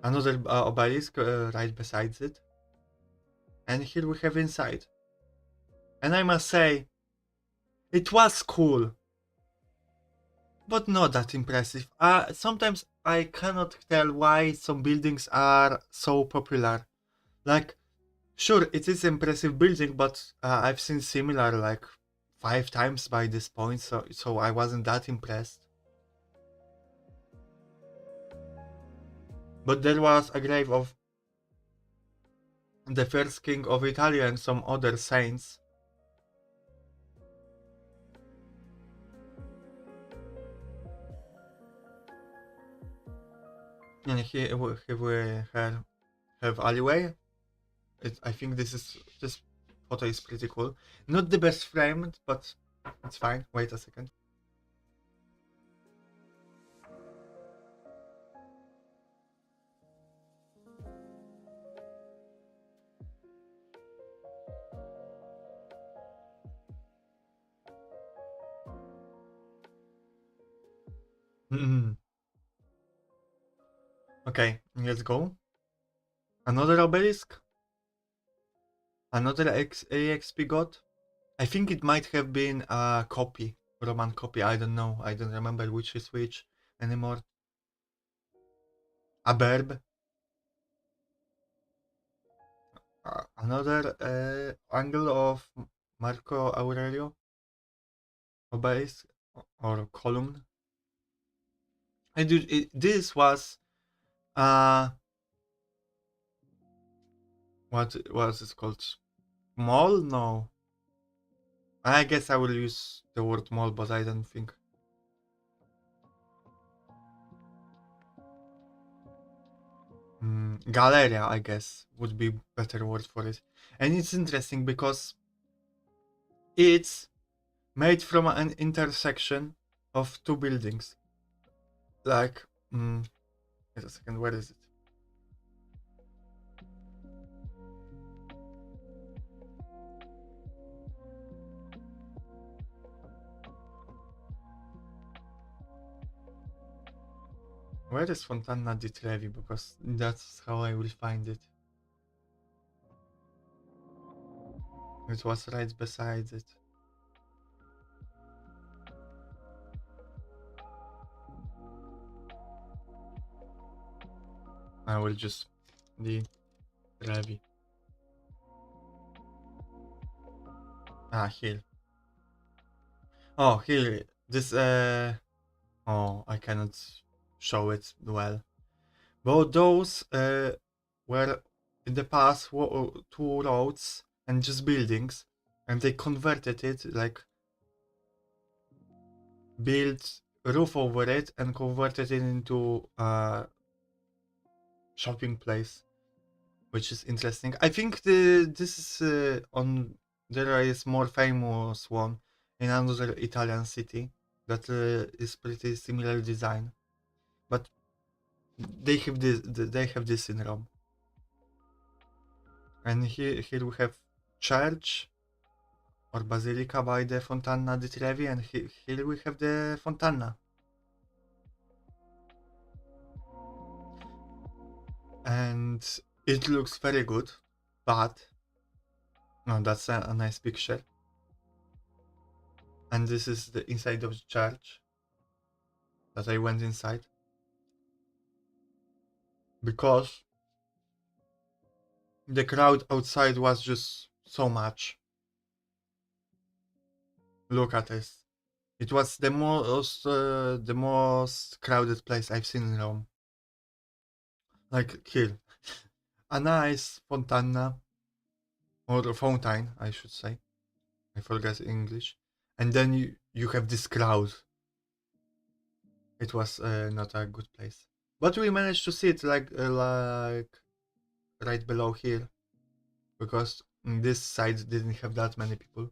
Another obelisk right beside it. And here we have inside. And I must say, it was cool, but not that impressive. Sometimes I cannot tell why some buildings are so popular. Like, sure, it is impressive building, but I've seen similar like 5 times by this point, so I wasn't that impressed. But there was a grave of the first king of Italy and some other saints. And here we have alleyway. I think this photo is pretty cool. Not the best framed, but it's fine. Wait a second. Okay, let's go. Another obelisk. Another AXP god. I think it might have been a copy, Roman copy. I don't know. I don't remember which is which anymore. A verb. Another angle of Marco Aurelio obelisk or column. This was what was it called? Mall? No. I guess I will use the word mall, but I don't think. Galeria, I guess, would be better word for it. And it's interesting because it's made from an intersection of two buildings. Like, wait a second, where is it? Where is Fontana di Trevi? Because that's how I will find it. It was right beside it. I will just the Trevi. Here. Oh, here. This oh, I cannot show it well. But those were in the past two roads and just buildings, and they converted it, like built roof over it and converted it into a shopping place, which is interesting. I think this is on there is more famous one in another Italian city that is pretty similar design, but they have this in Rome. And here we have church or basilica by the Fontana di Trevi, and here we have the Fontana. And it looks very good, but no, that's a nice picture. And this is the inside of the church that I went inside because the crowd outside was just so much. Look at this. It was the most crowded place I've seen in Rome. Like here, a nice fontana or a fountain, I should say. I forget English. And then you have this crowd. It was not a good place, but we managed to see it like right below here, because this side didn't have that many people.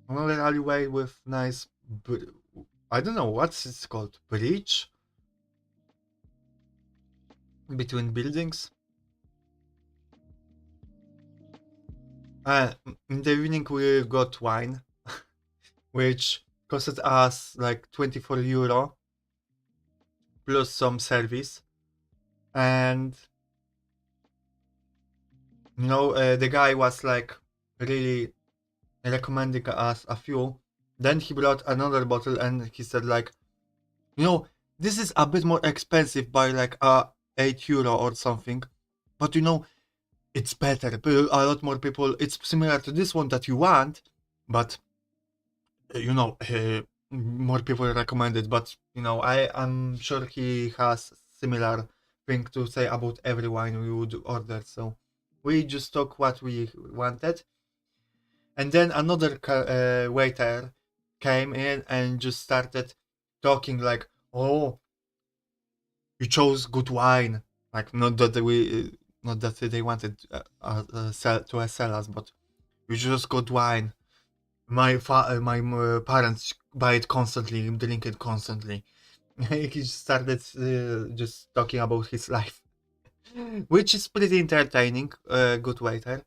Another alleyway with nice, I don't know what's it's called, bridge between buildings. In the evening we got wine, which costed us like 24 euro plus some service, and the guy was like really recommending us a few. Then he brought another bottle and he said like, this is a bit more expensive by like 8 euro or something, but it's better. A lot more people. It's similar to this one that you want, but more people recommend it. But I'm sure he has similar thing to say about every wine we would order. So we just took what we wanted, and then another waiter came in and just started talking like, oh, You chose good wine. Like, not that they wanted sell us, but you chose good wine. My parents buy it constantly, drink it constantly. He just started just talking about his life, which is pretty entertaining. Good waiter,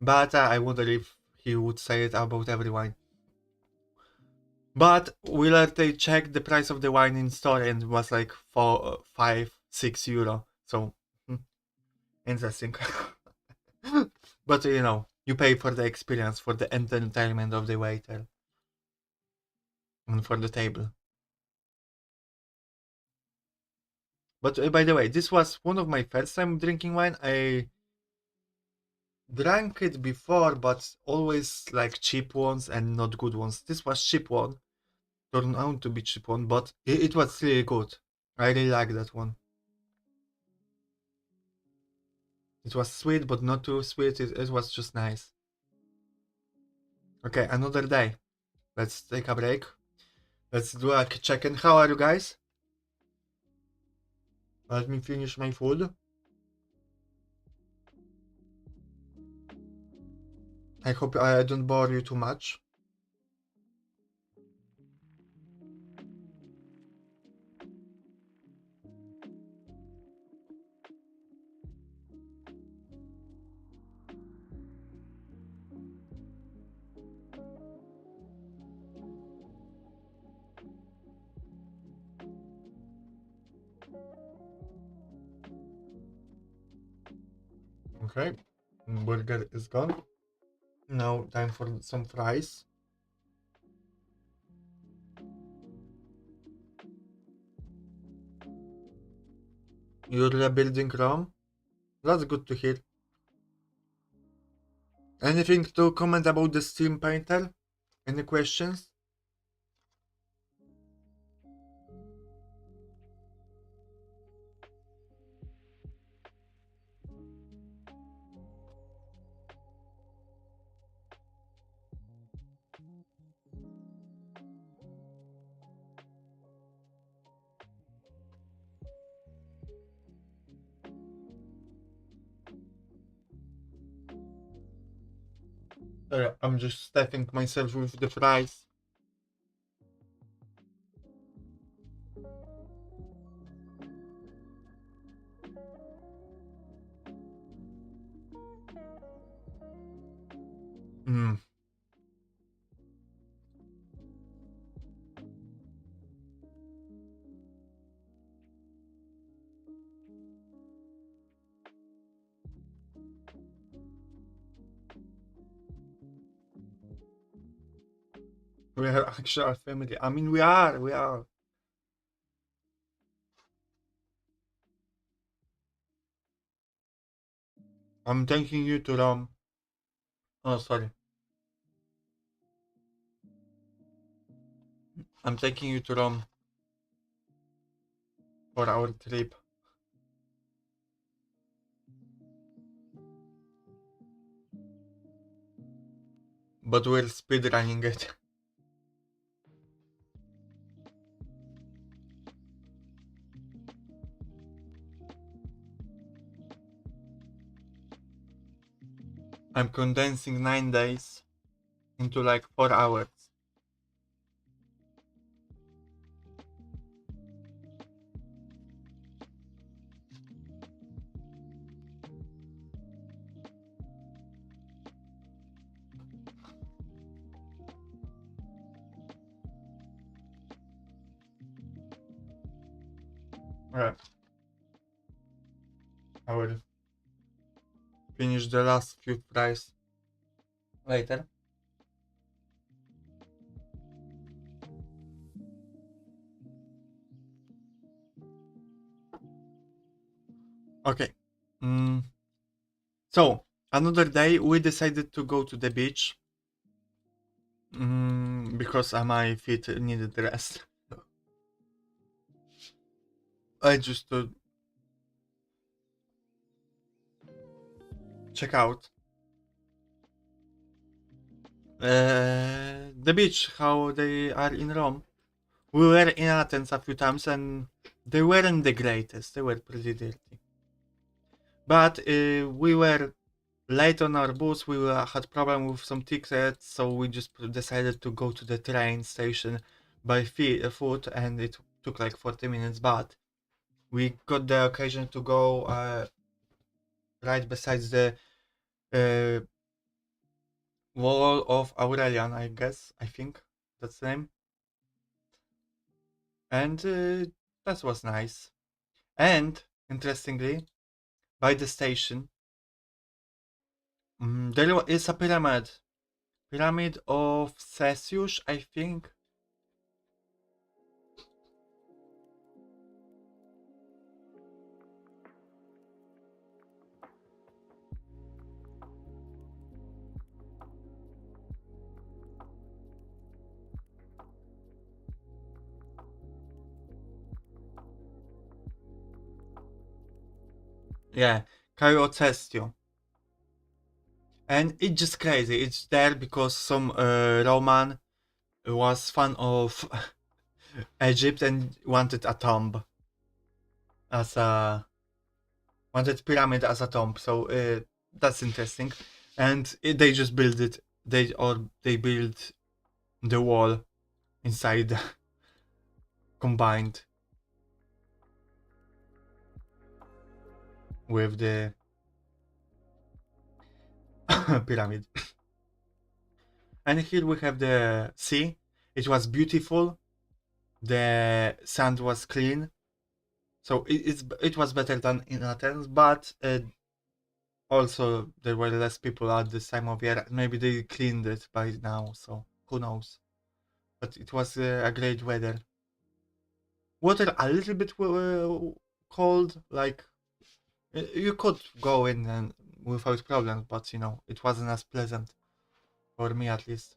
but I wonder if he would say it about every wine. But we later checked the price of the wine in store and it was like 4, 5, 6 euro. So interesting. But you pay for the experience, for the entertainment of the waiter, and for the table. But by the way, this was one of my first time drinking wine. I drank it before, but always like cheap ones and not good ones. This was cheap one, turned out to be cheap one, but it was really good. I really like that one. It was sweet, but not too sweet. It was just nice. Okay, another day. Let's take a break. Let's do a check-in. How are you guys? Let me finish my food. I hope I don't bore you too much. Okay, burger is gone. Now time for some fries. You're rebuilding Rome? That's good to hear. Anything to comment about the Steam Painter? Any questions? I'm just stuffing myself with the fries. Mm. We are actually a family. I mean, we are. We are. I'm taking you to Rome. Oh, sorry. I'm taking you to Rome for our trip. But we're speedrunning it. I'm condensing 9 days into like 4 hours. Alright. I will finish the last few fries later. Okay. So, another day we decided to go to the beach. Because my feet needed rest. I just check out the beach, how they are in Rome. We were in Athens a few times, and they weren't the greatest. They were pretty dirty. But we were late on our bus. We had problem with some tickets, so we just decided to go to the train station by foot, and it took like 40 minutes. But we got the occasion to go right besides the uh, wall of Aurelian, I guess. I think that's the name. And that was nice. And interestingly, by the station, there is a pyramid of Theseus, I think. Yeah, Cairo. And it's just crazy. It's there because some Roman was fan of Egypt and wanted a tomb as a wanted pyramid as a tomb. So that's interesting. And they just build it. They build the wall inside combined with the pyramid. And here we have the sea. It was beautiful. The sand was clean. So it was better than in Athens, but also there were less people at this time of year. Maybe they cleaned it by now, so who knows. But it was a great weather. Water a little bit cold, like you could go in and without problems, but you know it wasn't as pleasant for me at least.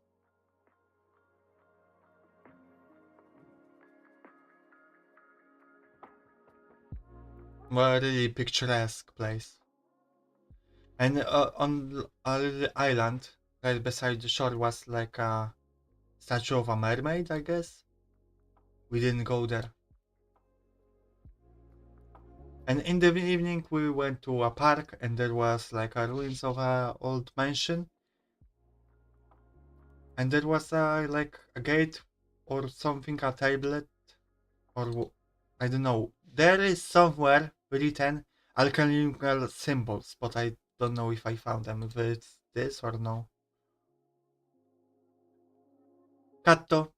Well, a really picturesque place. And on a little island right beside the shore was like a statue of a mermaid, I guess. We didn't go there. And in the evening we went to a park and there was like a ruins of a old mansion. And there was like a gate or something, a tablet or I don't know. There is somewhere written alchemical symbols, but I don't know if I found them, if it's this or no. Catto.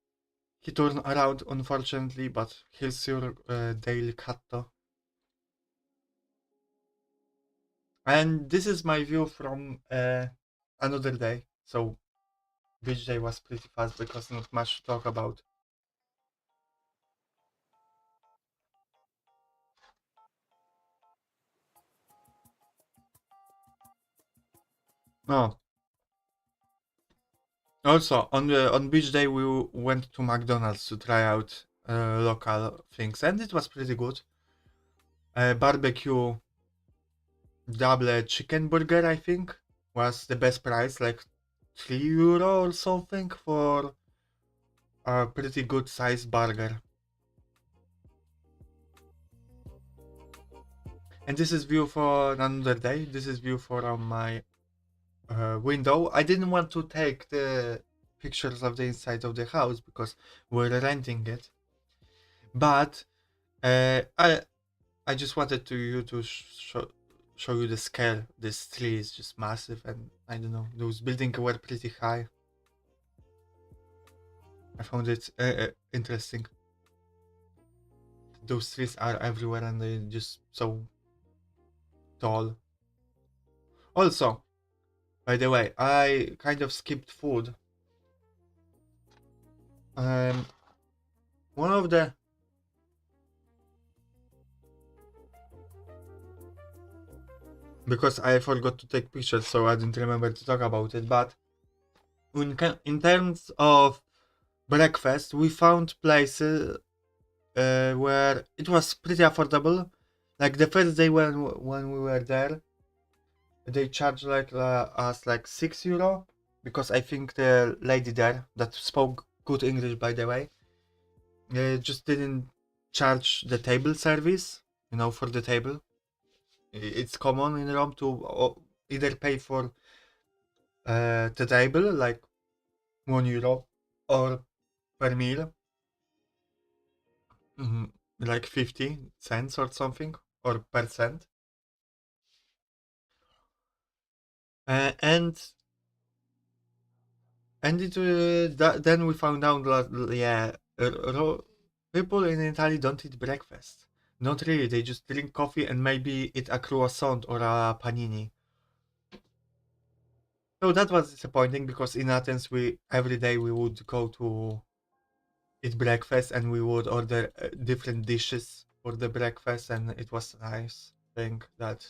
He turned around unfortunately, but here's your daily Catto. And this is my view from another day. So beach day was pretty fast because not much to talk about. Oh, also on beach day we went to McDonald's to try out local things, and it was pretty good. Barbecue double chicken burger, I think, was the best price, like €3 or something for a pretty good sized burger. And this is view for another day. This is view from my window. I didn't want to take the pictures of the inside of the house because we're renting it. But I just wanted to show you the scale. This tree is just massive, and I don't know. Those buildings were pretty high. I found it interesting. Those trees are everywhere, and they're just so tall. Also, by the way, I kind of skipped food. Um, one of the because I forgot to take pictures, so I didn't remember to talk about it. But in terms of breakfast, we found places where it was pretty affordable. Like the first day when we were there, they charged like us like €6 because I think the lady there that spoke good English, by the way, just didn't charge the table service, for the table. It's common in Rome to either pay for the table, like €1, or per meal, mhm, like 50 cents or something, or percent. And then we found out that, yeah, people in Italy don't eat breakfast. Not really. They just drink coffee and maybe eat a croissant or a panini. So that was disappointing because in Athens, we every day we would go to eat breakfast and we would order different dishes for the breakfast, and it was a nice thing that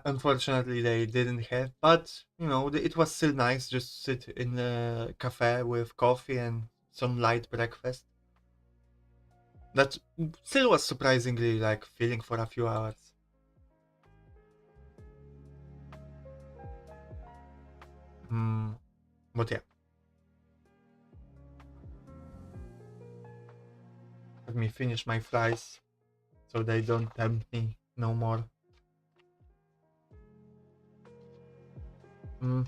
unfortunately they didn't have. But it was still nice just sit in a cafe with coffee and some light breakfast. That still was surprisingly like filling for a few hours. Mm, but yeah, let me finish my fries so they don't tempt me no more. Mm.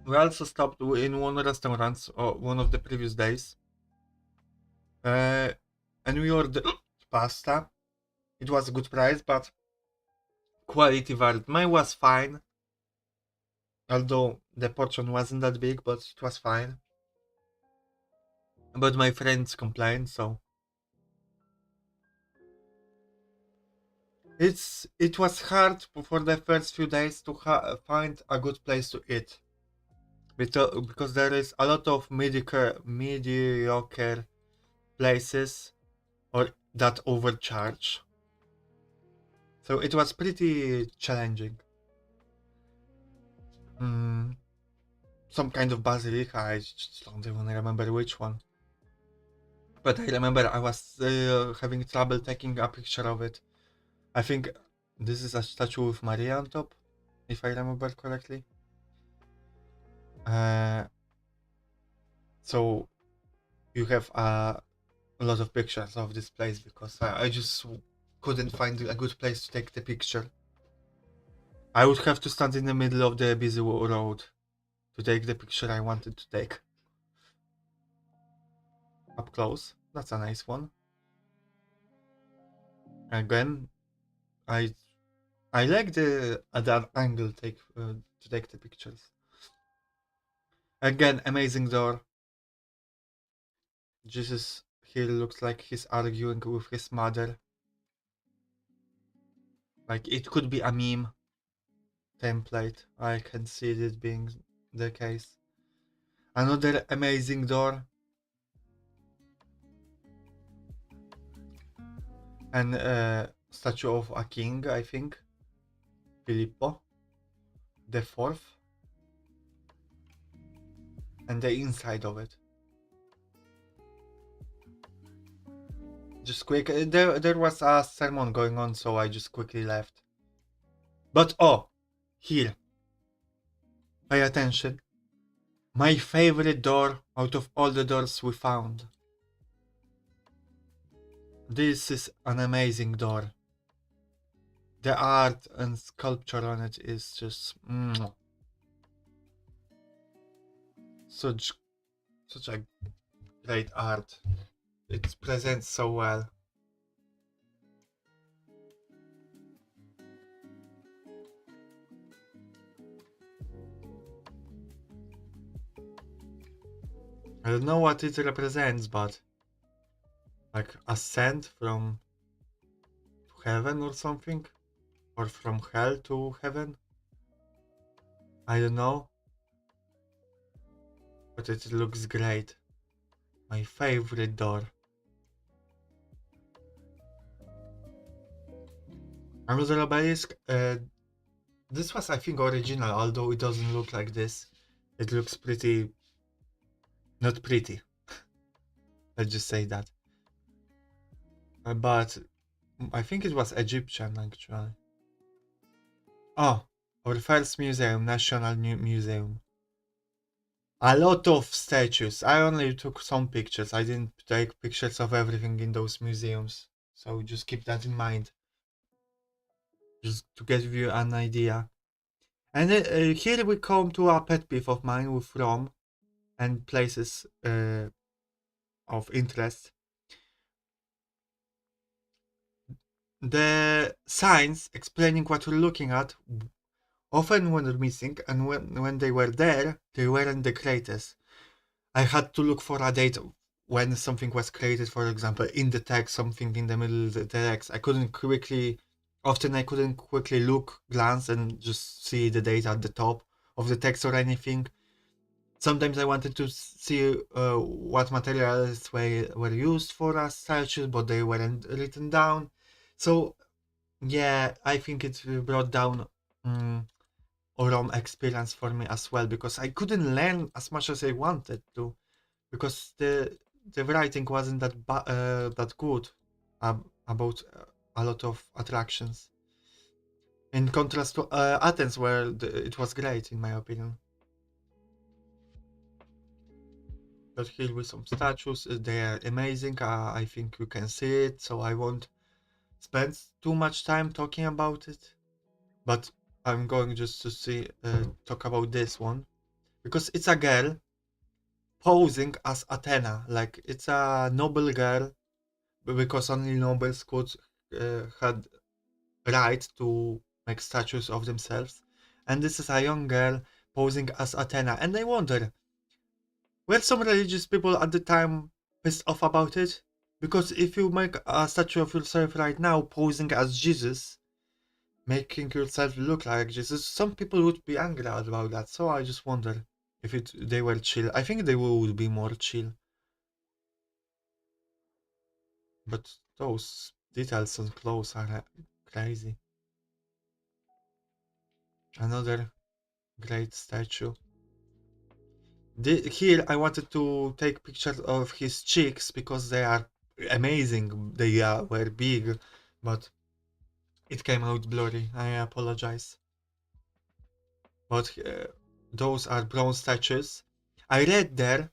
We also stopped in one restaurant one of the previous days, uh, and we ordered pasta. It was a good price, but quality varied. Mine was fine, although the portion wasn't that big, but it was fine. But my friends complained, so it was hard for the first few days to find a good place to eat, because there is a lot of mediocre places or that overcharge. So it was pretty challenging. Mm, some kind of basilica, I just don't even remember which one. But I remember I was having trouble taking a picture of it. I think this is a statue with Maria on top, if I remember correctly. Uh, so you have a lot of pictures of this place because I just couldn't find a good place to take the picture. I would have to stand in the middle of the busy road to take the picture I wanted to take. Up close, that's a nice one. Again, I I like the at that angle to take the pictures. Again, amazing door. Jesus here looks like he's arguing with his mother. Like it could be a meme template. I can see it being the case. Another amazing door. And statue of a king, I think. Filippo the fourth. And the inside of it. Just quick. There was a sermon going on, so I just quickly left. But here. Pay attention. My favorite door out of all the doors we found. This is an amazing door. The art and sculpture on it is just such a great art. It presents so well. I don't know what it represents, but like ascent from heaven or something, or from hell to heaven. I don't know, but it looks great. My favorite door. Another obelisk. This was, I think, original, although it doesn't look like this. It looks pretty. Not pretty. Let's just say that. But I think it was Egyptian actually. Oh, our first museum, National Museum. A lot of statues. I only took some pictures. I didn't take pictures of everything in those museums. So just keep that in mind. Just to give you an idea. And here we come to a pet peeve of mine with Rome and places of interest. The signs explaining what we're looking at often were missing, and when they were there, they weren't the greatest. I had to look for a date when something was created, for example, in the text, something in the middle of the text. Often I couldn't quickly glance, and just see the date at the top of the text or anything. Sometimes I wanted to see what materials were used for as statues, but they weren't written down. So, yeah, I think it brought down Orom experience for me as well, because I couldn't learn as much as I wanted to, because the writing wasn't that good about a lot of attractions. In contrast to Athens, where it was great in my opinion. But here with some statues, they are amazing. I think you can see it, so I won't spend too much time talking about it. But I'm going just to talk about this one, because it's a girl posing as Athena. Like, it's a noble girl, because only nobles could had right to make statues of themselves. And this is a young girl posing as Athena. And I wonder, were some religious people at the time pissed off about it? Because if you make a statue of yourself right now posing as Jesus, making yourself look like Jesus, some people would be angry about that. So I just wonder if they were chill. I think they would be more chill. But those details on clothes are crazy. Another great statue. Here I wanted to take pictures of his cheeks because they are amazing. They were big, but it came out blurry. I apologize. But those are bronze statues. I read there,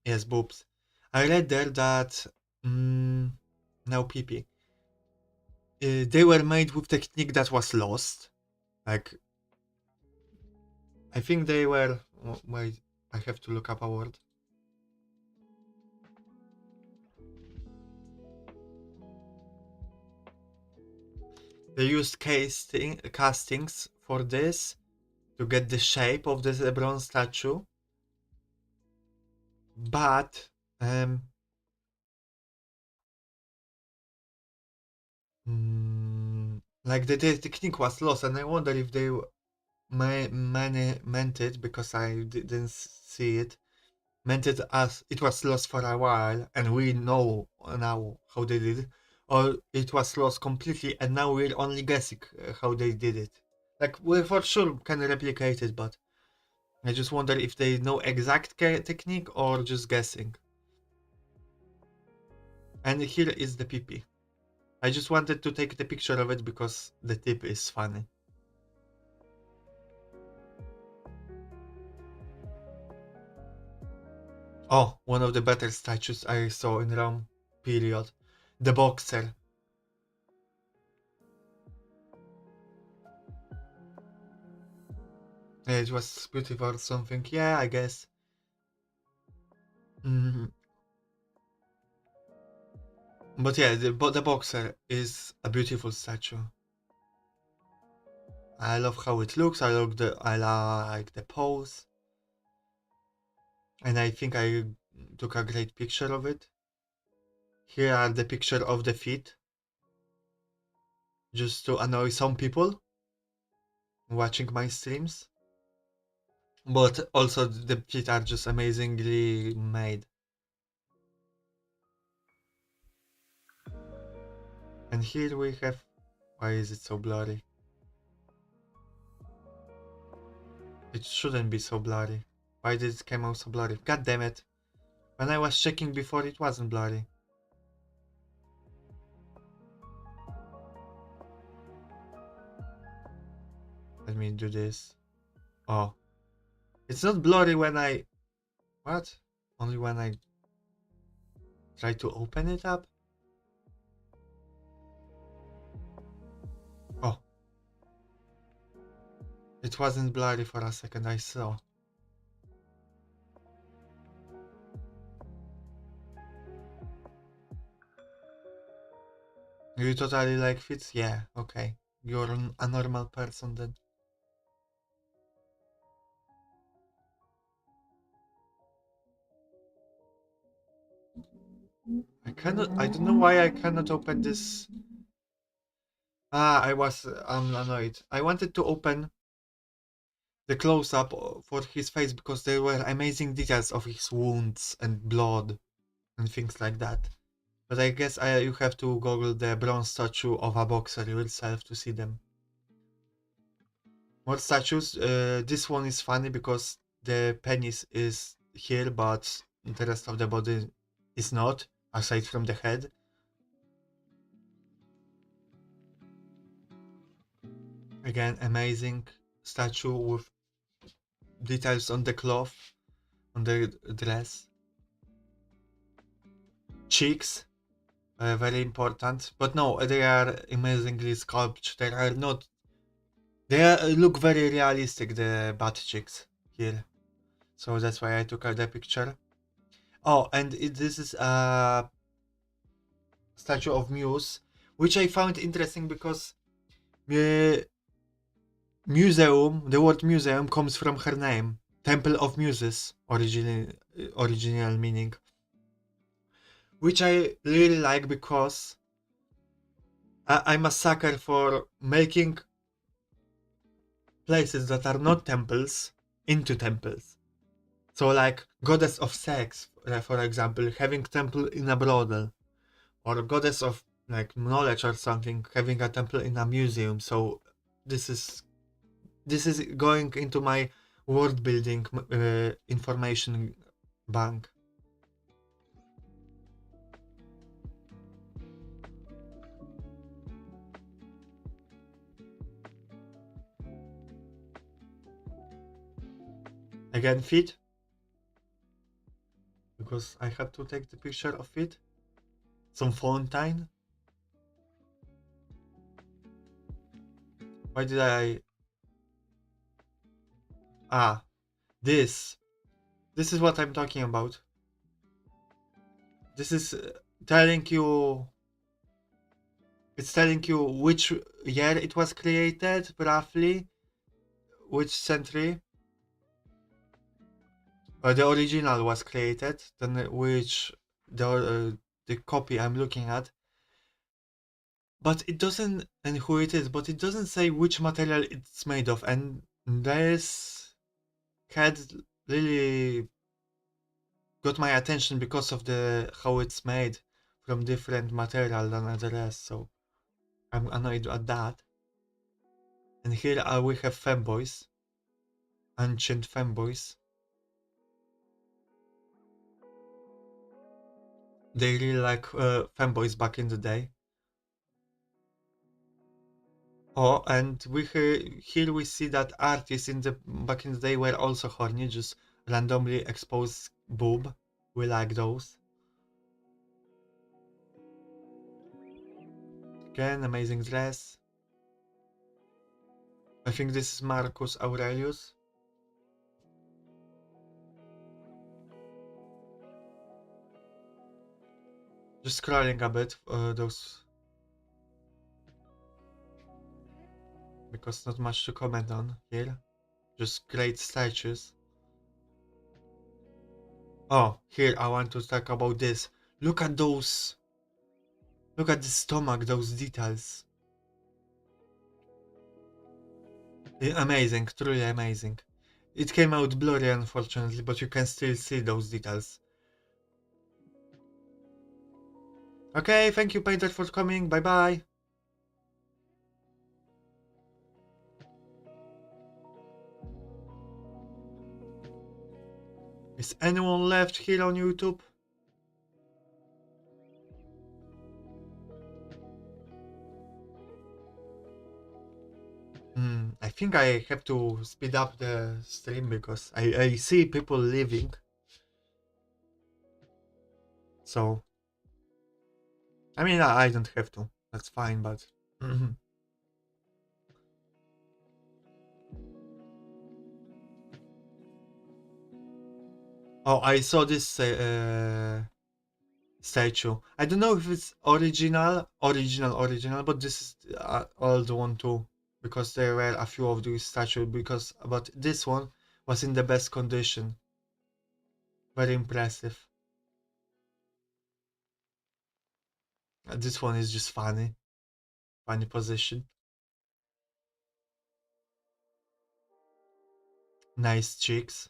yes, boobs. I read there that now PP. They were made with technique that was lost. Like, I think they were. Wait, I have to look up a word. They used castings for this to get the shape of this bronze statue, but like the technique was lost, and I wonder if they meant it, because I didn't see it. Meant it as it was lost for a while, and we know now how they did it, or it was lost completely, and now we're only guessing how they did it. Like, we for sure can replicate it, but I just wonder if they know exact technique or just guessing. And here is the PP. I just wanted to take the picture of it because the tip is funny. Oh, one of the better statues I saw in Rome, period. The boxer. Yeah, it was beautiful or something. Yeah, I guess. Mm. But yeah, the boxer is a beautiful statue. I love how it looks. I like the pose, and I think I took a great picture of it. Here are the picture of the feet, just to annoy some people watching my streams. But also the feet are just amazingly made. And here we have... Why is it so blurry? It shouldn't be so blurry. Why did it come out so blurry? God damn it. When I was checking before, it wasn't blurry. Let me do this. Oh. It's not blurry when I... What? Only when I try to open it up? Oh. It wasn't blurry for a second, I saw. You totally like fits? Yeah, okay. You're a normal person then. I don't know why I cannot open this. I'm annoyed. I wanted to open the close-up for his face because there were amazing details of his wounds and blood and things like that. But I guess you have to Google the bronze statue of a boxer yourself to see them. More statues? This one is funny because the penis is here, but the rest of the body is not, aside from the head. Again, amazing statue with details on the cloth, on the dress. Cheeks, very important. But no, they are amazingly sculpted. They are not. Look very realistic, the butt cheeks here. So that's why I took out the picture. Oh, and this is a statue of Muse, which I found interesting because museum, the word museum comes from her name, Temple of Muses, original meaning, which I really like because I'm a sucker for making places that are not temples into temples. So like goddess of sex, for example, having temple in a brothel, or goddess of like knowledge or something, having a temple in a museum. So this is going into my world building information bank. Again, feet, because I had to take the picture of it. Some fountain. Why did I... Ah, this. This is what I'm talking about. This is telling you... It's telling you which year it was created, roughly. Which century. The original was created, then which the copy I'm looking at. But it doesn't, and who it is, but it doesn't say which material it's made of. And this had really got my attention because of the how it's made from different material than the rest. So I'm annoyed at that. And here we have femboys, ancient femboys. They really like femboys back in the day. Oh, and here we see that artists back in the day were also horny, just randomly exposed boob. We like those. Again, amazing dress. I think this is Marcus Aurelius. Just scrolling a bit, those... Because not much to comment on here. Just great statues. Oh, here I want to talk about this. Look at those. Look at the stomach, those details. Amazing, truly amazing. It came out blurry unfortunately, but you can still see those details. Okay, thank you Painter for coming, bye bye. Is anyone left here on YouTube? I think I have to speed up the stream because I see people leaving. So, I mean, I don't have to. That's fine, but. Oh, I saw this statue. I don't know if it's original, but this is old one too, because there were a few of these statues. But this one was in the best condition. Very impressive. This one is just funny position. Nice cheeks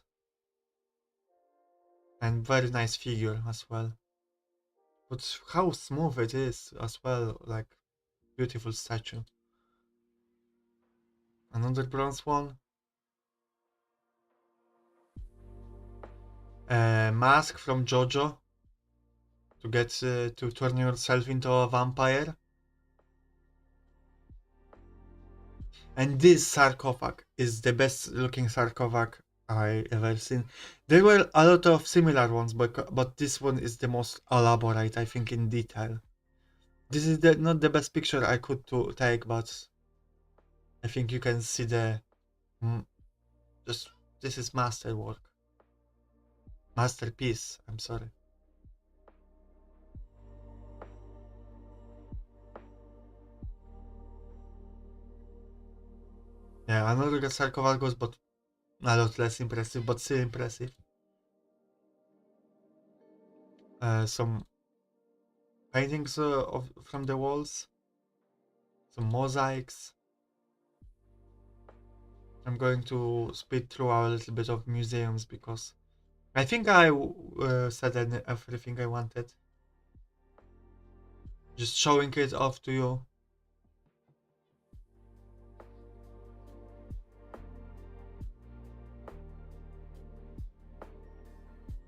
and very nice figure as well. But how smooth it is as well, like beautiful statue. Another bronze one. Mask from JoJo to get to turn yourself into a vampire. And this sarcophagus is the best looking sarcophagus I ever seen. There were a lot of similar ones, but this one is the most elaborate, I think, in detail. This is not the best picture I could to take, but I think you can see the just this is masterwork, masterpiece. I'm sorry. Yeah, another sarcophagus, but a lot less impressive, but still impressive. Some paintings from the walls, some mosaics. I'm going to speed through a little bit of museums because I think I said everything I wanted. Just showing it off to you.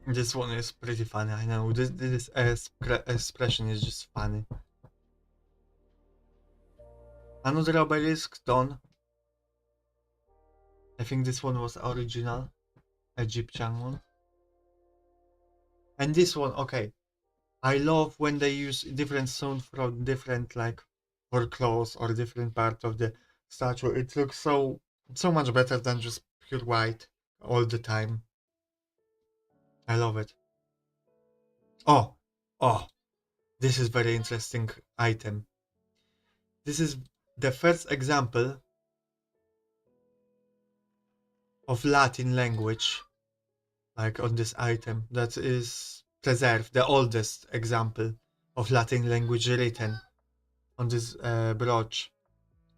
This one is pretty funny. I know this expression is just funny. Another obelisk done. I think this one was original Egyptian one. And this one, okay. I love when they use different sound from different like or clothes or different part of the statue. It looks so much better than just pure white all the time. I love it. Oh, oh, this is very interesting item. This is the first example of Latin language, like on this item, that is preserved, the oldest example of Latin language written on this brooch,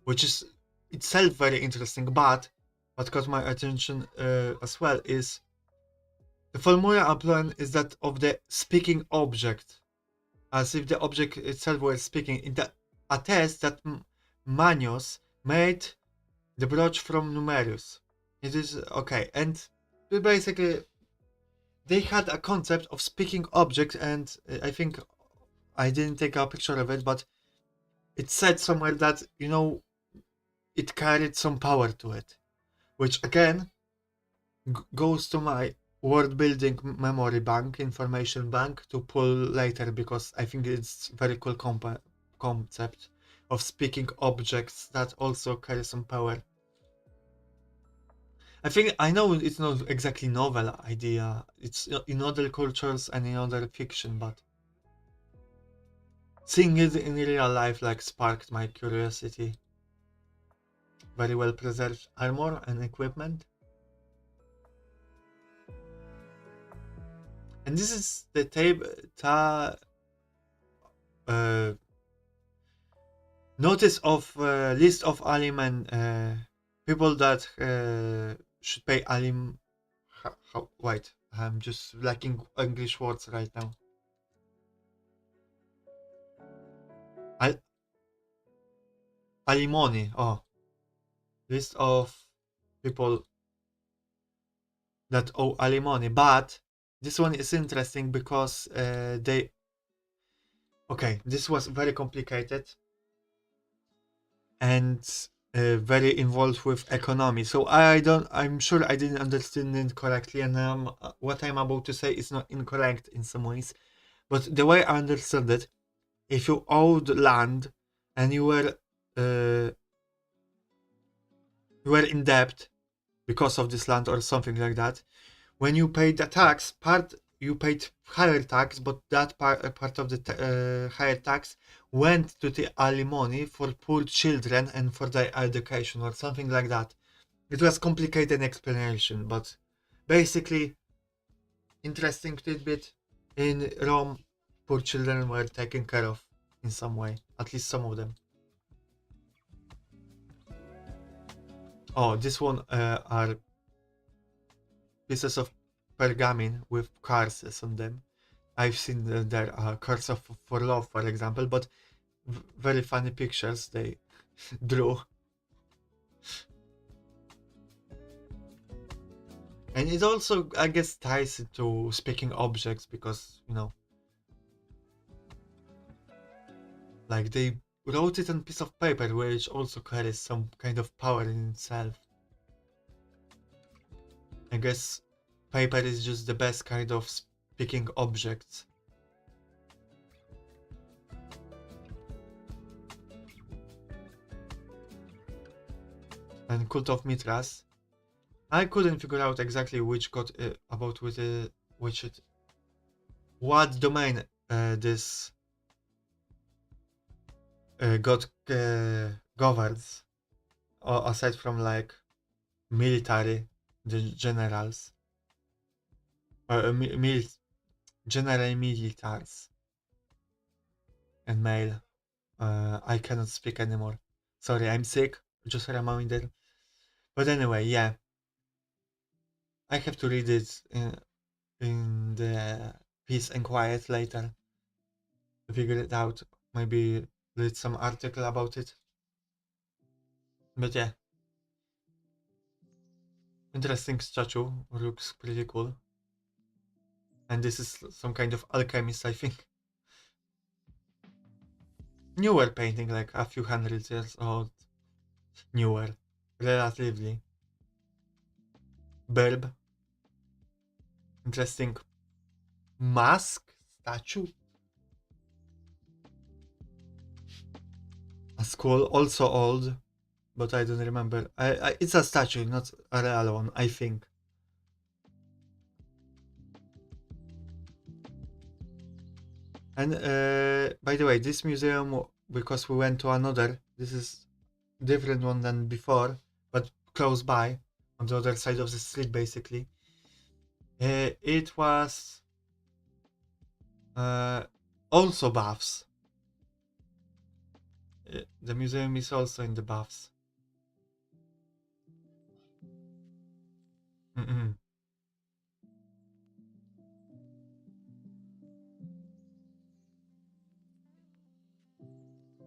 which is itself very interesting, but what caught my attention as well is the formula applied is that of the speaking object, as if the object itself were speaking. It attests that Manios made the brooch from numerus. It is okay, and basically they had a concept of speaking object, and I think I didn't take a picture of it, but it said somewhere that it carried some power to it, which again goes to my word building memory bank, information bank to pull later because I think it's very cool concept of speaking objects that also carry some power. I know it's not exactly novel idea. It's in other cultures and in other fiction, but seeing it in real life like sparked my curiosity. Very well preserved armor and equipment. And this is the notice of list of alim people that should pay alim. Wait, I'm just lacking English words right now. Alimony. Oh, list of people that owe alimony. But this one is interesting because they. Okay, this was very complicated, and very involved with economy. So I'm sure I didn't understand it correctly, and what I'm about to say is not incorrect in some ways. But the way I understood it, if you owed land and uh, you were in debt because of this land or something like that, when you paid the tax, part you paid higher tax, but that part of the higher tax went to the alimony for poor children and for their education or something like that. It was complicated explanation, but basically, interesting tidbit. In Rome, poor children were taken care of in some way, at least some of them. Oh, this one are pieces of pergamene with curses on them. I've seen there are curse of for love, for example, but very funny pictures they drew. And it also, I guess, ties into speaking objects because, like they wrote it on a piece of paper, which also carries some kind of power in itself. I guess paper is just the best kind of speaking object. And Cult of Mithras. I couldn't figure out exactly which god about with which it, what domain this god governs, aside from like military, the generals, general militaries and male. I cannot speak anymore. Sorry, I'm sick. Just a reminder. But anyway, yeah, I have to read it in the peace and quiet later to figure it out. Maybe read some article about it. But yeah, interesting statue. Looks pretty cool. And this is some kind of alchemist, I think. Newer painting, like a few hundred years old. Newer, relatively. Burb. Interesting mask statue. A skull, also old, but I don't remember. It's a statue, not a real one, I think. And by the way, this museum, because we went to another, this is different one than before, but close by, on the other side of the street, basically. It was also baths. The museum is also in the baths. Mm-mm.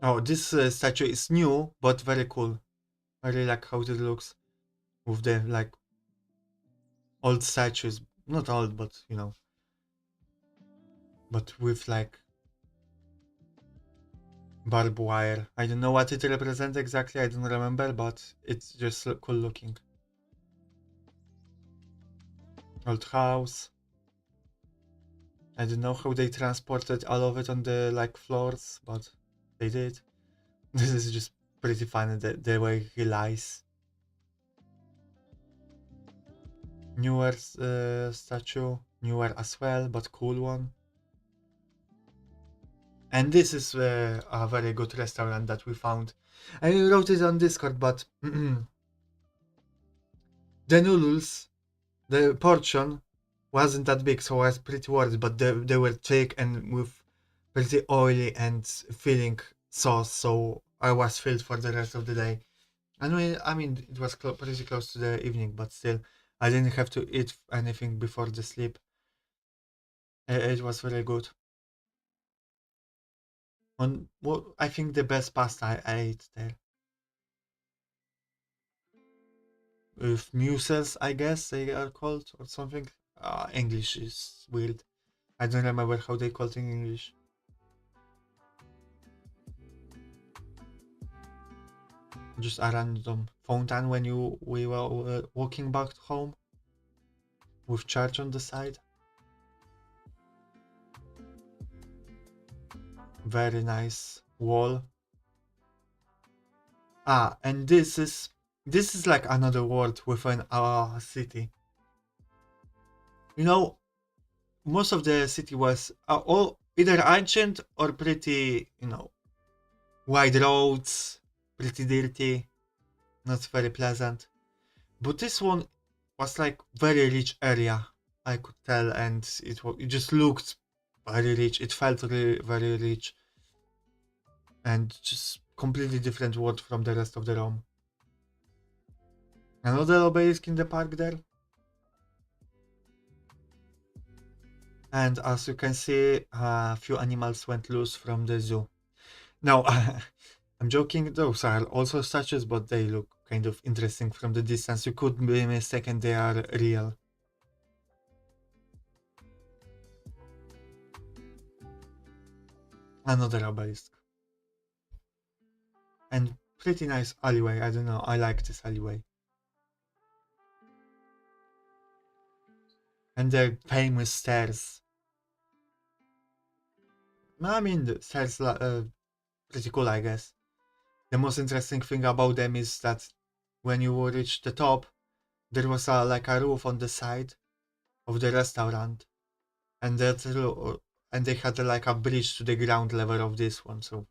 Oh, this statue is new, but very cool. I really like how it looks with the like old statues. Not old, but but with like barbed wire. I don't know what it represents exactly. I don't remember, but it's just cool looking. Old house. I don't know how they transported all of it on the like floors, but they did. This is just pretty funny the way he lies. Newer statue, newer as well, but cool one. And this is a very good restaurant that we found. I wrote it on Discord, but the noodles, the portion wasn't that big, so I was pretty worried. But they were thick and with pretty oily and filling sauce, so I was filled for the rest of the day. I mean, it was pretty close to the evening, but still, I didn't have to eat anything before the sleep. It was very good. On what I think the best pasta I ate there. With mussels, I guess they are called or something. English is weird. I don't remember how they call it in English. just a random fountain when we were walking back home with church on the side. Very nice wall. And this is like another world within our city. You know, most of the city was all either ancient or pretty, wide roads, pretty dirty, not very pleasant. But this one was like very rich area, I could tell, and it just looked very rich. It felt really very rich, and just completely different world from the rest of the Rome. Another obelisk in the park there, and as you can see, a few animals went loose from the zoo. Now, I'm joking. Those are also statues, but they look kind of interesting from the distance. You could be mistaken they are real. Another obelisk. And pretty nice alleyway. I don't know. I like this alleyway. And the famous stairs. I mean, the stairs pretty cool, I guess. The most interesting thing about them is that when you reach the top, there was like a roof on the side of the restaurant, and and they had like a bridge to the ground level of this one. So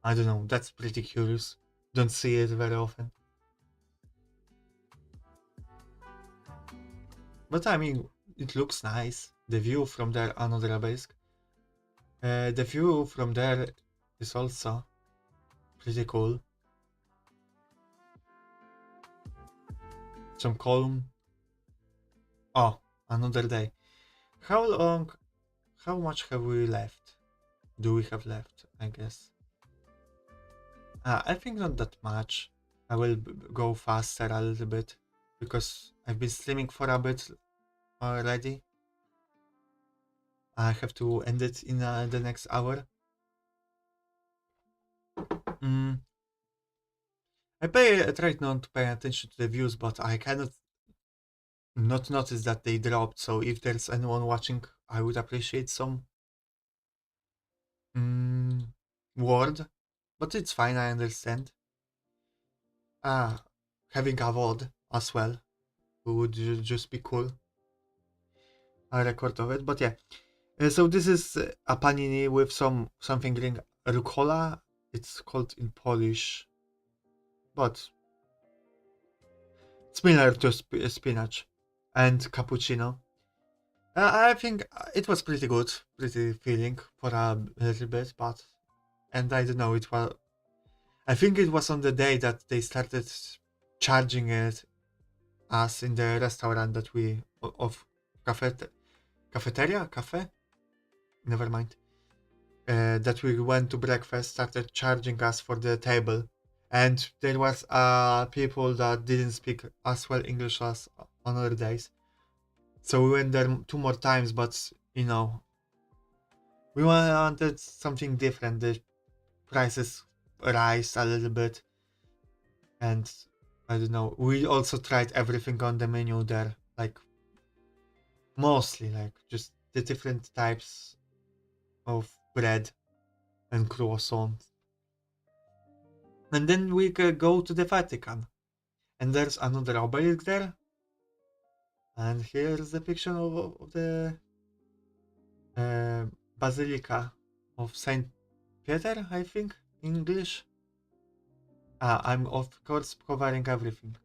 I don't know. That's pretty curious. Don't see it very often. But I mean, it looks nice. The view from there, another obelisk. The view from there is also pretty cool. Some calm. Oh, another day. How long? How much have we left? Do we have left? I guess. I think not that much. I will go faster a little bit because I've been streaming for a bit already. I have to end it in the next hour. Mm. I try not to pay attention to the views, but I cannot not notice that they dropped. So if there's anyone watching, I would appreciate some mm, word. But it's fine, I understand. Ah, having a VOD as well would just be cool. A record of it, but yeah. So this is a panini with something like rucola. It's called in Polish, but similar to spinach and cappuccino. I think it was pretty good, pretty filling for a little bit, but and I don't know, it was. I think it was on the day that they started charging it us in the restaurant that we of cafeteria cafe. Never mind. That we went to breakfast started charging us for the table, and there was people that didn't speak as well English as on other days. So we went there two more times, but we wanted something different. The prices rise a little bit, and I don't know. We also tried everything on the menu there, like mostly like just the different types of bread and croissants. And then we could go to the Vatican, and there's another obelisk there. And here's the picture of the uh, Basilica of Saint Peter, I think, in English. I'm of course covering everything.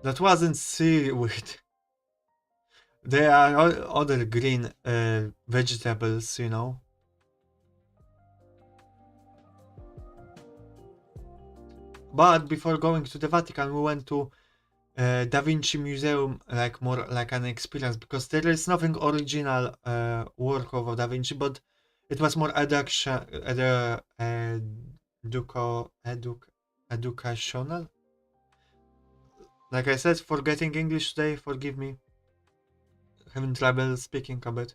That wasn't seaweed. There are other green vegetables. But before going to the Vatican, we went to Da Vinci Museum, like more like an experience, because there is nothing original work of Da Vinci, but it was more educational. Like I said, forgetting English today, forgive me. having trouble speaking a bit.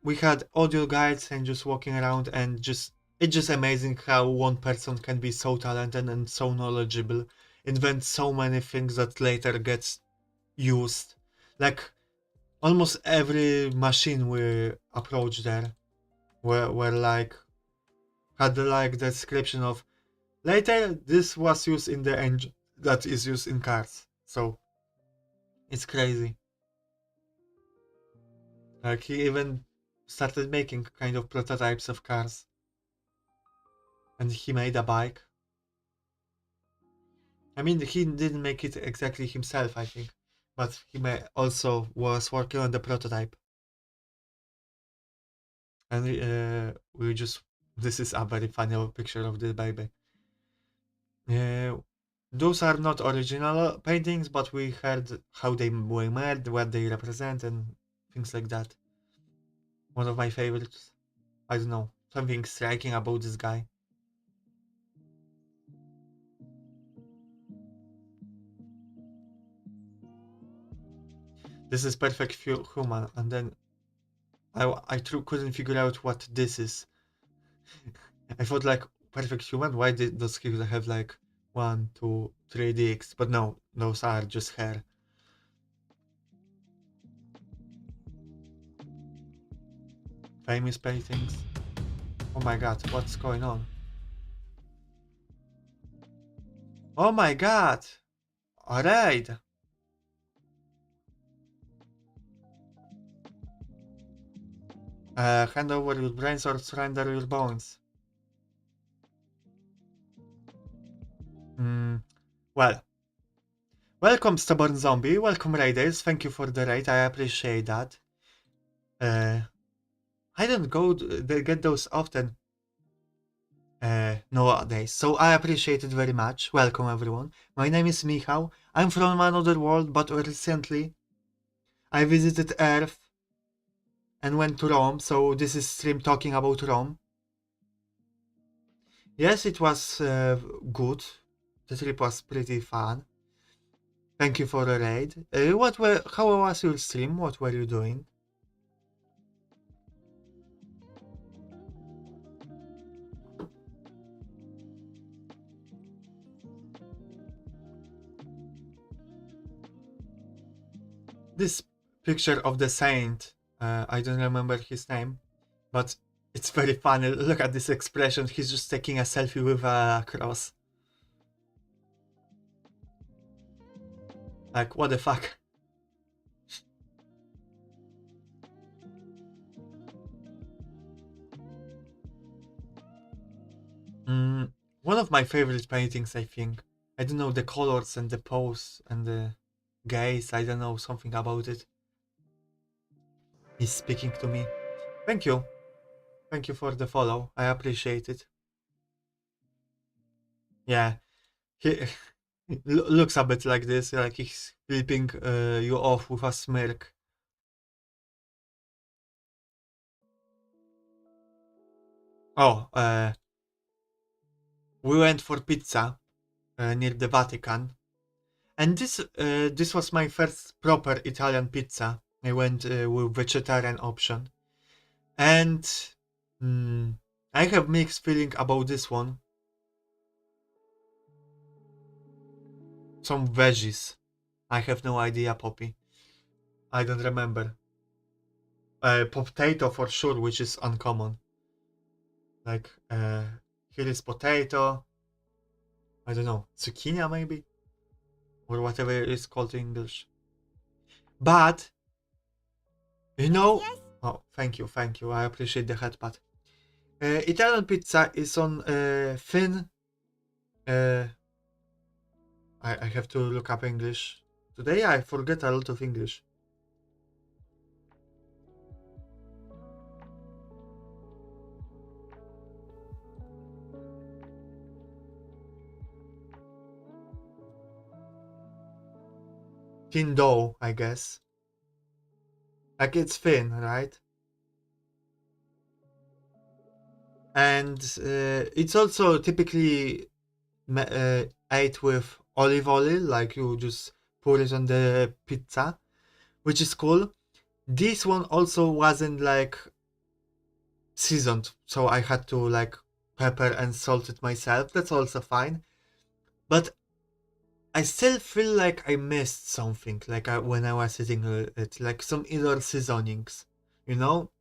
We had audio guides and just walking around, and it's just amazing how one person can be so talented and so knowledgeable, invent so many things that later gets used. Like almost every machine we approached there were like had like the description of later this was used in the engine that is used in cars. So it's crazy. Like he even started making kind of prototypes of cars. And he made a bike. I mean, he didn't make it exactly himself, I think. But he also was working on the prototype. And we just... This is a very funny picture of the baby. Uh, those are not original paintings, but we heard how they were made, what they represent, and things like that. One of my favorites. I don't know, something striking about this guy. This is perfect human, and then couldn't figure out what this is. I thought like perfect human. Why does he have like 1, 2, 3 dicks? But no, those are just hair. Famous paintings. Oh my god, what's going on? Oh my god! A raid! Hand over your brains or surrender your bones. Well. Welcome, stubborn zombie. Welcome, raiders. Thank you for the raid. I appreciate that. I don't get those often nowadays, so I appreciate it very much. Welcome, everyone. My name is Mihau. I'm from another world, but recently I visited Earth and went to Rome, so this is stream talking about Rome. Yes, it was good. The trip was pretty fun. Thank you for the raid. How was your stream? What were you doing? This picture of the saint, I don't remember his name, but it's very funny. Look at this expression. He's just taking a selfie with a cross. Like, what the fuck? One of my favorite paintings, I think. I don't know, the colors and the pose and the gaze. I don't know, something about it. He's speaking to me. Thank you. Thank you for the follow. I appreciate it. Yeah. He looks a bit like this, like he's flipping you off with a smirk. Oh, we went for pizza near the Vatican, and this was my first proper Italian pizza. I went with vegetarian option, and I have mixed feeling about this one. Some veggies. I have no idea, Poppy. I don't remember. Potato for sure, which is uncommon. Like, here is potato. I don't know, zucchini maybe? Or whatever it is called in English. But, you know... Yes. Oh, thank you. I appreciate the headbutt. Italian pizza is on thin... I have to look up English. Today I forget a lot of English. Thin dough, I guess. Like it's thin, right? And it's also typically ate with olive oil, like you just pour it on the pizza, which is cool. This one also wasn't like seasoned, so I had to like pepper and salt it myself. That's also fine. But I still feel like I missed something, like when I was eating it, like some other seasonings, you know?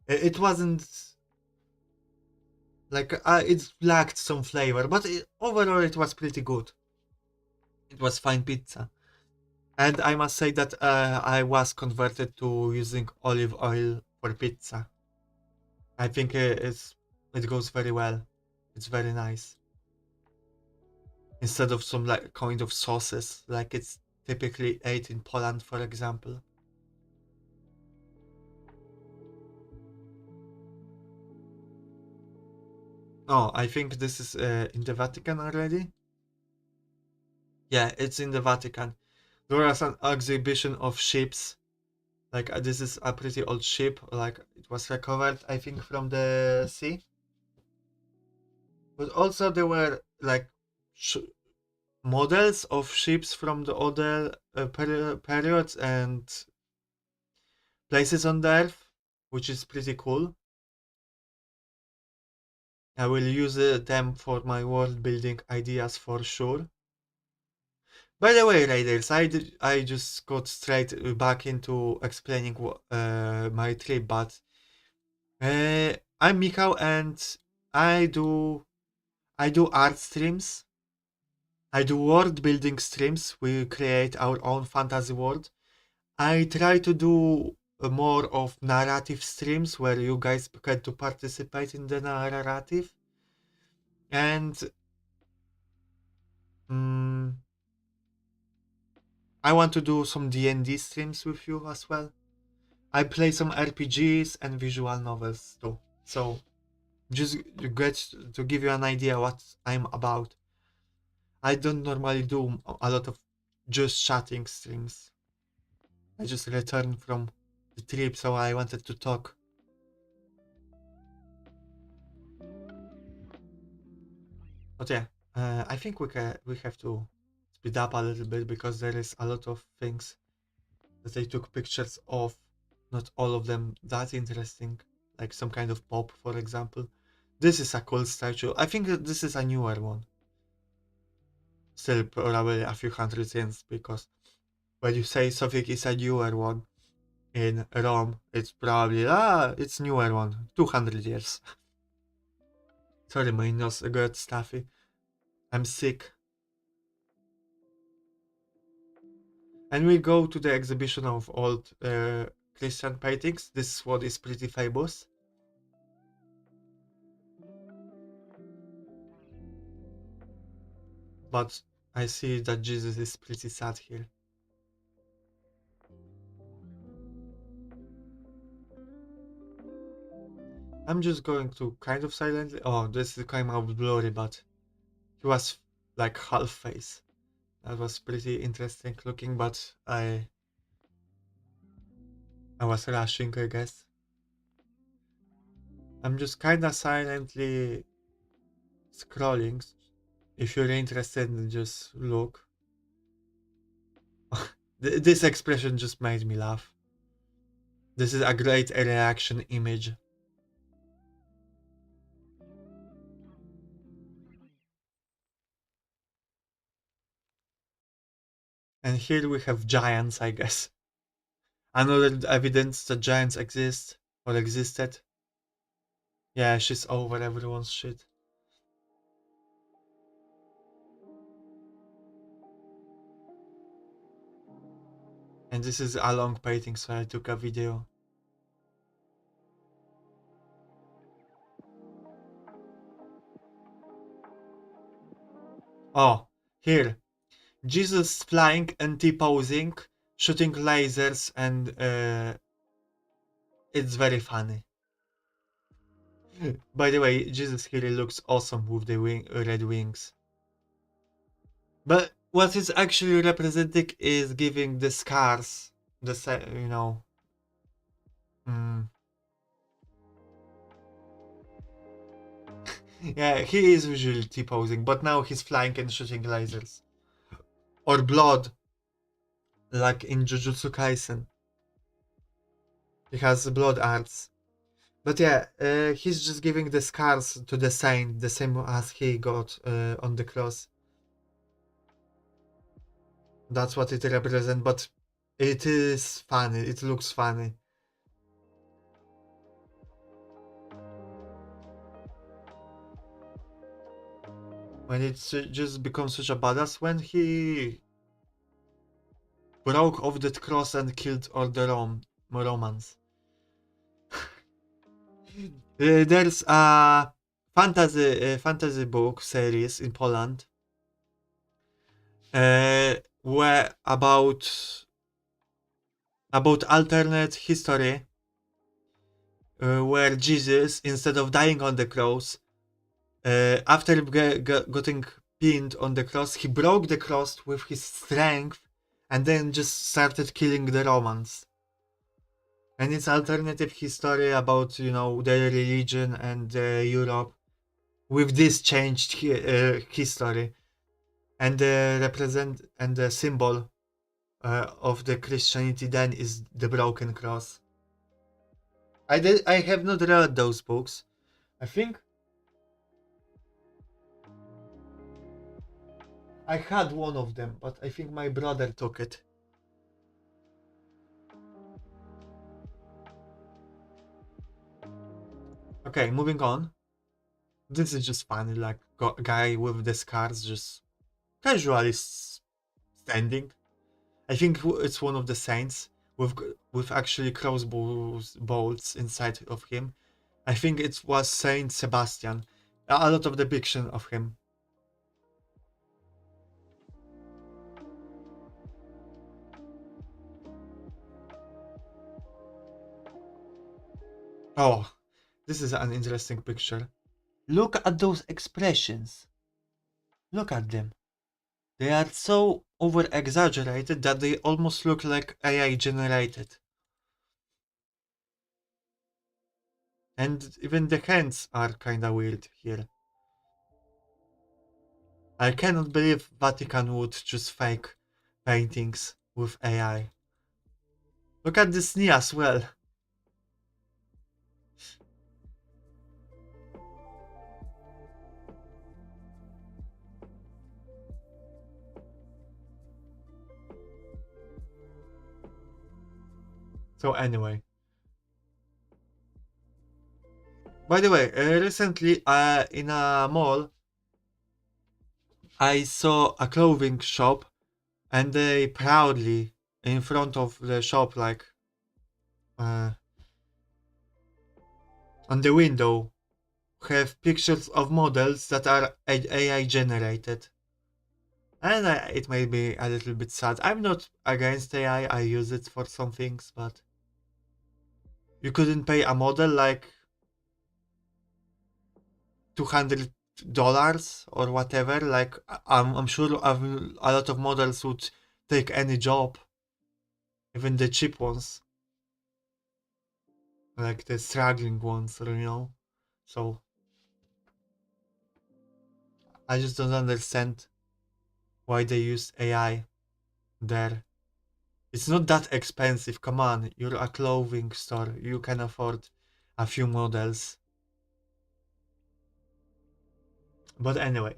It wasn't like it lacked some flavor, but overall it was pretty good. It was fine pizza. And I must say that I was converted to using olive oil for pizza. I think it goes very well. It's very nice. Instead of some like kind of sauces, like it's typically ate in Poland, for example. Oh, I think this is in the Vatican already. Yeah, it's in the Vatican. There was an exhibition of ships. Like this is a pretty old ship. Like it was recovered, I think, from the sea. But also there were like sh- models of ships from the other periods and places on the Earth, which is pretty cool. I will use them for my world building ideas for sure. By the way, Raiders, I just got straight back into explaining my trip, but I'm Mihau and I do I do art streams. I do world building streams. We create our own fantasy world. I try to do more of narrative streams where you guys get to participate in the narrative. And mm, I want to do some D&D streams with you as well. I play some RPGs and visual novels too. So just get to give you an idea what I'm about. I don't normally do a lot of just chatting streams. I just returned from the trip, so I wanted to talk. But yeah, I think we have to speed up a little bit because there is a lot of things that I took pictures of. Not all of them that interesting, like some kind of pop, for example. This is a cool statue. I think that this is a newer one. Still probably a few hundred years because when you say something is a newer one in Rome, it's probably it's newer one, 200 years. Sorry, my nose got stuffy. I'm sick. And we go to the exhibition of old Christian paintings. This one is pretty famous. But I see that Jesus is pretty sad here. I'm just going to kind of silently. Oh, this came out blurry, but he was like half face. That was pretty interesting looking, but I was rushing, I guess. I'm just kinda silently scrolling. If you're interested, just look. This expression just made me laugh. This is a great reaction image. And here we have giants, I guess. Another evidence that giants exist or existed. Yeah, she's over everyone's shit. And this is a long painting, so I took a video. Oh, here. Jesus flying and T-posing, shooting lasers, and it's very funny. By the way, Jesus here looks awesome with the red wings. But what is actually representing is giving the scars, you know. Mm. Yeah, he is usually T-posing, but now he's flying and shooting lasers. Or blood, like in Jujutsu Kaisen. He has blood arts. But yeah, he's just giving the scars to the saint, the same as he got on the cross. That's what it represents, but it is funny. It looks funny. When it just becomes such a badass when he broke off that cross and killed all the Romans. There's a fantasy book series in Poland where about alternate history where Jesus, instead of dying on the cross, after getting pinned on the cross, he broke the cross with his strength and then just started killing the Romans. And it's alternative history about, you know, the religion and Europe with this changed history. And the represent and the symbol of the Christianity then is the broken cross. I have not read those books. I think I had one of them, but I think my brother took it. Okay, moving on. This is just funny, like guy with the scars just casually standing. I think it's one of the saints with actually crossbows bolts inside of him. I think it was Saint Sebastian. A lot of depiction of him. Oh, this is an interesting picture. Look at those expressions. Look at them. They are so over exaggerated that they almost look like AI generated. And even the hands are kinda weird here. I cannot believe Vatican would choose fake paintings with AI. Look at this knee as well. So anyway. By the way, recently in a mall, I saw a clothing shop and they proudly in front of the shop like uh, on the window have pictures of models that are AI generated. And it made me a little bit sad. I'm not against AI, I use it for some things, but you couldn't pay a model like $200 or whatever. Like I'm sure a lot of models would take any job, even the cheap ones, like the struggling ones, you know. So I just don't understand why they use AI there. It's not that expensive. Come on, you're a clothing store. You can afford a few models. But anyway,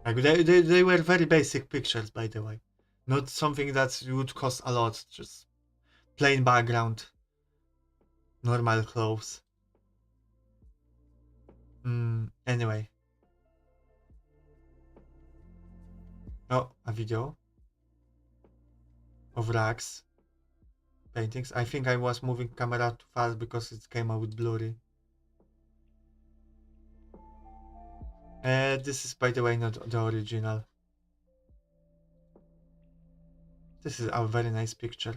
like they were very basic pictures, by the way. Not something that would cost a lot. Just plain background, normal clothes. Anyway. Oh, a video of rags paintings. I think I was moving camera too fast because it came out blurry. This is, by the way, not the original. This is a very nice picture.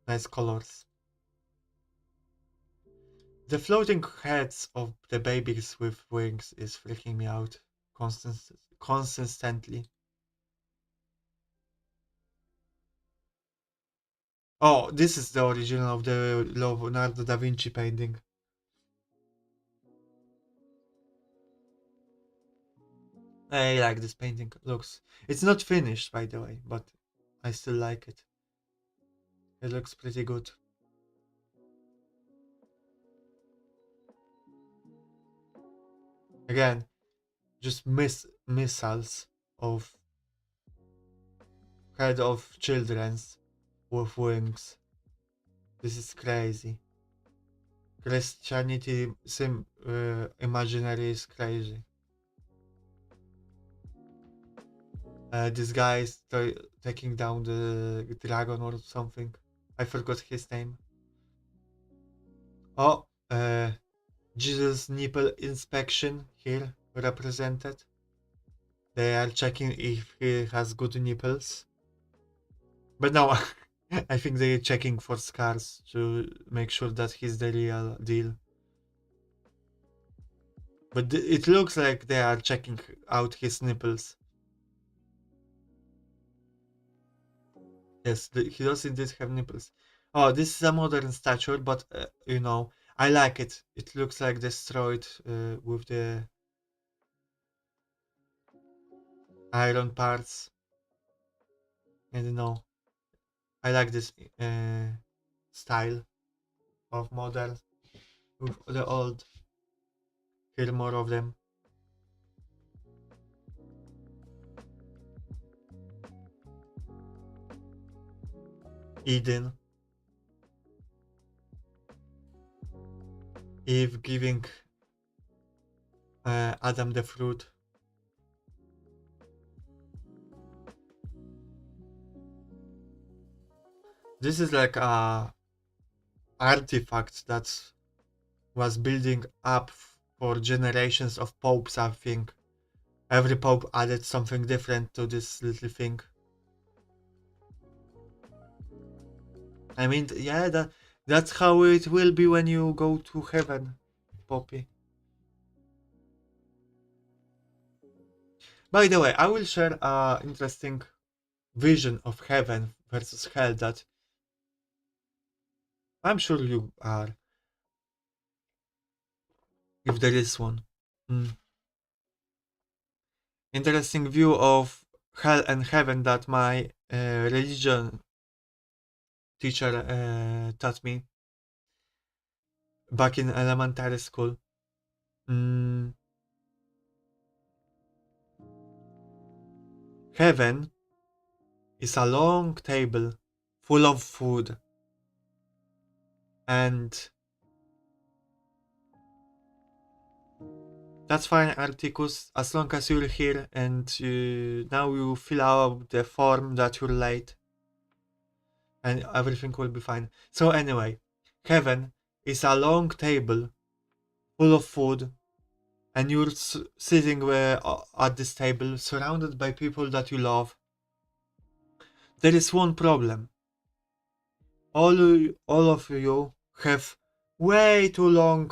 Nice colors. The floating heads of the babies with wings is freaking me out consistently. Oh, this is the original of the Leonardo da Vinci painting. I like this painting. Looks. It's not finished, by the way, but I still like it. It looks pretty good. Again, just missiles of head of children's with wings. This is crazy. Christianity imaginary is crazy. This guy is taking down the dragon or something. I forgot his name. Oh, Jesus nipple inspection here represented. They are checking if he has good nipples. But no, I think they're checking for scars to make sure that he's the real deal. But it looks like they are checking out his nipples. Yes, he does indeed have nipples. Oh, this is a modern statue, but you know, I like it. It looks like destroyed with the iron parts. And you know, I like this style of model with the old. Here more of them. Eden. Eve giving Adam the fruit. This is like a artifact that was building up for generations of popes, I think. Every pope added something different to this little thing. I mean, yeah, that's how it will be when you go to heaven, Poppy. By the way, I will share a interesting vision of heaven versus hell that I'm sure you are, if there is one. Mm. Interesting view of hell and heaven that my religion teacher taught me back in elementary school. Mm. Heaven is a long table full of food and that's fine, Articus, as long as you're here and now you fill out the form that you're late and everything will be fine. So anyway, heaven is a long table full of food and you're sitting at this table surrounded by people that you love. There is one problem. All of you have way too long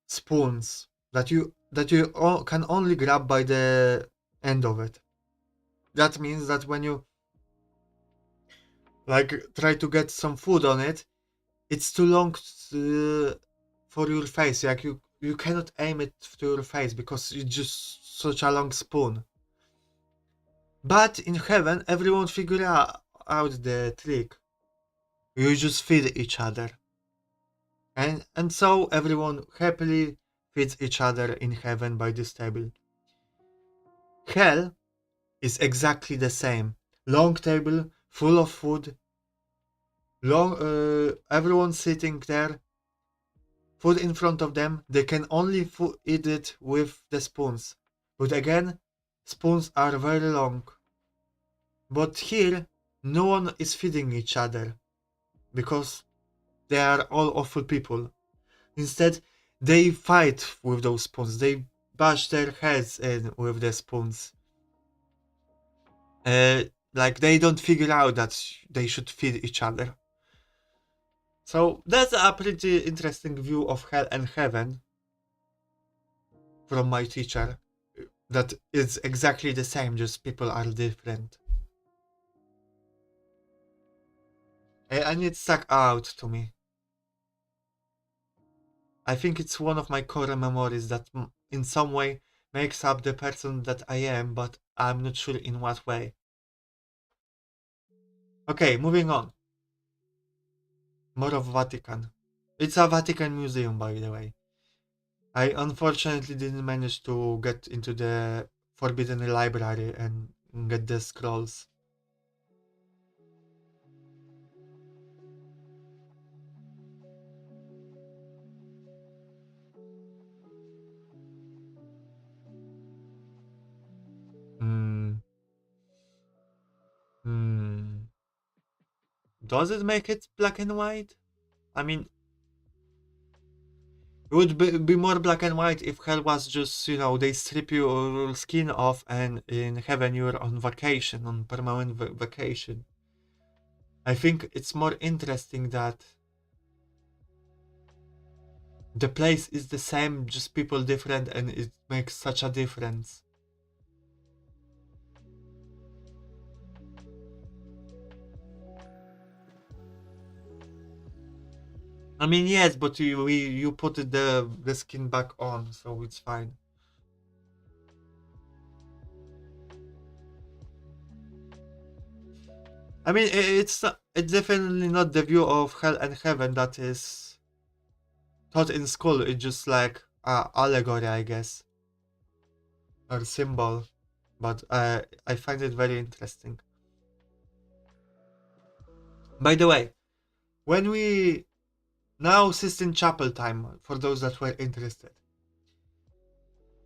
spoons that you can only grab by the end of it. That means that when you like try to get some food on it, it's too long for your face. Like you cannot aim it to your face because it's just such a long spoon. But in heaven, everyone figure out the trick. You just feed each other. And so everyone happily feeds each other in heaven by this table. Hell is exactly the same. Long table, full of food. Everyone sitting there, food in front of them. They can only eat it with the spoons. But again, spoons are very long. But here, no one is feeding each other because they are all awful people. Instead, they fight with those spoons. They bash their heads in with the spoons. Like they don't figure out that they should feed each other. So that's a pretty interesting view of hell and heaven from my teacher. That it's exactly the same, just people are different. And it stuck out to me. I think it's one of my core memories that in some way makes up the person that I am, but I'm not sure in what way. Okay, moving on. More of Vatican. It's a Vatican museum, by the way. I unfortunately didn't manage to get into the Forbidden Library and get the scrolls. Hmm. Hmm. Does it make it black and white? I mean, it would be more black and white if hell was just, they strip your skin off and in heaven you're on vacation, on permanent vacation. I think it's more interesting that the place is the same, just people different, and it makes such a difference. I mean, yes, but you put the skin back on, so it's fine. I mean, it's definitely not the view of hell and heaven that is taught in school. It's just like allegory, I guess, or symbol. But I find it very interesting. By the way, when we now Sistine Chapel time for those that were interested.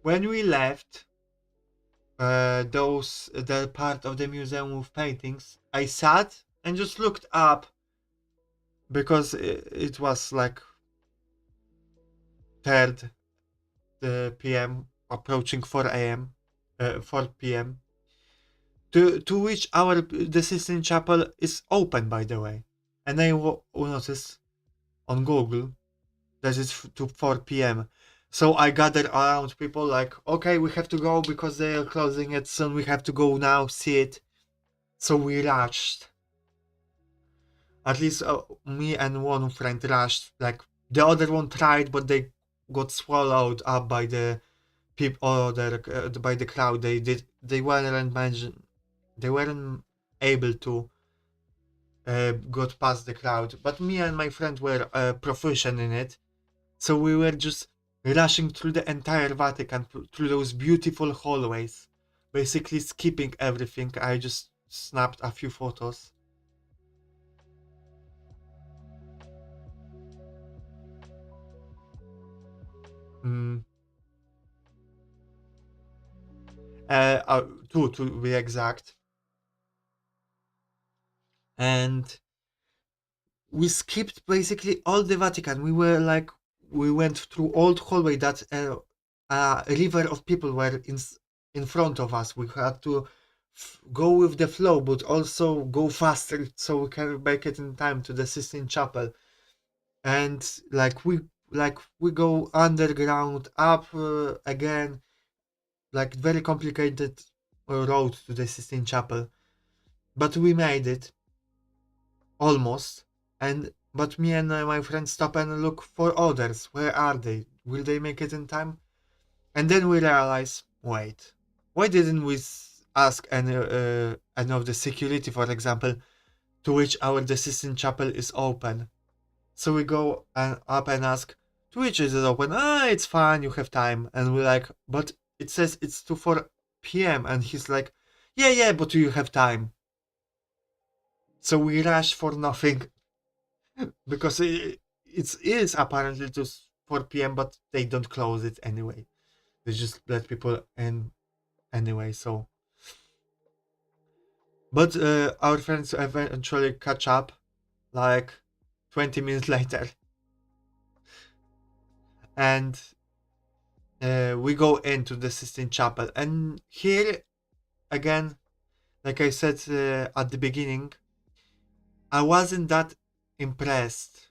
When we left the part of the museum with paintings, I sat and just looked up because it was like third p.m. approaching 4 a.m. 4 p.m. To which our the Sistine Chapel is open, by the way, and I noticed on Google that it's to 4 p.m. So I gathered around people like, okay, we have to go because they are closing it soon. We have to go now, see it. So we rushed. At least me and one friend rushed. Like the other one tried, but they got swallowed up by the people, by the crowd. They weren't managing. They weren't able to got past the crowd. But me and my friend were proficient in it. So we were just rushing through the entire Vatican, through those beautiful hallways, basically skipping everything. I just snapped a few photos. Mm, two to be exact. And we skipped basically all the Vatican. We went through old hallway that a river of people were in front of us. We had to go with the flow, but also go faster so we can make it in time to the Sistine Chapel. And like we go underground up again, like very complicated road to the Sistine Chapel, but we made it almost. And but me and my friend stop and look for others. Where are they? Will they make it in time? And then we realize, wait, why didn't we ask any of the security, for example, to which our the Sistine Chapel is open? So we go up and ask, Twitch, is it open? Ah, it's fine, you have time. And we're like, but it says it's to 4 p.m. And he's like, yeah, yeah, but you have time. So we rush for nothing because it is apparently just 4 p.m., but they don't close it anyway. They just let people in anyway. So, but our friends eventually catch up like 20 minutes later. And we go into the Sistine Chapel. And here again, like I said at the beginning, I wasn't that impressed.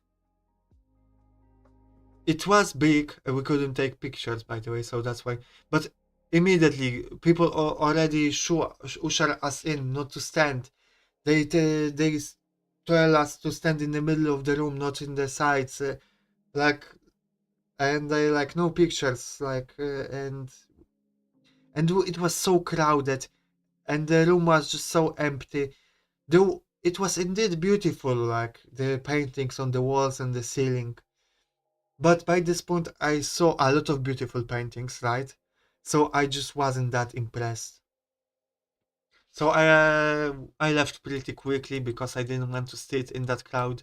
It was big. We couldn't take pictures, by the way, so that's why. But immediately, people already usher us in, not to stand. They tell us to stand in the middle of the room, not in the sides. Like, and they like no pictures, like, and and it was so crowded, and the room was just so empty. Though it was indeed beautiful, like the paintings on the walls and the ceiling. But by this point, I saw a lot of beautiful paintings, right? So I just wasn't that impressed. So I left pretty quickly because I didn't want to sit in that crowd.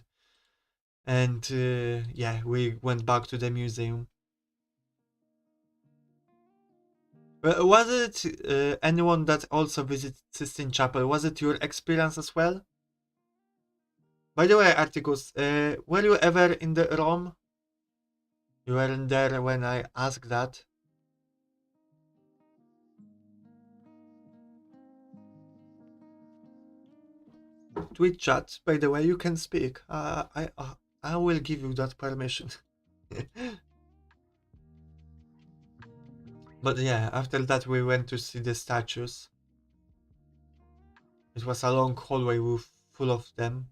And yeah, we went back to the museum. Was it anyone that also visited Sistine Chapel? Was it your experience as well? By the way, Articus, were you ever in the Rome? You weren't there when I asked that. Twitch chat, by the way, you can speak. I will give you that permission. But yeah, after that we went to see the statues. It was a long hallway with full of them.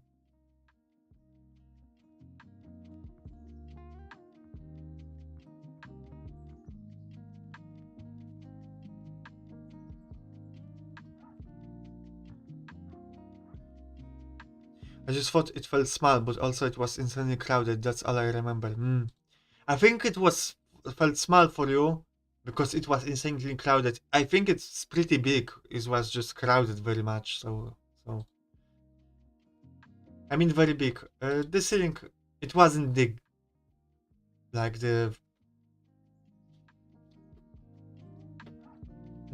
I just thought it felt small, but also it was insanely crowded. That's all I remember. I think it felt small for you because it was insanely crowded. I think it's pretty big. It was just crowded very much. So I mean very big. The ceiling, it wasn't big like the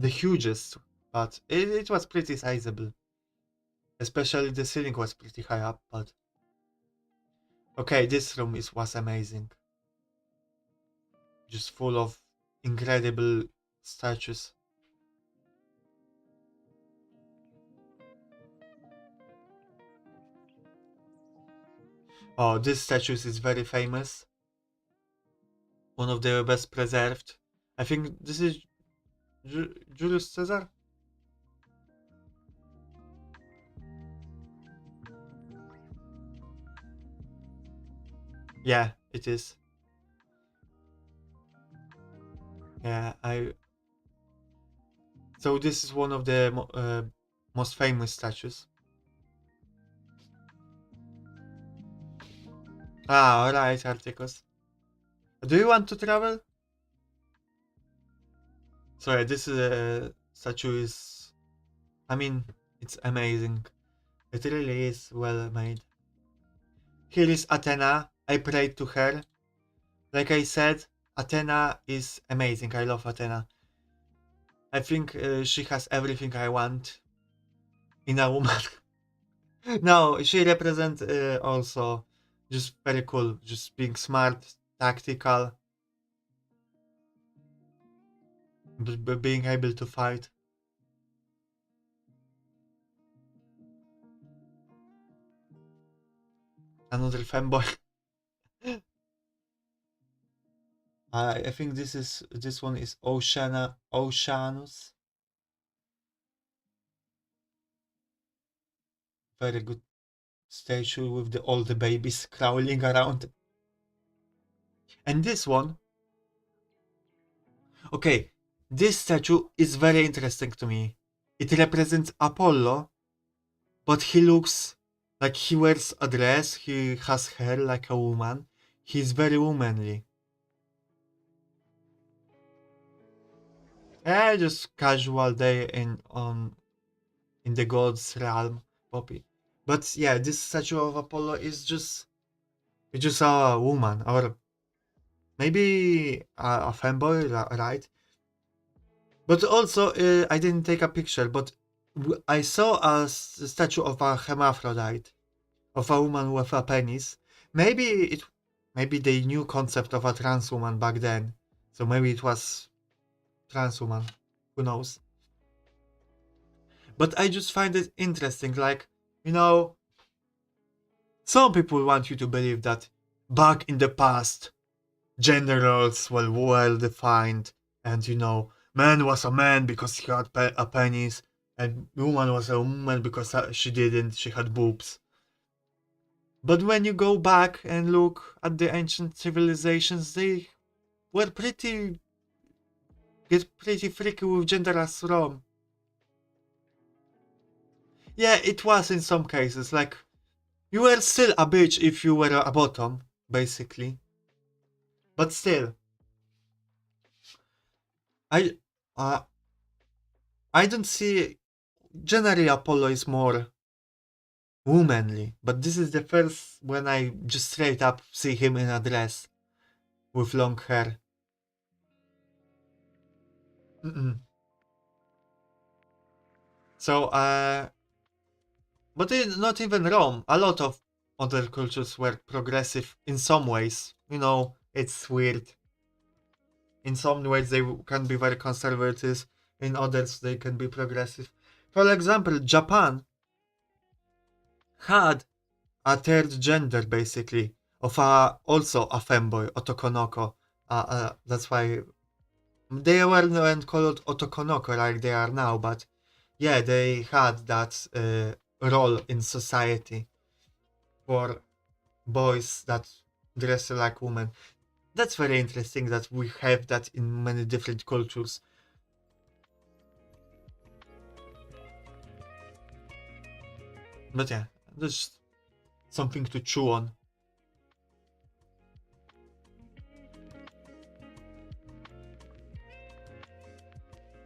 hugest, but it was pretty sizable. Especially the ceiling was pretty high up. But okay, this room was amazing. Just full of incredible statues. Oh, this statue is very famous. One of the best preserved. I think this is Julius Caesar. Yeah, it is. Yeah, I. So this is one of the most famous statues. Ah, alright, Articus. Do you want to travel? Sorry, this statue is. I mean, it's amazing. It really is well made. Here is Athena. I prayed to her. Like I said, Athena is amazing. I love Athena. I think she has everything I want in a woman. No, she represents also just very cool, just being smart, tactical, being able to fight. Another fanboy. I think this one is Oceanus. Very good statue with all the babies crawling around. And this one, okay, this statue is very interesting to me. It represents Apollo, but he looks like he wears a dress, he has hair like a woman. He's very womanly. Just casual day in the gods realm, Poppy. But yeah, this statue of Apollo is just it's just a woman or maybe a fanboy, right? But also, I didn't take a picture, but I saw a statue of a hermaphrodite, of a woman with a penis. Maybe maybe they knew concept of a trans woman back then, so maybe it was trans woman. Who knows? But I just find it interesting. Like, you know, some people want you to believe that back in the past, gender roles were well defined, and man was a man because he had a penis, and woman was a woman because she didn't, she had boobs. But when you go back and look at the ancient civilizations, they were pretty get pretty freaky with gender as Rom. Yeah, it was in some cases. Like, you were still a bitch if you were a bottom, basically. But still, I, uh, I don't see. Generally, Apollo is more womanly, but this is the first when I just straight up see him in a dress with long hair. Mm-mm. So, but not even Rome. A lot of other cultures were progressive in some ways. It's weird. In some ways, they can be very conservative. In others, they can be progressive. For example, Japan had a third gender, basically, of also a femboy, otokonoko. That's why they weren't called otokonoko like they are now, but yeah, they had that role in society for boys that dress like women. That's very interesting that we have that in many different cultures. But yeah, that's something to chew on.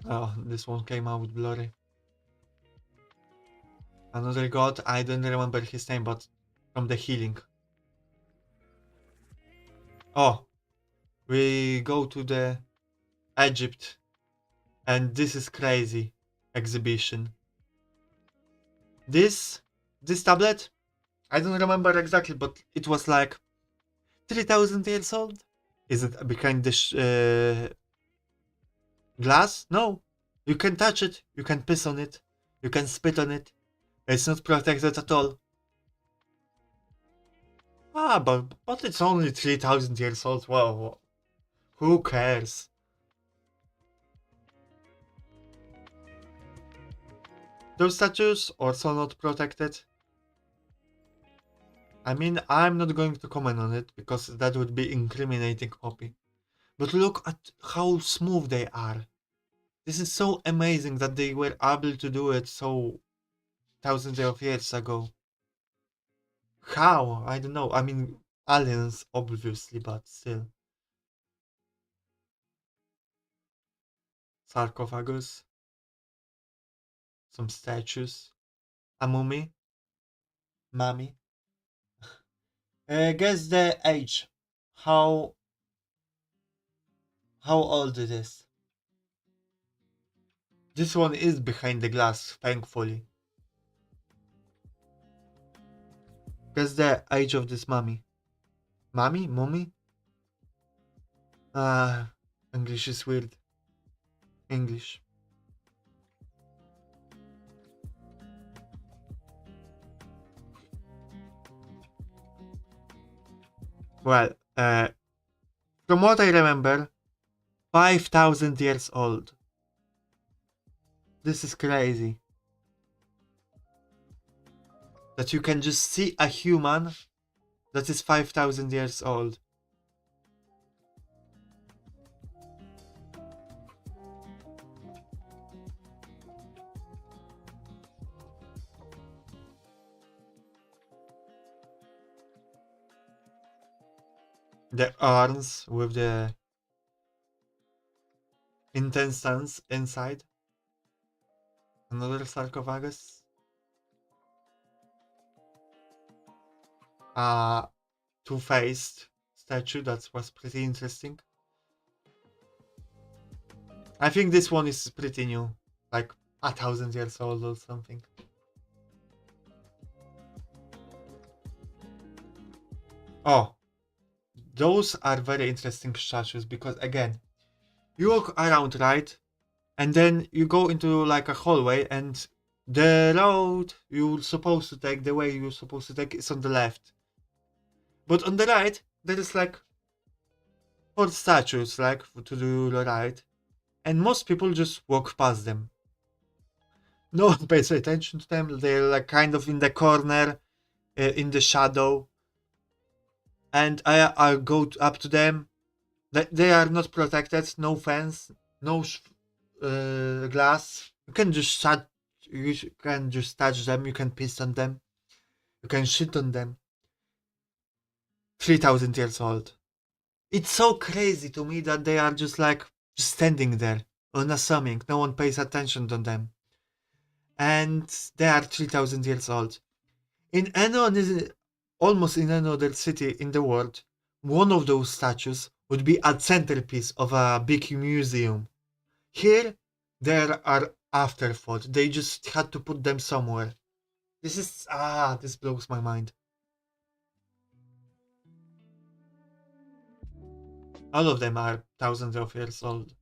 Oh, this one came out blurry. Another god, I don't remember his name, but from the healing. Oh, we go to the Egypt, and this is crazy exhibition. This this tablet, I don't remember exactly, but it was like 3,000 years old. Is it behind the glass? No. You can touch it. You can piss on it. You can spit on it. It's not protected at all. But it's only 3,000 years old. Well, who cares? Those statues also not protected. I mean, I'm not going to comment on it because that would be incriminating copy. But look at how smooth they are. This is so amazing that they were able to do it so thousands of years ago. How? I don't know. I mean, aliens, obviously, but still. Sarcophagus, some statues, a mummy, mummy. Guess the age. How how old it is? This one is behind the glass, thankfully. Guess the age of this mummy. Mummy? Mummy? Ah, English is weird. English. Well, from what I remember, 5,000 years old. This is crazy. That you can just see a human that is 5,000 years old. The arms with the intestines inside. Another sarcophagus. A two-faced statue that was pretty interesting. I think this one is pretty new, like 1,000 years old or something. Oh, those are very interesting statues because again, you walk around, right? And then you go into like a hallway and the road you're supposed to take, the way you're supposed to take is on the left. But on the right, there is like four statues like to the right. And most people just walk past them. No one pays attention to them. They're like kind of in the corner, in the shadow. And I go up to them. They are not protected, no fence, no glass. You can just touch them. You can piss on them. You can shit on them. 3,000 years old. It's so crazy to me that they are just like just standing there, unassuming. No one pays attention to them, and they are 3,000 years old. In almost in any other city in the world, one of those statues would be a centerpiece of a big museum. Here, there are afterthought. They just had to put them somewhere. This blows my mind. All of them are thousands of years old.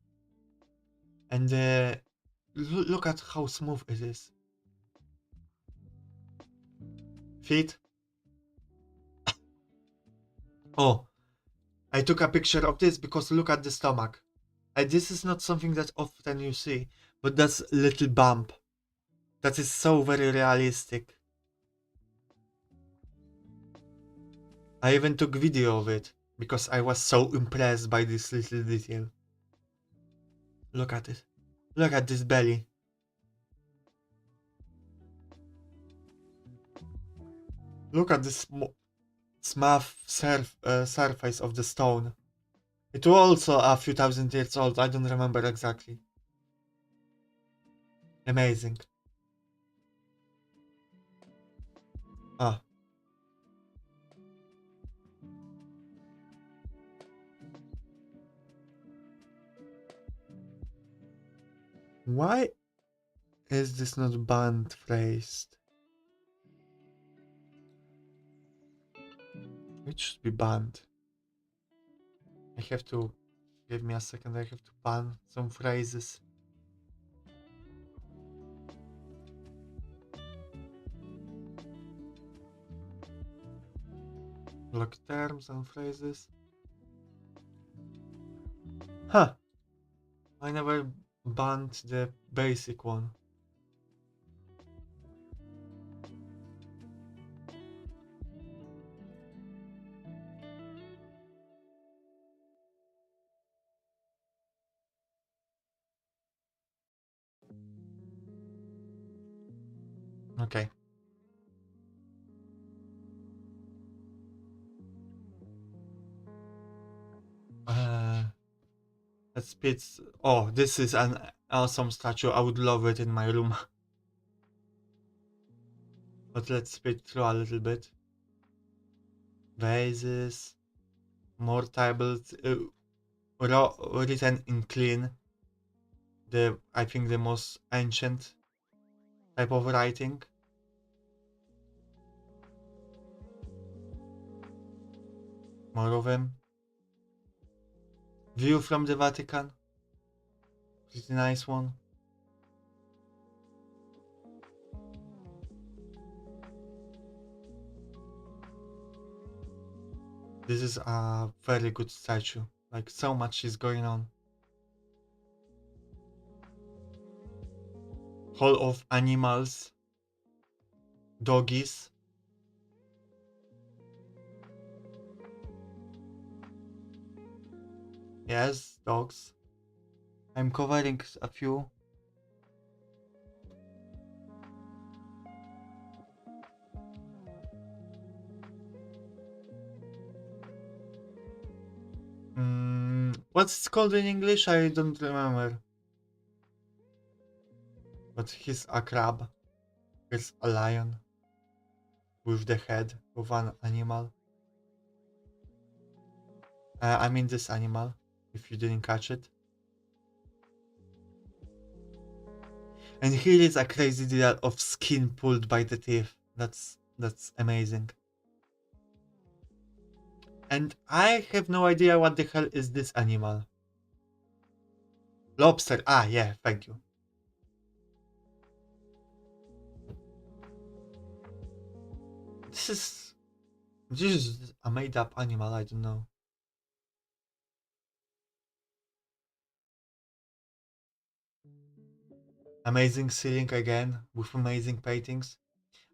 And look at how smooth it is. Feet. Oh, I took a picture of this because look at the stomach. This is not something that often you see, but that's a little bump. That is so very realistic. I even took video of it because I was so impressed by this little detail. Look at it. Look at this belly. Look at this smooth surface of the stone. It was also a few thousand years old, I don't remember exactly. Amazing. Ah. Why is this not band phrased? It should be banned. I have to give me a second. I have to ban some phrases. Block terms and phrases. Huh. I never banned the basic one. Okay. Uh, let's pitch. Oh, this is an awesome statue. I would love it in my room. But let's speed through a little bit. Vases, more tables, written in clean. I think the most ancient type of writing. More of them. View from the Vatican. Pretty nice one. This is a very good statue. Like so much is going on. Hall of animals. Doggies. Yes, dogs. I'm covering a few. What's it called in English? I don't remember. But he's a crab. He's a lion. With the head of an animal. I mean this animal, if you didn't catch it. And here is a crazy deal of skin pulled by the teeth. That's amazing. And I have no idea what the hell is this animal. Lobster. Ah, yeah, thank you. This is a made up animal, I don't know. Amazing ceiling again, with amazing paintings.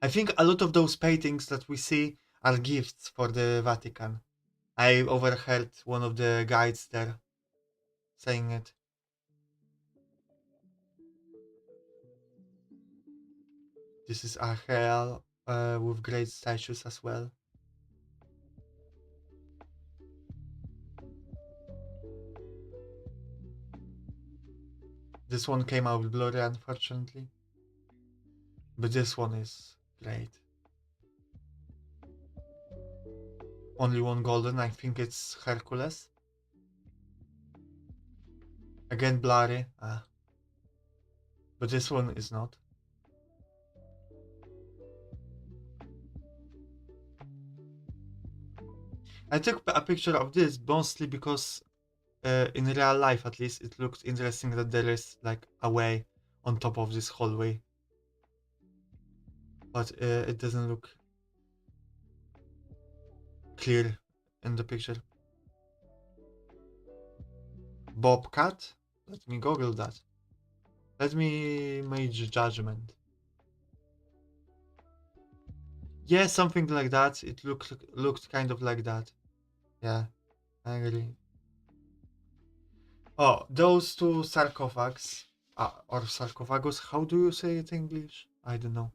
I think a lot of those paintings that we see are gifts for the Vatican. I overheard one of the guides there saying it. This is a hell with great statues as well. This one came out blurry, unfortunately. But this one is great. Only one golden, I think it's Hercules. Again blurry. But this one is not. I took a picture of this mostly because in real life at least it looks interesting that there is like a way on top of this hallway. But it doesn't look clear in the picture. Bobcat? Let me google that. Let me make judgment. Yeah, something like that. It looked kind of like that. Yeah, I agree. Oh, those two sarcophags, or sarcophagus, how do you say it in English? I don't know.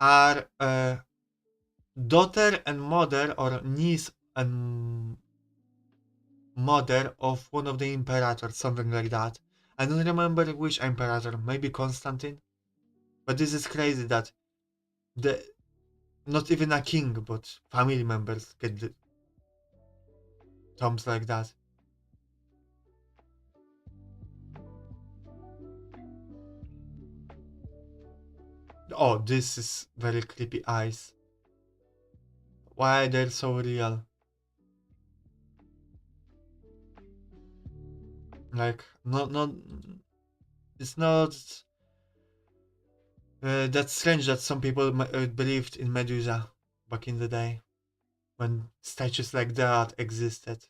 Are daughter and mother, or niece and mother of one of the imperators, something like that. I don't remember which imperator, maybe Constantine. But this is crazy that the not even a king, but family members get the tombs like that. Oh, this is very creepy eyes. Why they're so real? Like, not. It's not that strange that some people believed in Medusa back in the day when statues like that existed.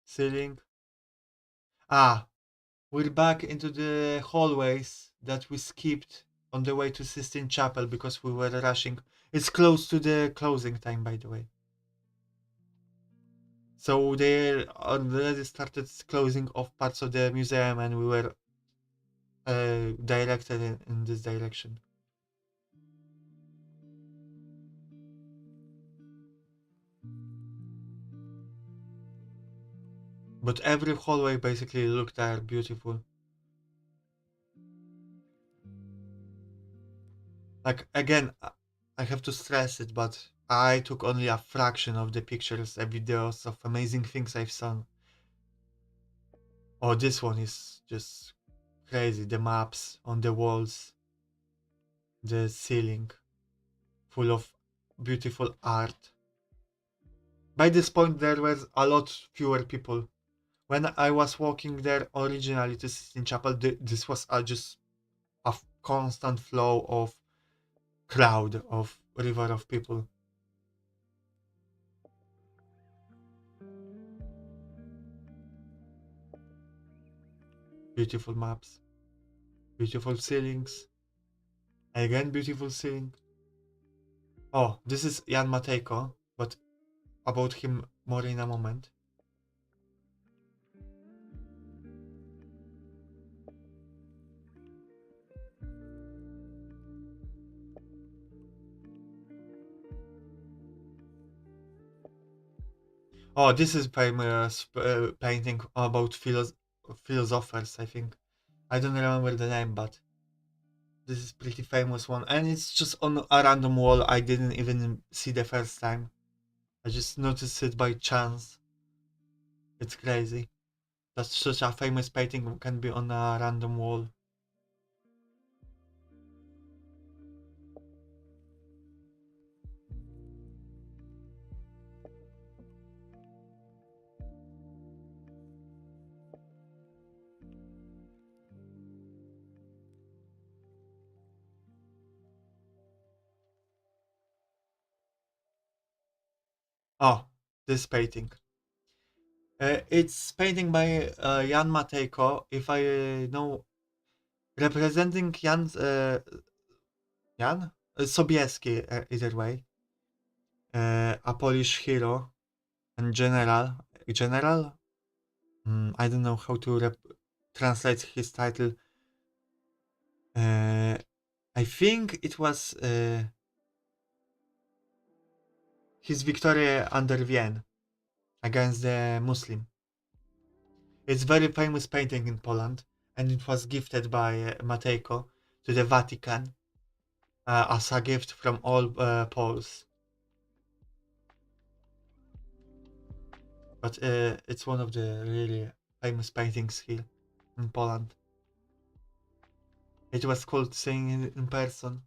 Ceiling. Ah, we're back into the hallways that we skipped on the way to Sistine Chapel because we were rushing. It's close to the closing time, by the way. So they already started closing off parts of the museum, and we were directed in this direction. But every hallway basically looked beautiful. Like again, I have to stress it, but I took only a fraction of the pictures and videos of amazing things I've seen. Oh, this one is just crazy. The maps on the walls, the ceiling, full of beautiful art. By this point, there were a lot fewer people. When I was walking there originally to Sistine Chapel, this was just a constant flow of crowd, of river of people. Beautiful maps, beautiful ceilings, again beautiful ceiling. Oh, this is Jan Matejko, but about him more in a moment. Oh, this is famous painting about philosophers, I think. I don't remember the name, but this is pretty famous one, and it's just on a random wall. I didn't even see the first time. I just noticed it by chance. It's crazy that such a famous painting can be on a random wall. Oh, this painting. It's painting by Jan Matejko. If I know, representing Jan Sobieski, either way, a Polish hero and general. I don't know how to translates his title. Uh, I think it was his victory under Vienna against the Muslim. It's very famous painting in Poland, and it was gifted by Matejko to the Vatican as a gift from all Poles. But it's one of the really famous paintings here in Poland. It was cool seeing it in person.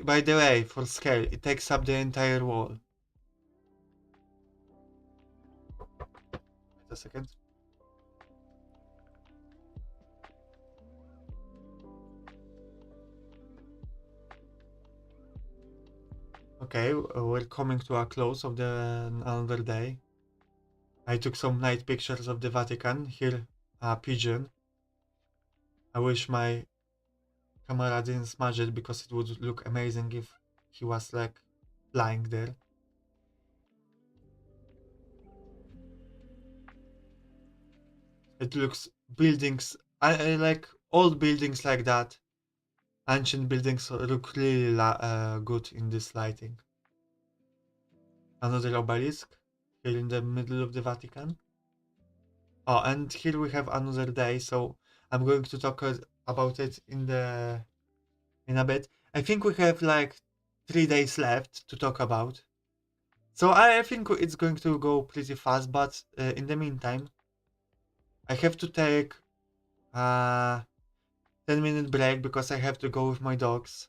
By the way, for scale, it takes up the entire wall. Wait a second. Okay, we're coming to a close of the another day. I took some night pictures of the Vatican. Here, a pigeon. I wish my camera didn't smash it because it would look amazing if he was like flying there. It looks buildings. I like old buildings like that. Ancient buildings look really good in this lighting. Another obelisk here in the middle of the Vatican. Oh, and here we have another day, so I'm going to talk about it in a bit. I think we have like 3 days left to talk about. So I think it's going to go pretty fast, but in the meantime, I have to take a 10-minute break because I have to go with my dogs.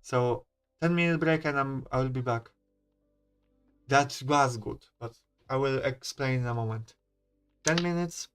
So 10-minute break and I will be back. That was good, but I will explain in a moment. 10 minutes.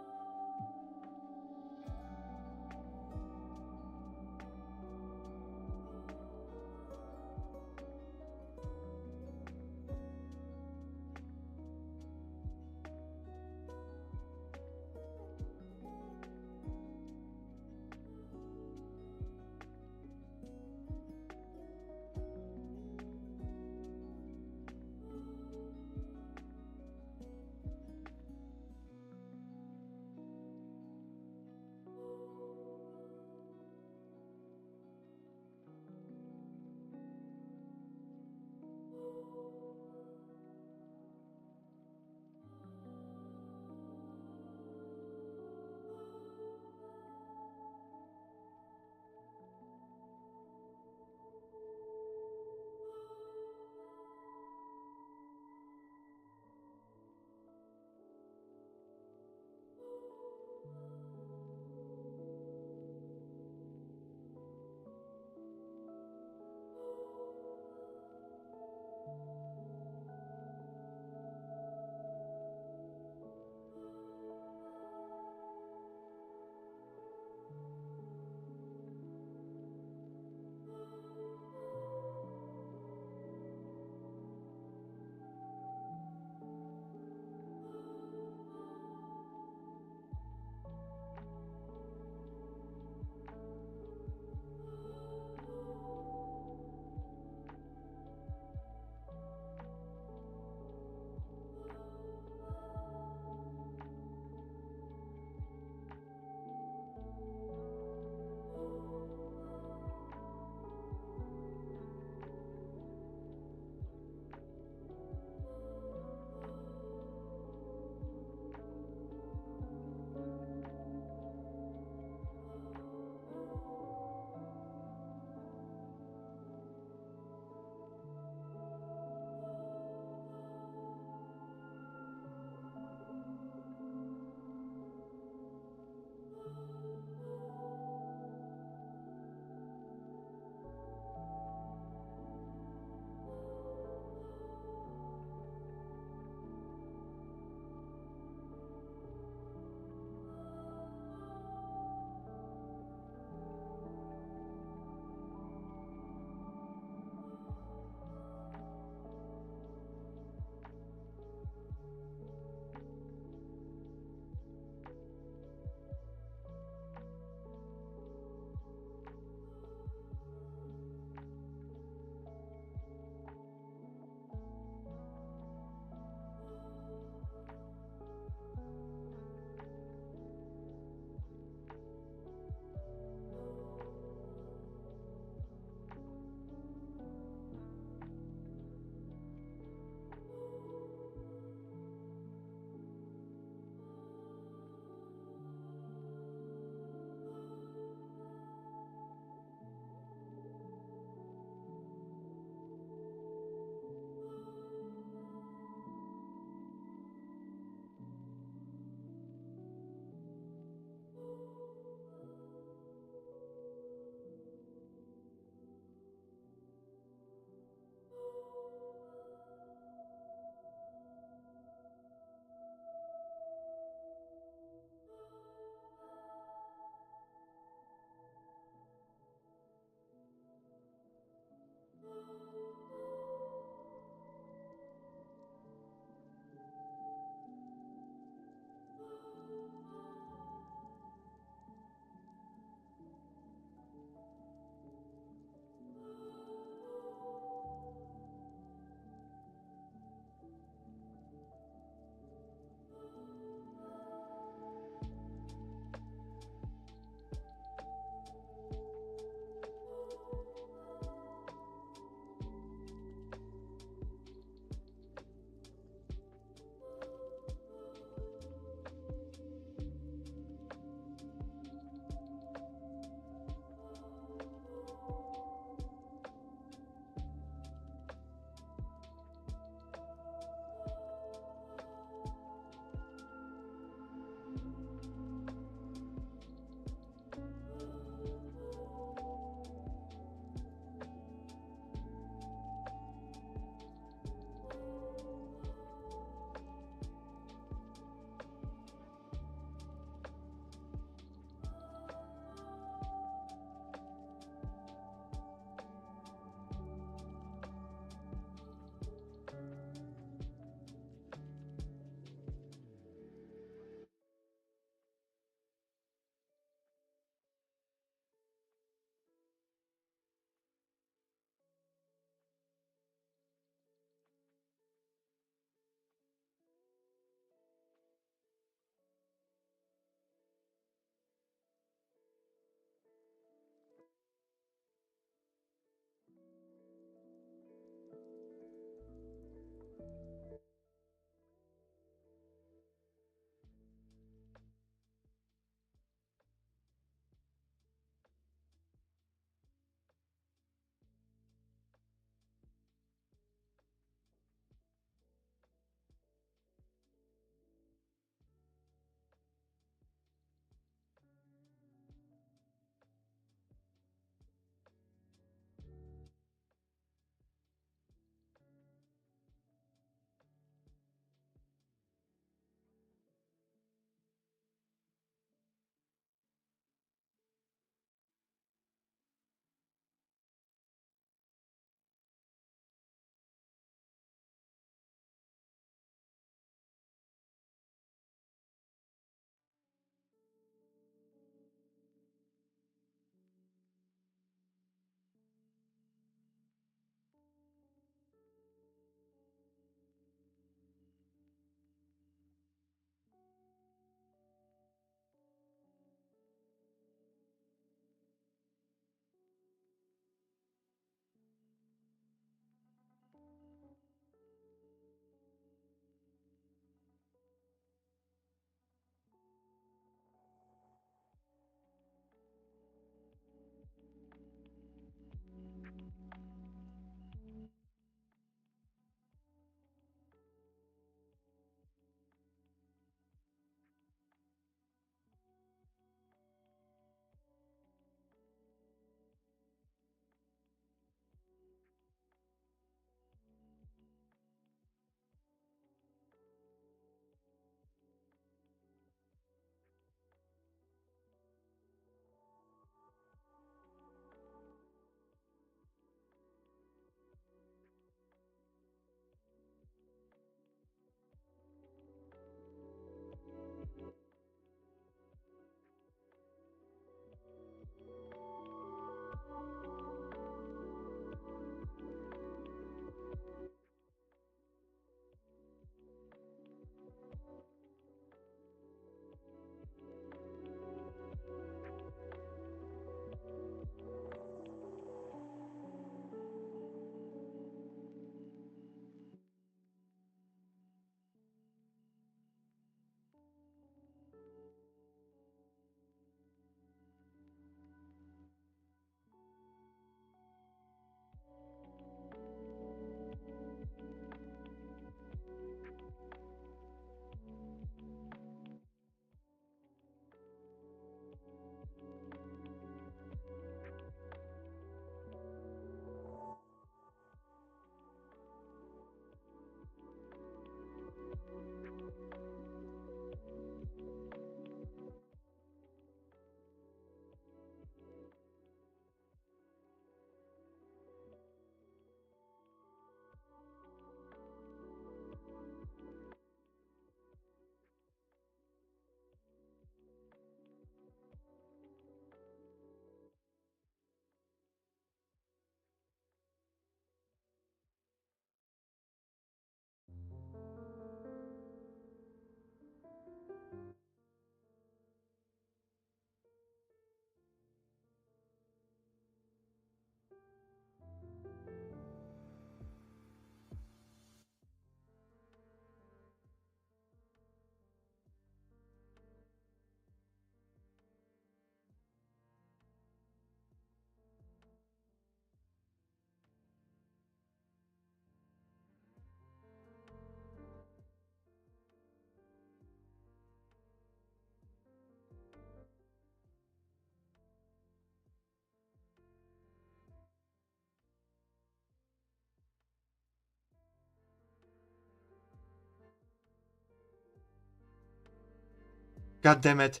God damn it.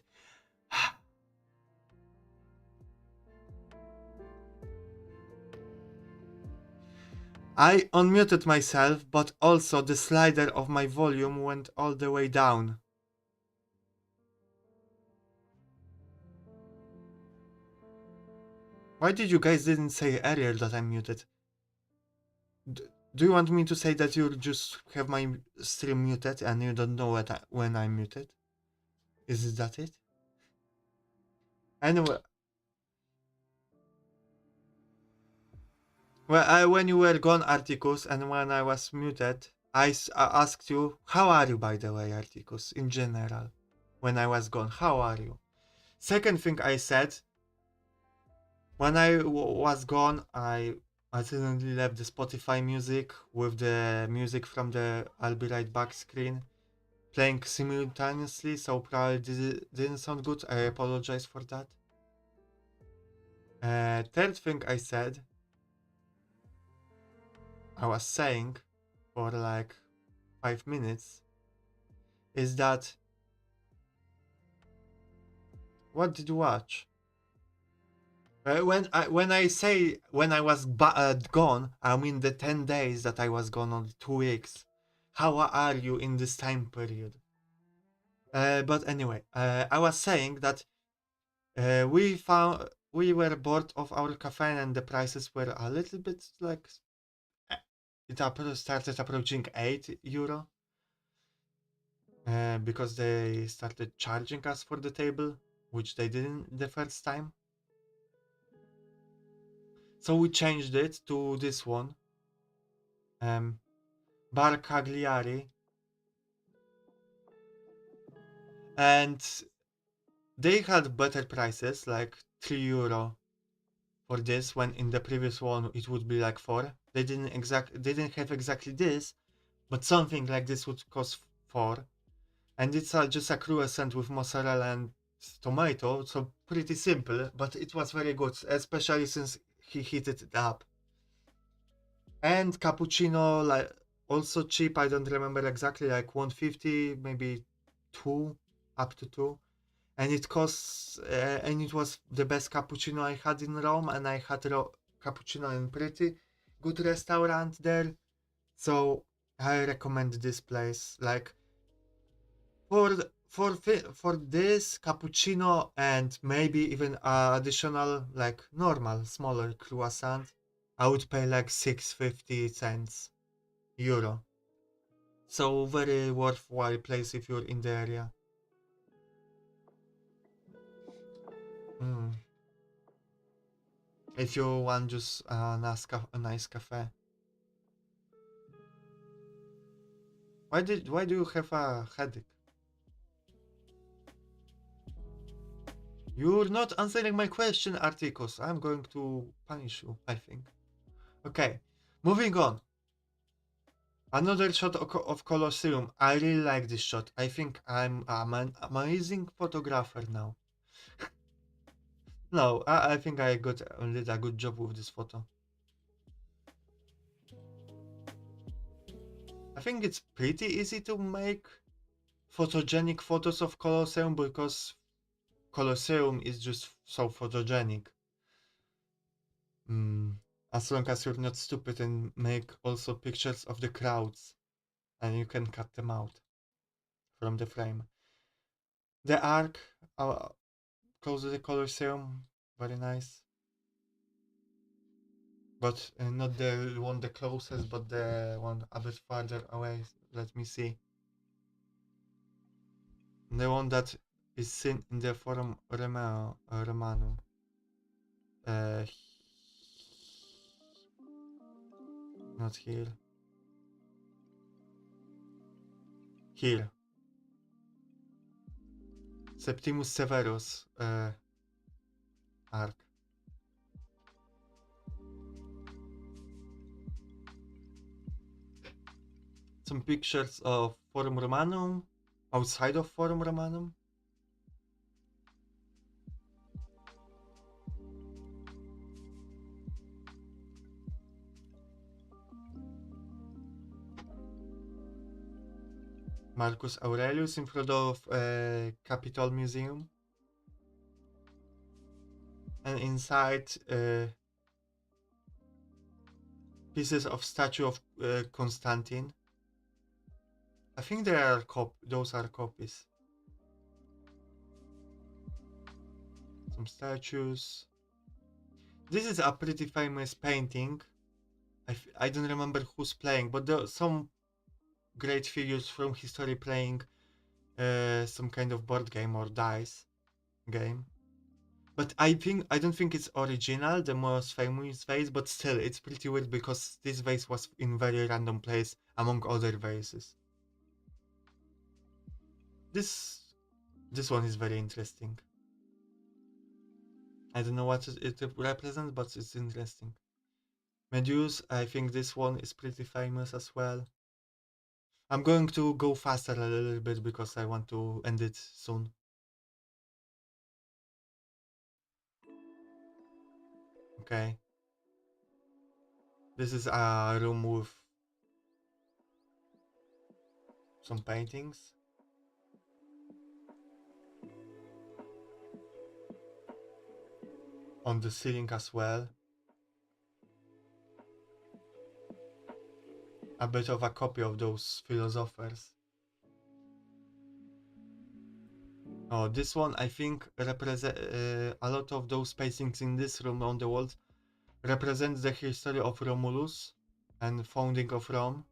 I unmuted myself, but also the slider of my volume went all the way down. Why did you guys didn't say earlier that I'm muted? Do you want me to say that you just have my stream muted and you don't know when I'm muted? Is that it? Anyway, when you were gone, Articus, and when I was muted, I asked you, how are you, by the way, Articus, in general? When I was gone, how are you? Second thing I said, when I was gone, I accidentally left the Spotify music with the music from the I'll be right back screen playing simultaneously, so probably didn't sound good. I apologize for that. Third thing I said, I was saying for like 5 minutes, is that what did you watch? When I say when I was gone, I mean the 10 days that I was gone, on 2 weeks. How are you in this time period? But anyway, I was saying that we were bored of our cafe and the prices were a little bit like uh, started approaching €8 because they started charging us for the table, which they didn't the first time. So we changed it to this one, um, Bar Cagliari, and they had better prices, like €3 for this, when in the previous one it would be like 4. They didn't have exactly this, but something like this would cost 4, and it's just a croissant with mozzarella and tomato, so pretty simple, but it was very good, especially since he heated it up. And cappuccino, like also cheap. I don't remember exactly, like 150, maybe 2, up to 2. And it costs, and it was the best cappuccino I had in Rome, and I had cappuccino in pretty good restaurant there. So I recommend this place. Like for this cappuccino and maybe even additional like normal smaller croissant, I would pay like 6.50 euro. So very worthwhile place if you're in the area. Mm. If you want just a nice cafe. Why do you have a headache? You're not answering my question, Articos. I'm going to punish you, I think. Okay, moving on. Another shot of Colosseum. I really like this shot. I think I'm an amazing photographer now. No, I think I did a good job with this photo. I think it's pretty easy to make photogenic photos of Colosseum because Colosseum is just so photogenic. Mm. As long as you're not stupid and make also pictures of the crowds and you can cut them out from the frame. The arc close to the Colosseum, very nice. But not the one the closest, but the one a bit farther away. Let me see. The one that is seen in the Forum Romanum. Uh, Not here. Here. Septimus Severus arc. Some pictures of Forum Romanum, outside of Forum Romanum. Marcus Aurelius in front of Capitol Museum. And inside pieces of statue of Constantine. I think there are those are copies. Some statues. This is a pretty famous painting. I don't remember who's playing, but there are some great figures from history playing some kind of board game or dice game. But I don't think it's original, the most famous vase, but still it's pretty weird because this vase was in very random place among other vases. This one is very interesting. I don't know what it represents, but it's interesting. Medusa, I think this one is pretty famous as well. I'm going to go faster a little bit because I want to end it soon. Okay. This is a room with some paintings. On the ceiling as well. A bit of a copy of those philosophers. Oh, this one I think represent a lot of those paintings in this room on the walls represents the history of Romulus and founding of Rome.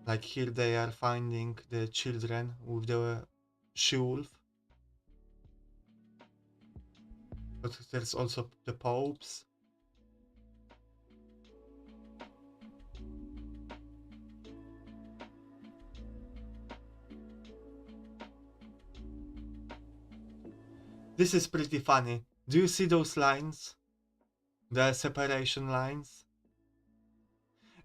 Like here they are finding the children with the she-wolf. But there's also the popes. This is pretty funny. Do you see those lines? The separation lines?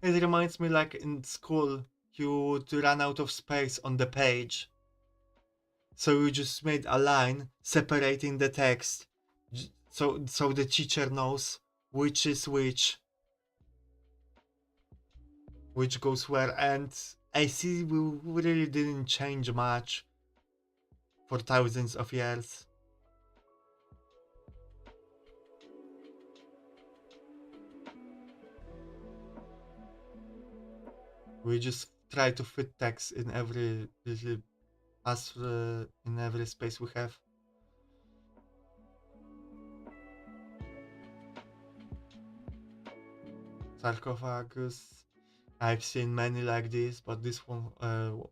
It reminds me like in school you would run out of space on the page. So you just made a line separating the text. So the teacher knows which is which goes where, and I see we really didn't change much for thousands of years. We just try to fit text in every little in every space we have. Sarcophagus. I've seen many like this, but this one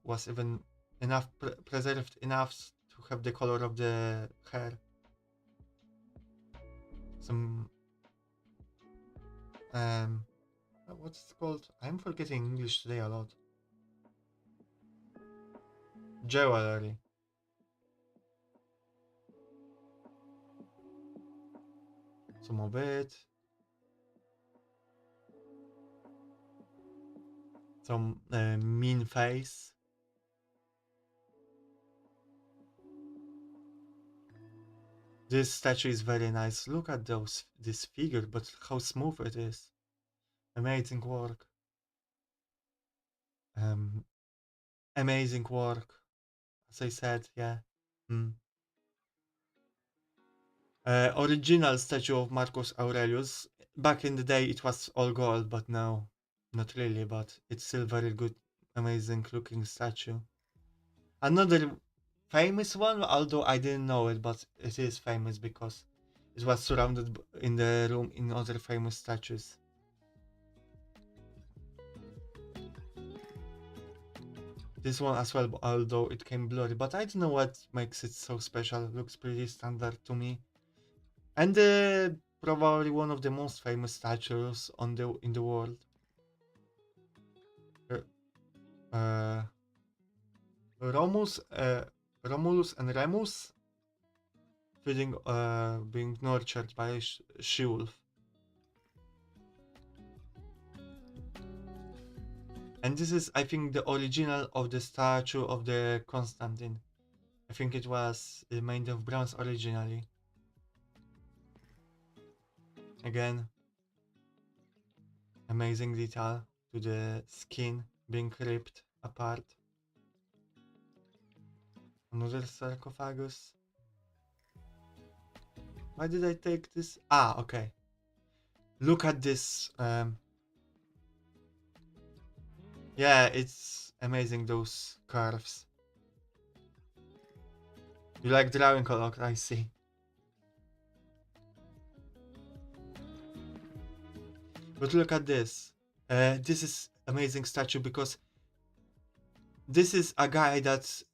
was even enough preserved enough to have the color of the hair. Some what's it called? I'm forgetting English today a lot. Jewelry. Some of it. Some mean face. This statue is very nice. Look at this figure, but how smooth it is. Amazing work. Um, amazing work. As I said, yeah. Mm. Original statue of Marcus Aurelius. Back in the day, it was all gold, but now, not really. But it's still very good, amazing looking statue. Another famous one, although I didn't know it, but it is famous because it was surrounded in the room in other famous statues. This one as well, although it came blurry, but I don't know what makes it so special. It looks pretty standard to me. And probably one of the most famous statues in the world. Uh, uh, Romus, Romulus and Remus being nurtured by a she-wolf. And this is, I think, the original of the statue of the Constantine. I think it was made of bronze originally. Again, amazing detail to the skin. being ripped apart. Another sarcophagus. Why did I take this? Ah, okay. Look at this. Yeah, it's amazing, those curves. You like drawing a lot, I see. But look at this. This is amazing statue because this is a guy that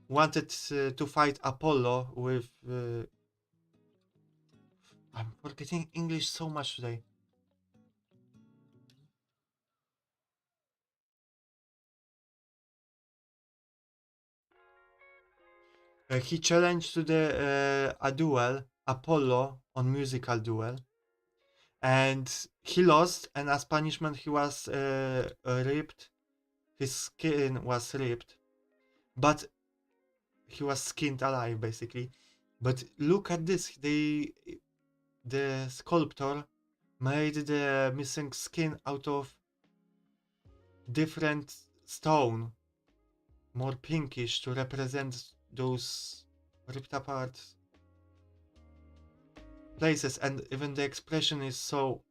wanted to fight Apollo with... I'm forgetting English so much today. He challenged to a duel, Apollo, on musical duel. And he lost, and as punishment he was ripped. His skin was ripped. But he was skinned alive, basically. But look at this. The sculptor made the missing skin out of different stone, more pinkish, to represent those ripped apart places, and even the expression is so,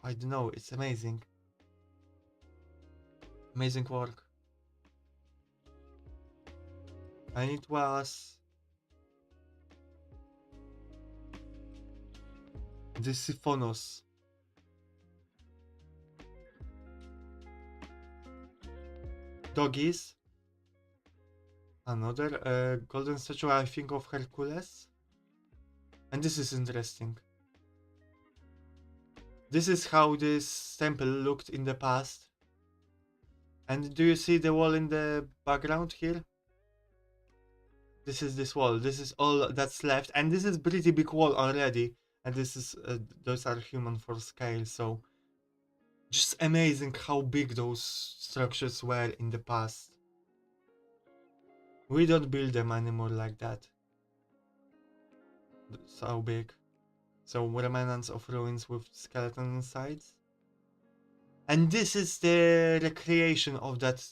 I don't know, it's amazing. Amazing work. And it was the Siphonos. Doggies. Another golden statue, I think, of Hercules. And this is interesting. This is how this temple looked in the past. And do you see the wall in the background here? This is this wall. This is all that's left. And this is pretty big wall already. And this is, those are human for scale. So just amazing how big those structures were in the past. We don't build them anymore like that. So big. So remnants of ruins with skeleton insides. And this is the recreation of that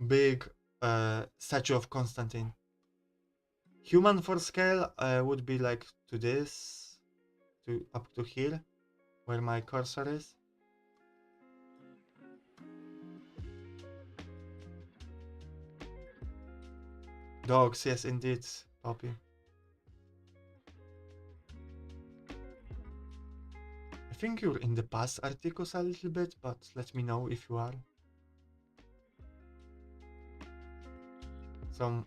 big statue of Constantine. Human for scale would be like to this, to up to here, where my cursor is. Dogs, yes indeed, Poppy. I think you're in the past, Articus, a little bit, but let me know if you are. Some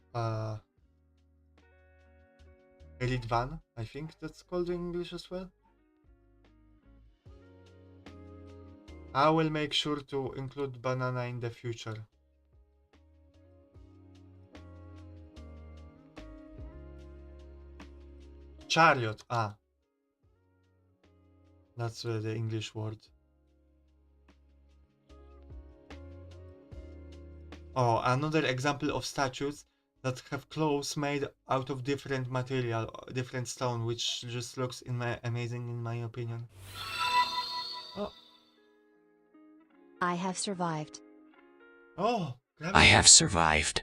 Elite Van, I think that's called in English as well. I will make sure to include banana in the future. Chariot, ah. That's the English word. Oh, another example of statues that have clothes made out of different material, different stone, which just looks amazing in my opinion. Oh. I have survived. Oh, I have survived.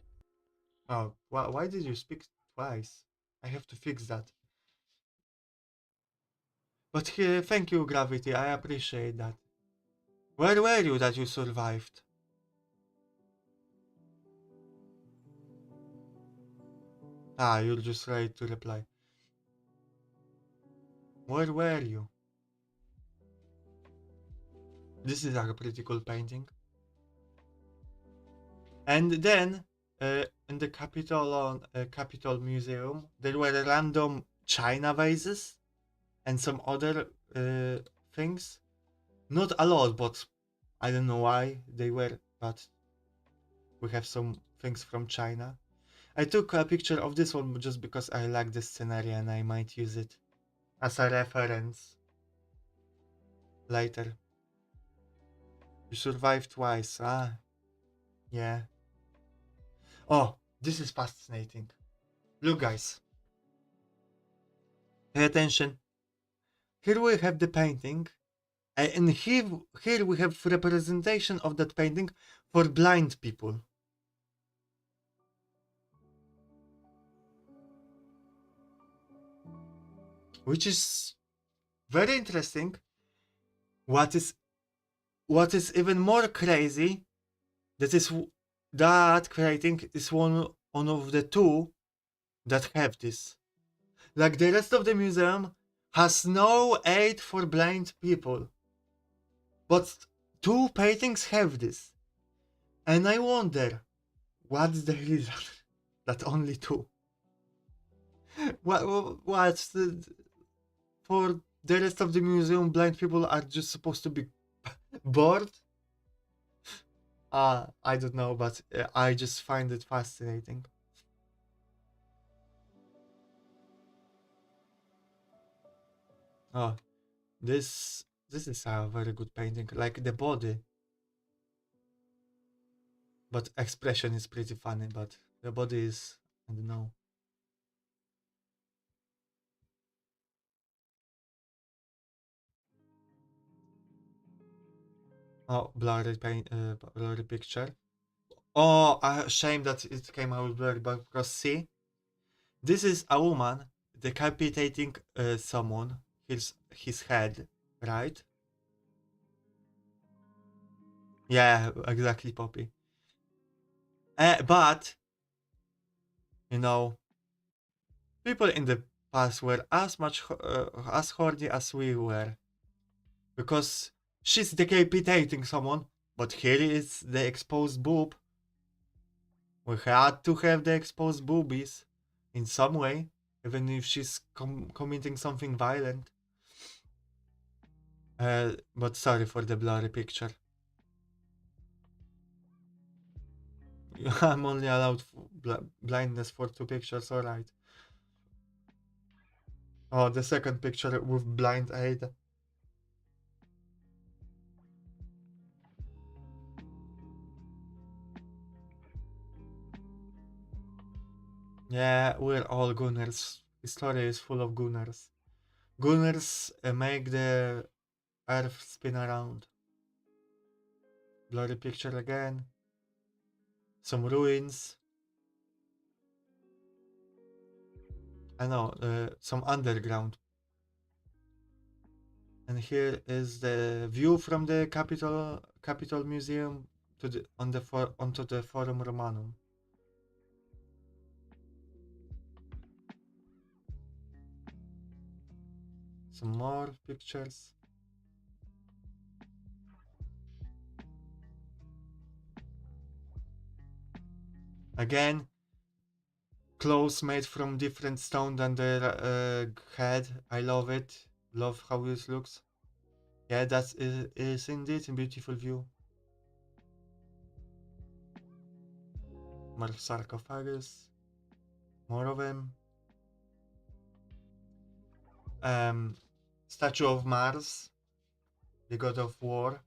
Oh, why did you speak twice? I have to fix that. But thank you, Gravity, I appreciate that. Where were you that you survived? Ah, you're just ready to reply. Where were you? This is a pretty cool painting. And then, in the Capitol Museum, there were random china vases and some other things. Not a lot, but I don't know why they were, but we have some things from China. I took a picture of this one just because I like this scenario and I might use it as a reference later. You survived twice, ah, yeah. Oh, this is fascinating. Look, guys. Pay attention. Here we have the painting, And here we have representation of that painting for blind people. Which is very interesting. What is even more crazy, that is that creating is one of the two that have this. Like the rest of the museum has no aid for blind people. But two paintings have this. And I wonder, what's the reason that only two? What's for the rest of the museum, blind people are just supposed to be bored? I don't know, but I just find it fascinating. Oh, this is a very good painting. Like the body, but expression is pretty funny. But the body is, I don't know. Oh, blurry picture. Oh, shame that it came out blurry. But because see, this is a woman decapitating someone. His head, right? Yeah, exactly, Poppy. But you know, people in the past were as much as horny as we were, because she's decapitating someone, but here is the exposed boob. We had to have the exposed boobies in some way, even if she's committing something violent. But sorry for the blurry picture. I'm only allowed blindness for two pictures, alright. Oh, the second picture with blind aid. Yeah, we're all gooners. History is full of gooners. Gooners make the earth spin around. Blurry picture again. Some ruins. I know, some underground. And here is the view from the Capitol Museum to the onto the Forum Romanum. Some more pictures. Again, clothes made from different stone than the head. I love it. Love how this looks. Yeah, that is indeed a beautiful view. More sarcophagus. More of them. Statue of Mars, the god of war.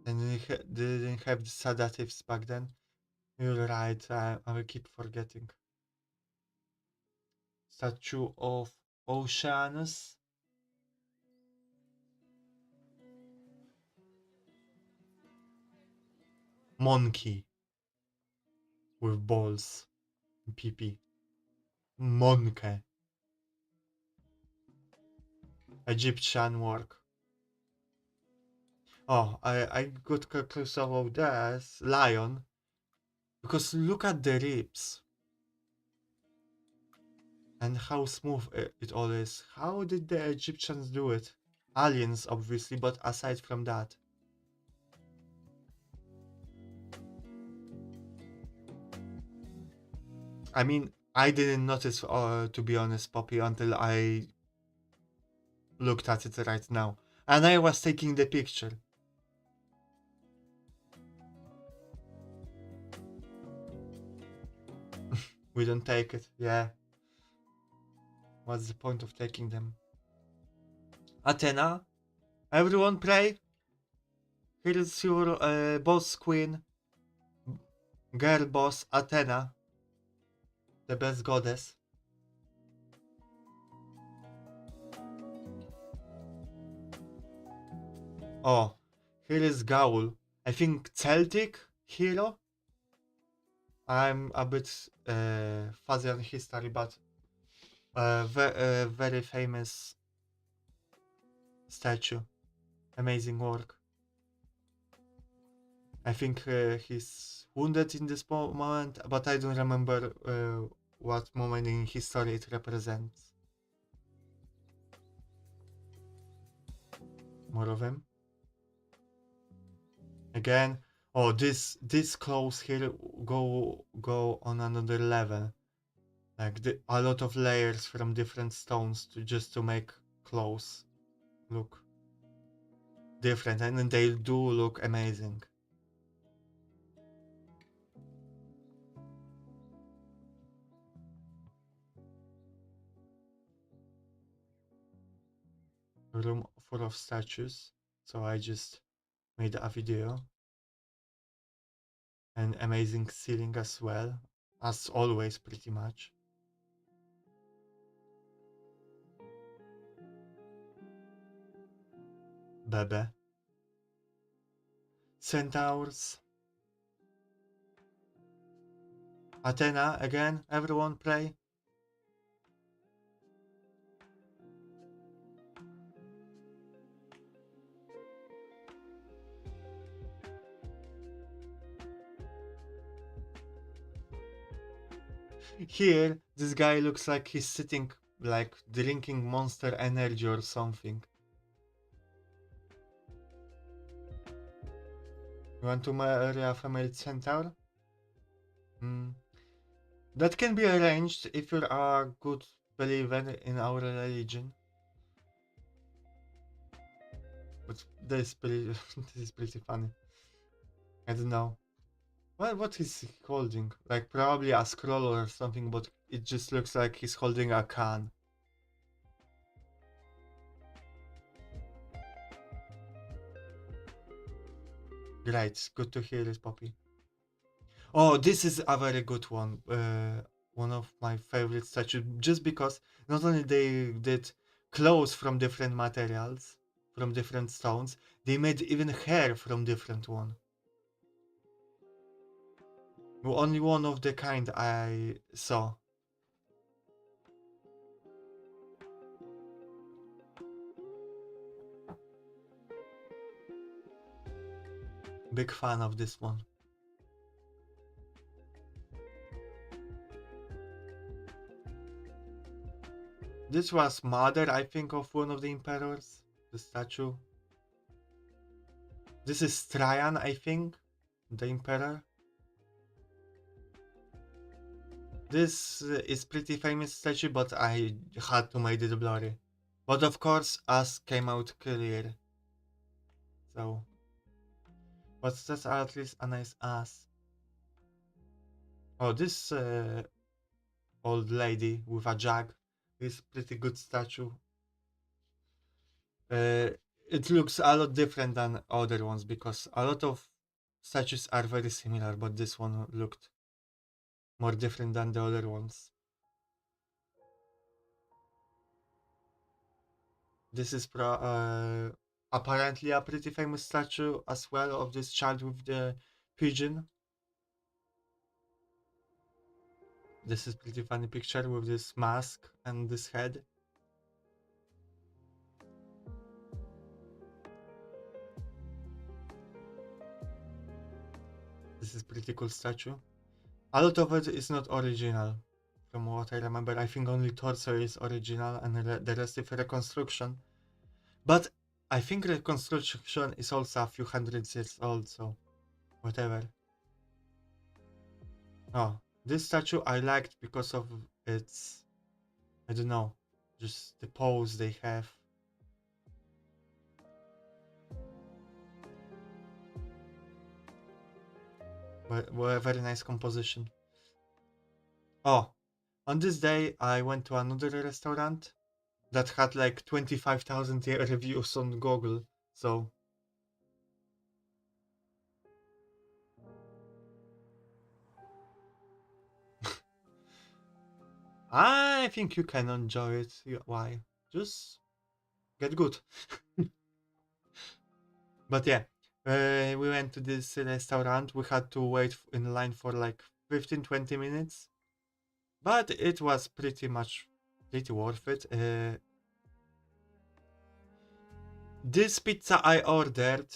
And they didn't have the sedatives back then. You're right, I will keep forgetting. Statue of Oceanus. Monkey with balls. Pee. Monkey. Egyptian work. Oh, I got close about this lion, because look at the ribs and how smooth it all is. How did the Egyptians do it? Aliens, obviously, but aside from that. I mean, I didn't notice, to be honest, Poppy, until I looked at it right now. And I was taking the picture. We don't take it, yeah. What's the point of taking them? Athena, everyone pray. Here is your boss queen, girl boss Athena. the best goddess. Oh, here is Gaul. I think Celtic hero. I'm a bit fuzzy on history, but very famous statue. Amazing work. I think he's wounded in this moment, but I don't remember what moment in history it represents. More of him. Again, oh, this clothes here go on another level. Like a lot of layers from different stones to make clothes look different, and then they do look amazing. Room full of statues, so I just made a video. An amazing ceiling as well, as always, pretty much. Bebe. Centaurs. Athena, again, everyone pray. Here, this guy looks like he's sitting, like drinking Monster Energy or something. You want to marry a female centaur? Hmm. That can be arranged if you're a good believer in our religion. But this, this is pretty funny. I don't know. What is he holding? Like probably a scroll or something, but it just looks like he's holding a can. Great, good to hear it, Poppy. Oh, this is a very good one. One of my favorite statues, just because not only they did clothes from different materials, from different stones, they made even hair from different one. Only one of the kind I saw. Big fan of this one. This was mother, I think, of one of the emperors. The statue. This is Trajan, I think, the emperor. This is pretty famous statue, but I had to make it blurry. But of course, us came out clear. So, but that's at least a nice ass. Oh, this old lady with a jug is pretty good statue. It looks a lot different than other ones because a lot of statues are very similar, but this one looked more different than the other ones. This is apparently a pretty famous statue as well of this child with the pigeon. This is pretty funny picture with this mask and this head. This is pretty cool statue. A lot of it is not original, from what I remember. I think only torso is original and the rest is reconstruction. But I think reconstruction is also a few hundred years old, so whatever. Oh, this statue I liked because of its, I don't know, just the pose they have. Were very nice composition. Oh, on this day I went to another restaurant that had like 25,000 reviews on Google, so I think you can enjoy it. Why? Just get good. But yeah, we went to this restaurant. We had to wait in line for like 15-20 minutes, but it was pretty worth it. This pizza I ordered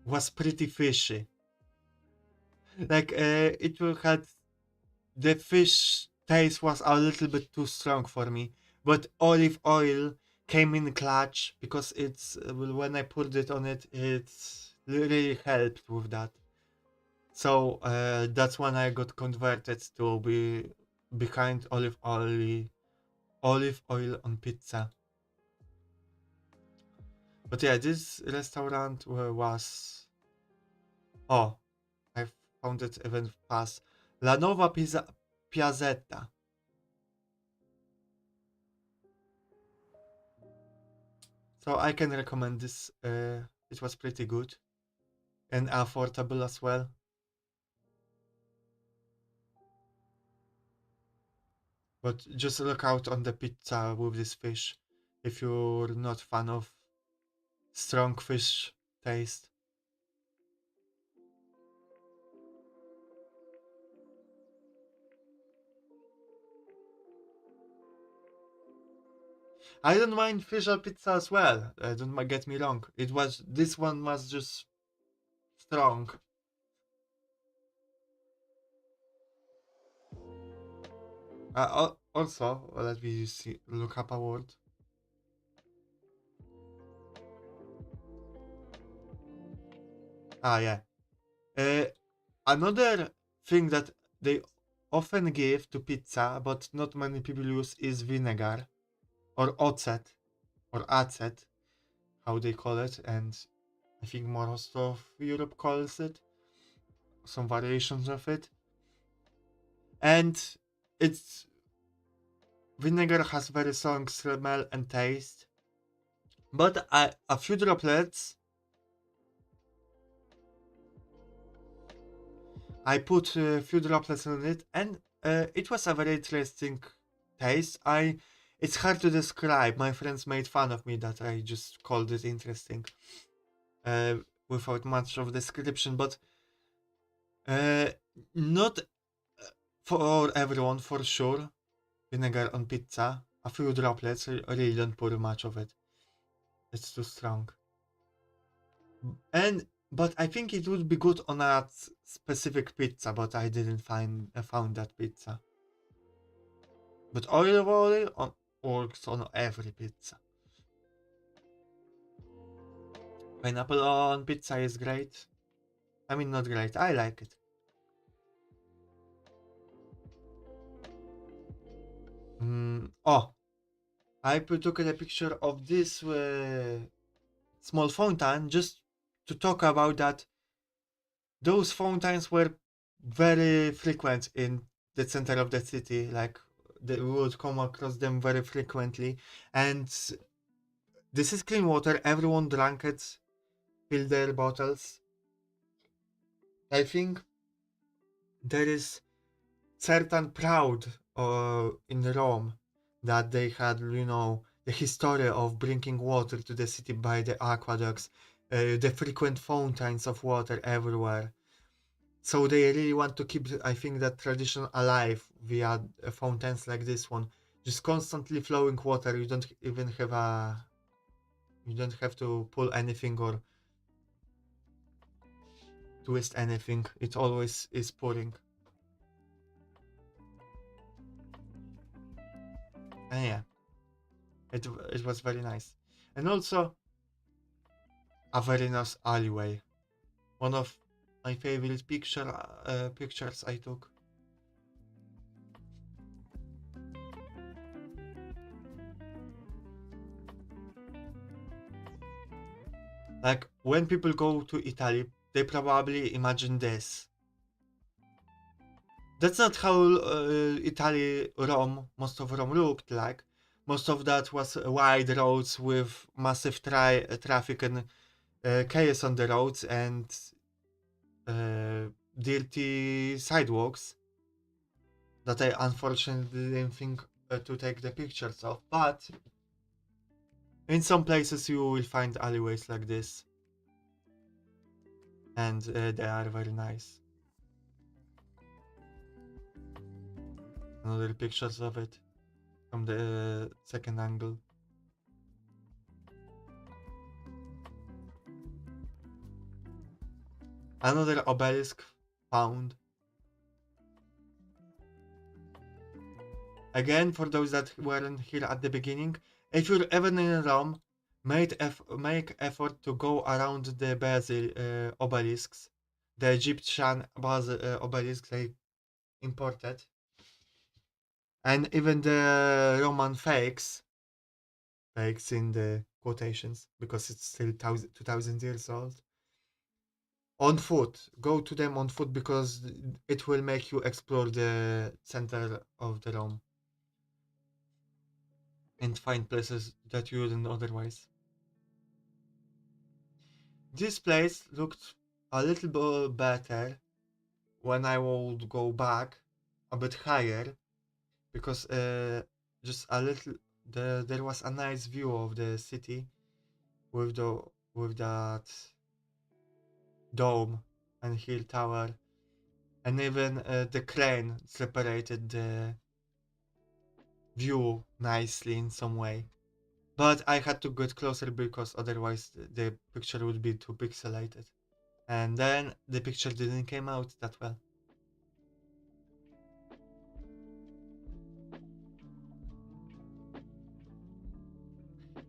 was pretty fishy. Like it had the fish taste was a little bit too strong for me, but olive oil came in clutch because it's well, when I poured it on it, it really helped with that. So that's when I got converted to be behind olive oil on pizza. But yeah, this restaurant was oh, I found it even fast. La Nova Piazzetta. So I can recommend this. It was pretty good and affordable as well. But just look out on the pizza with this fish if you're not fan of strong fish taste. I don't mind fish on pizza as well. Don't get me wrong. This one was just strong. Also, let me see. Look up a word. Ah yeah. Uh, Another thing that they often give to pizza, but not many people use, is vinegar or oцет or acet, how they call it, and I think most of Europe calls it. Some variations of it, and it's vinegar has very strong smell and taste, but a few droplets. I put a few droplets on it, and it was a very interesting taste. It's hard to describe. My friends made fun of me that I just called it interesting, uh, without much of description. But uh, not for everyone, for sure. Vinegar on pizza, a few droplets. Really don't pour much of it. It's too strong. And but I think it would be good on a specific pizza, but I didn't found that pizza. But olive oil works on every pizza. Pineapple on pizza is great. I mean, not great. I like it. Oh, I took a picture of this small fountain just to talk about that. Those fountains were very frequent in the center of the city. Like we would come across them very frequently, and this is clean water. Everyone drank it, filled their bottles. I think there is certain proud in Rome that they had, the history of bringing water to the city by the aqueducts, the frequent fountains of water everywhere. So they really want to keep, I think, that tradition alive via fountains like this one. Just constantly flowing water. You don't have to pull anything or twist anything. It always is pouring. And yeah, it was very nice. And also a very nice alleyway. One of my favorite pictures I took. Like when people go to Italy, they probably imagine this. That's not how most of Rome looked like. Most of that was wide roads with massive traffic and chaos on the roads and uh, dirty sidewalks. that I unfortunately didn't think to take the pictures of, but in some places you will find alleyways like this, and they are very nice. Another pictures of it from the second angle. Another obelisk found. Again, for those that weren't here at the beginning, if you're ever in Rome, make effort to go around the basil obelisks, the Egyptian basil obelisks they imported, and even the Roman fakes in the quotations because it's still 2000 years old. On foot, go to them on foot because it will make you explore the center of the Rome and find places that you wouldn't otherwise. This place looked a little bit better when I would go back a bit higher because just a little there was a nice view of the city with that dome and hill tower, and even the crane separated the view nicely in some way. But I had to get closer because otherwise the picture would be too pixelated. And then the picture didn't came out that well.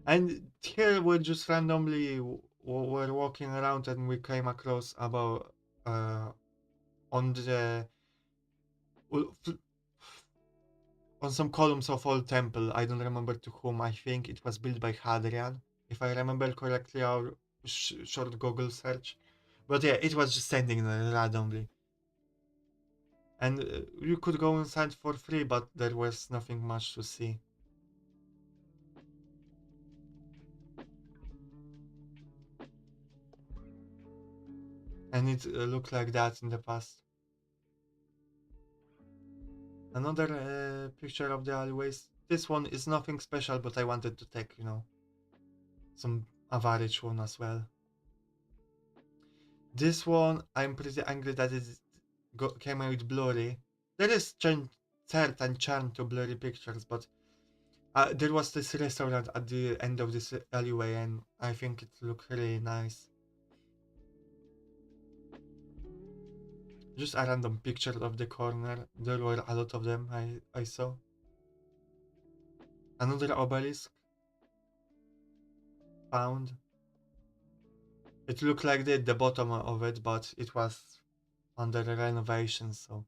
And here we just randomly were walking around and we came across about on the on some columns of old temple. I don't remember to whom. I think it was built by Hadrian, if I remember correctly, our short Google search. But yeah, it was just standing there randomly. And you could go inside for free, but there was nothing much to see. And it looked like that in the past. Another picture of the alleyways. This one is nothing special, but I wanted to take, some average one as well. This one, I'm pretty angry that it came out blurry. There is certain charm to blurry pictures, but there was this restaurant at the end of this alleyway, and I think it looked really nice. Just a random picture of the corner. There were a lot of them I saw. Another obelisk found. It looked like the bottom of it, but it was under renovation, so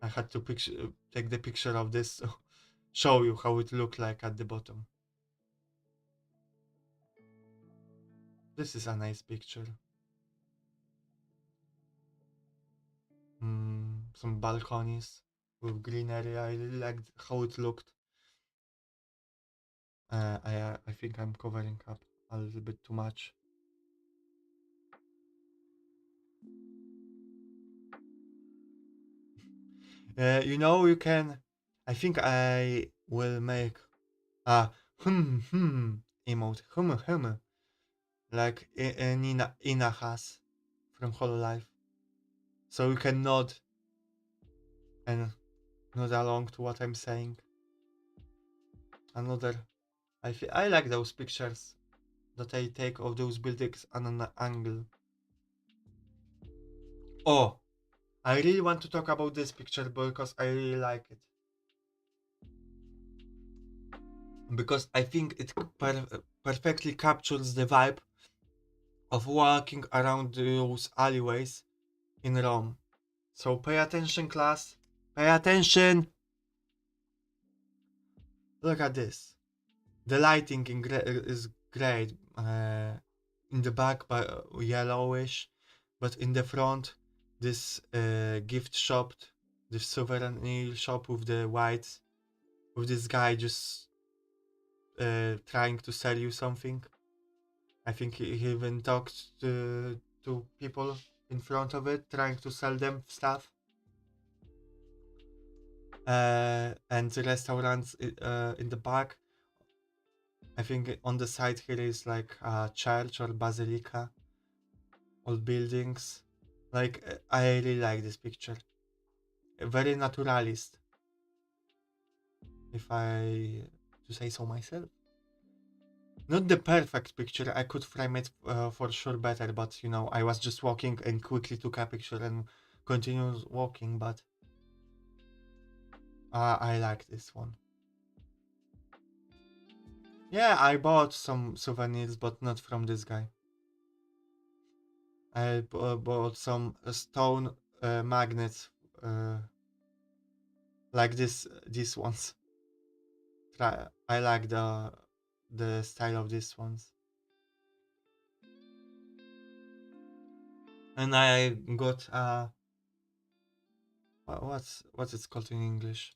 I had to take the picture of this to show you how it looked like at the bottom. This is a nice picture. Some balconies with greenery. I really liked how it looked. I think I'm covering up a little bit too much. You can. I think I will make a emote like Ina has from Hololive, so you can nod and nod along to what I'm saying. Another. I like those pictures that I take of those buildings on an angle. Oh, I really want to talk about this picture because I really like it. Because I think it perfectly captures the vibe of walking around those alleyways in Rome. So pay attention, class. Pay attention. Look at this. The lighting is great. In the back, yellowish, but in the front, this gift shop, this souvenir shop with the white, with this guy just trying to sell you something. I think he even talked to people in front of it, trying to sell them stuff. and the restaurants in the back. I think on the side here is like a church or basilica, old buildings. Like I really like this picture. Very naturalist, if I to say so myself. Not the perfect picture. I could frame it for sure better, but you know, I was just walking and quickly took a picture and continued walking. But I like this one. Yeah, I bought some souvenirs, but not from this guy. I bought some stone magnets, like these ones. I like the style of these ones. And I got what's it called in English?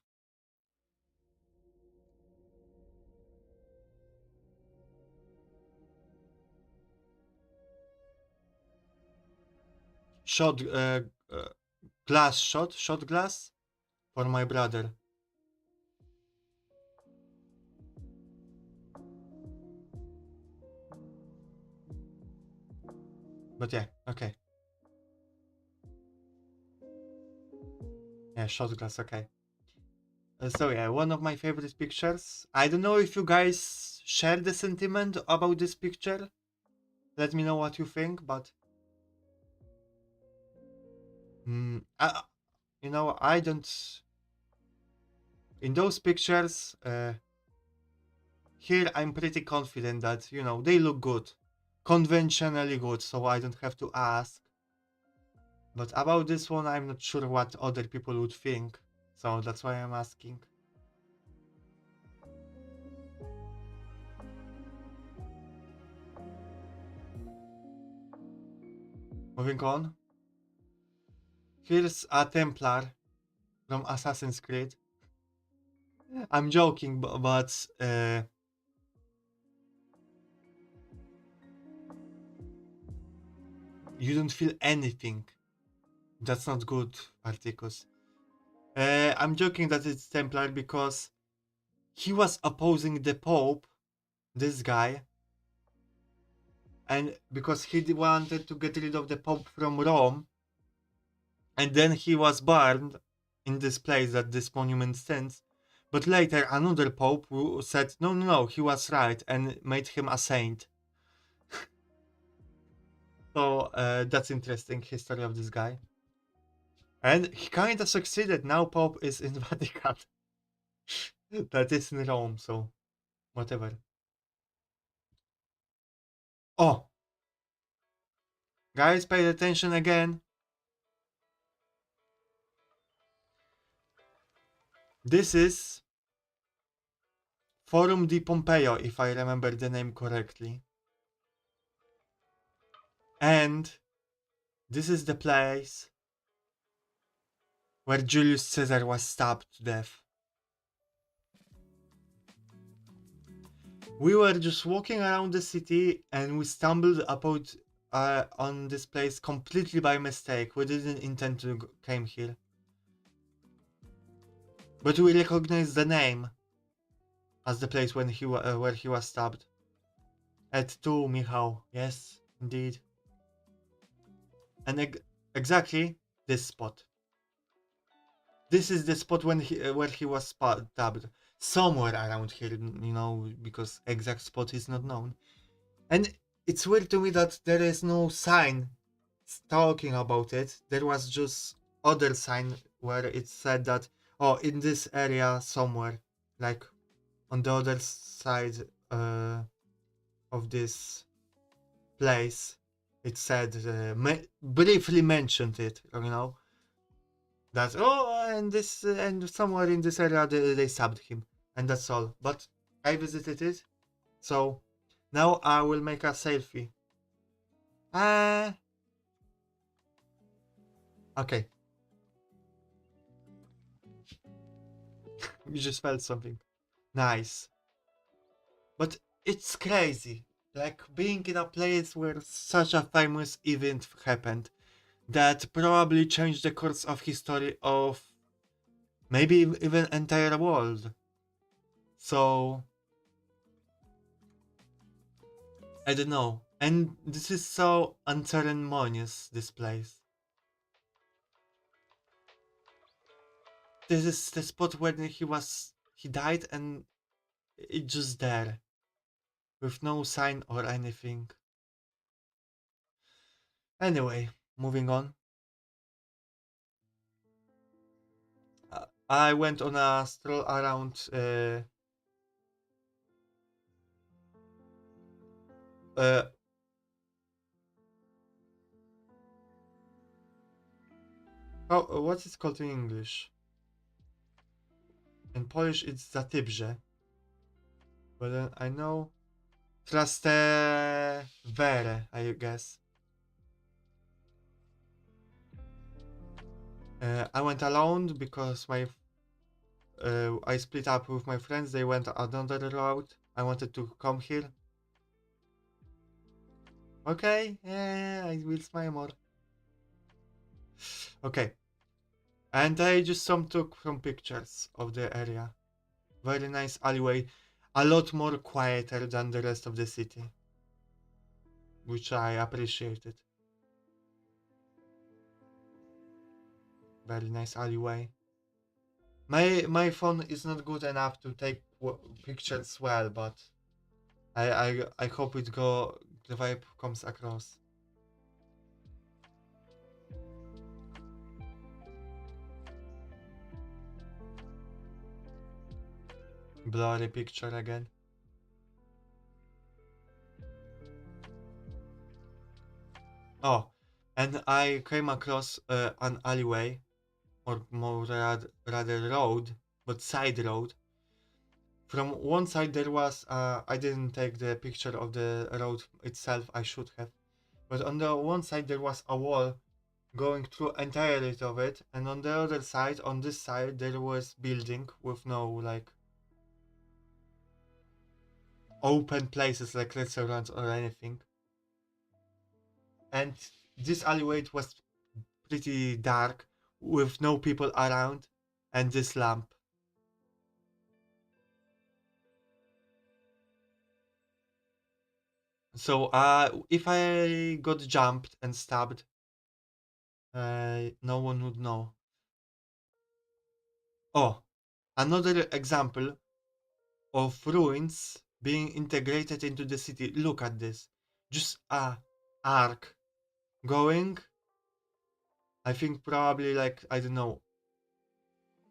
Shot uh, shot glass for my brother. But yeah, okay. Yeah, shot glass, okay. So yeah, one of my favorite pictures. I don't know if you guys share the sentiment about this picture. Let me know what you think, but mm, I, you know, I don't. In those pictures, here I'm pretty confident that you know they look good, conventionally good, so I don't have to ask. But about this one, I'm not sure what other people would think, so that's why I'm asking. Moving on. Here's a Templar from Assassin's Creed. I'm joking, but you don't feel anything. That's not good, Articus. I'm joking that it's Templar because he was opposing the Pope, this guy, and because he wanted to get rid of the Pope from Rome, and then he was burned in this place that this monument stands. But later, another Pope who said, no, no, no, he was right, and made him a saint. So that's interesting history of this guy. And he kind of succeeded. Now Pope is in Vatican. That is in Rome, so whatever. Oh, guys, pay attention again. This is Forum di Pompeo, if I remember the name correctly. And this is the place where Julius Caesar was stabbed to death. We were just walking around the city and we stumbled upon on this place completely by mistake. We didn't intend to came here. But we recognized the name as the place when where he was stabbed. At 2, Mihau. Yes, indeed. And exactly this spot. This is the spot when where he was stabbed. Somewhere around here, you know, because exact spot is not known. And it's weird to me that there is no sign talking about it. There was just other sign where it said that, oh, in this area somewhere, like on the other side of this place, it said briefly mentioned it, you know, that oh, and this and somewhere in this area they stabbed him, and that's all. But I visited it, so now I will make a selfie. Okay. You just felt something. Nice. But it's crazy. Like being in a place where such a famous event happened that probably changed the course of history of Maybe even entire world. So I don't know. And this is so unceremonious, this place. This is the spot where he died, and it's just there with no sign or anything. Anyway, moving on. I went on a stroll around uh, what's it called in English? In Polish it's Zatybże, but I know Trastevere, I guess. I went alone because I split up with my friends. They went another route. I wanted to come here. Okay, yeah, I will smile more. Okay, and I just took some pictures of the area. Very nice alleyway, a lot more quieter than the rest of the city, which I appreciated. Very nice alleyway. My phone is not good enough to take pictures well, but I hope the vibe comes across. Blurry picture again. Oh, and I came across an alleyway, or more rather road, but side road. From one side there was, I didn't take the picture of the road itself, I should have. But on the one side there was a wall going through entirely of it, and on the other side, on this side, there was building with no like open places like restaurants or anything. And this alleyway was pretty dark with no people around and this lamp. So if I got jumped and stabbed, no one would know. Oh, another example of ruins being integrated into the city. Look at this. Just a arc going. I think probably like, I don't know,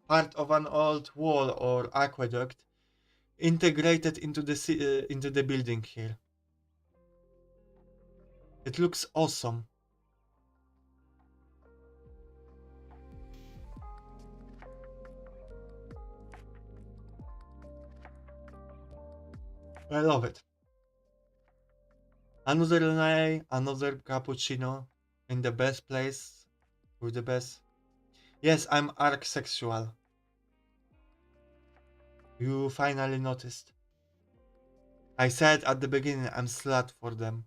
part of an old wall or aqueduct integrated into the building here. It looks awesome. I love it. Another latte, another cappuccino in the best place with the best. Yes, I'm arc sexual. You finally noticed. I said at the beginning I'm slut for them.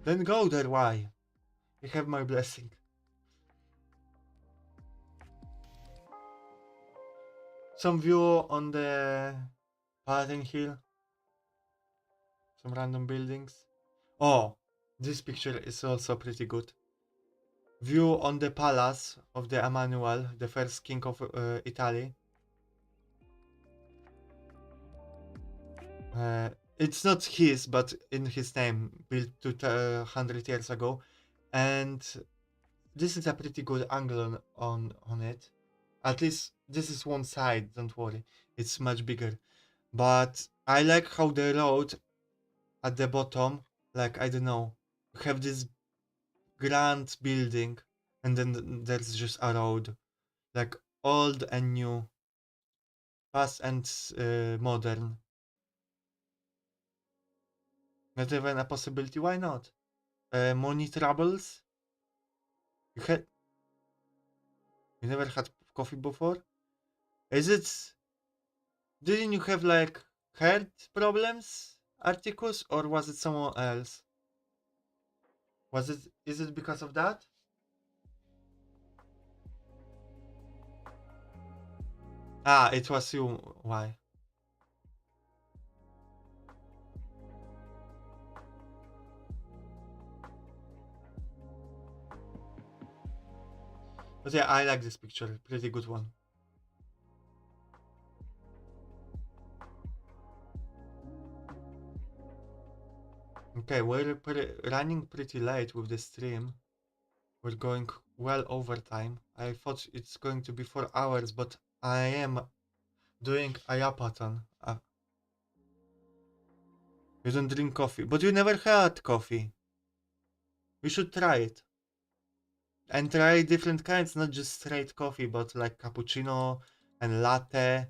Then go there, why? You have my blessing. Some view on the Paladin Hill. Some random buildings. Oh, this picture is also pretty good. View on the palace of the Emmanuel, the first king of Italy. It's not his, but in his name, built 200 years ago. And this is a pretty good angle on it. At least this is one side, don't worry. It's much bigger. But I like how the road at the bottom, like, I don't know, you have this grand building, and then there's just a road. Like old and new, past and modern. Not even a possibility, why not? Money troubles? You had you never had coffee before? Is it didn't you have like health problems, Articus, or was it someone else? Is it because of that? Ah, it was you. Why? But yeah, I like this picture. Pretty good one. Okay, we're running pretty late with the stream. We're going well over time. I thought it's going to be 4 hours, but I am doing a yapathon. You don't drink coffee, but you never had coffee. You should try it. And try different kinds, not just straight coffee, but like cappuccino and latte.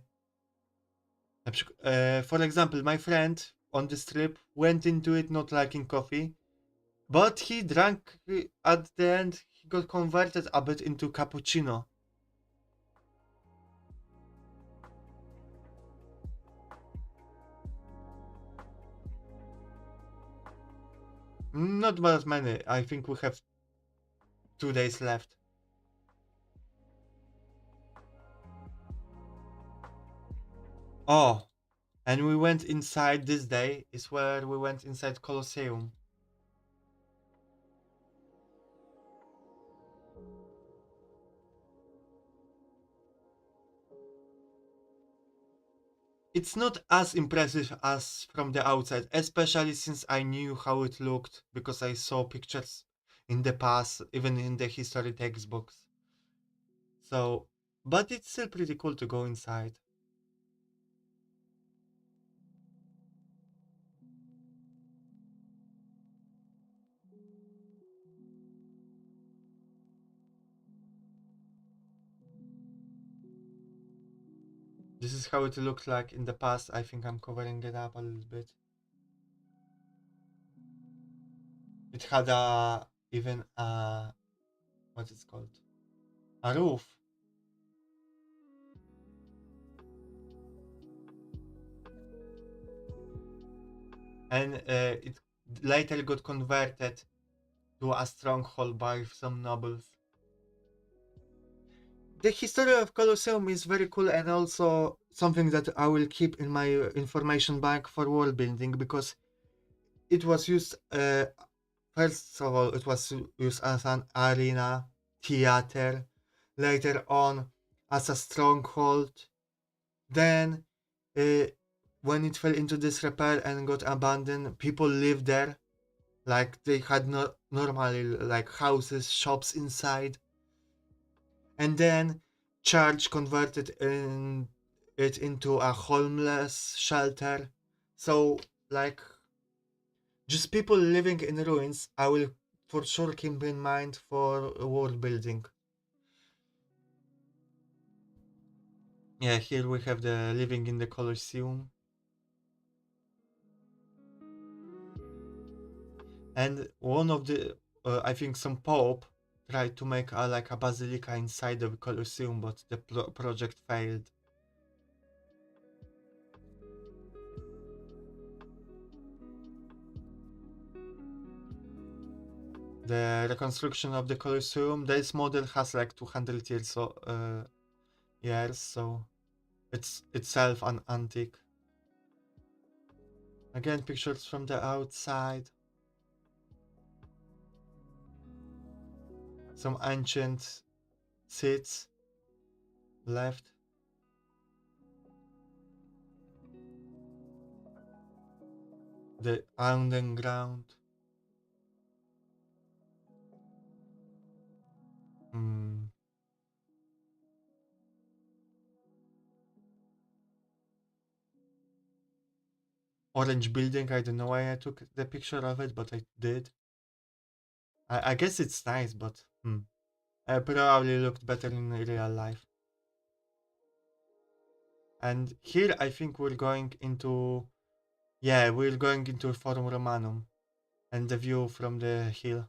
For example, my friend on this trip went into it not liking coffee, but he drank at the end, he got converted a bit into cappuccino. Not as many. I think we have 2 days left. Oh, and we went inside this day, is where we went inside Colosseum. It's not as impressive as from the outside, especially since I knew how it looked because I saw pictures in the past, even in the history textbooks. So, but it's still pretty cool to go inside. This is how it looked like in the past. I think I'm covering it up a little bit. It had even what is called? A roof. And it later got converted to a stronghold by some nobles. The history of Colosseum is very cool and also something that I will keep in my information bank for world building because it was used, first of all, it was used as an arena, theater, later on as a stronghold. Then, uh, when it fell into disrepair and got abandoned, people lived there. Like they had no normally like houses, shops inside, and then church converted it into a homeless shelter. So like just people living in ruins. I will for sure keep in mind for world building. Yeah, here we have the living in the Colosseum. And one of the, I think some pope tried to make like a basilica inside the Colosseum, but the project failed. The reconstruction of the Colosseum, this model has like 200 years, so it's itself an antique. Again, pictures from the outside. Some ancient seats left. The underground. Hmm. Orange building. I don't know why I took the picture of it, but I did. I guess it's nice, but it probably looked better in real life. And here I think we're going into, yeah, we're going into Forum Romanum and the view from the hill.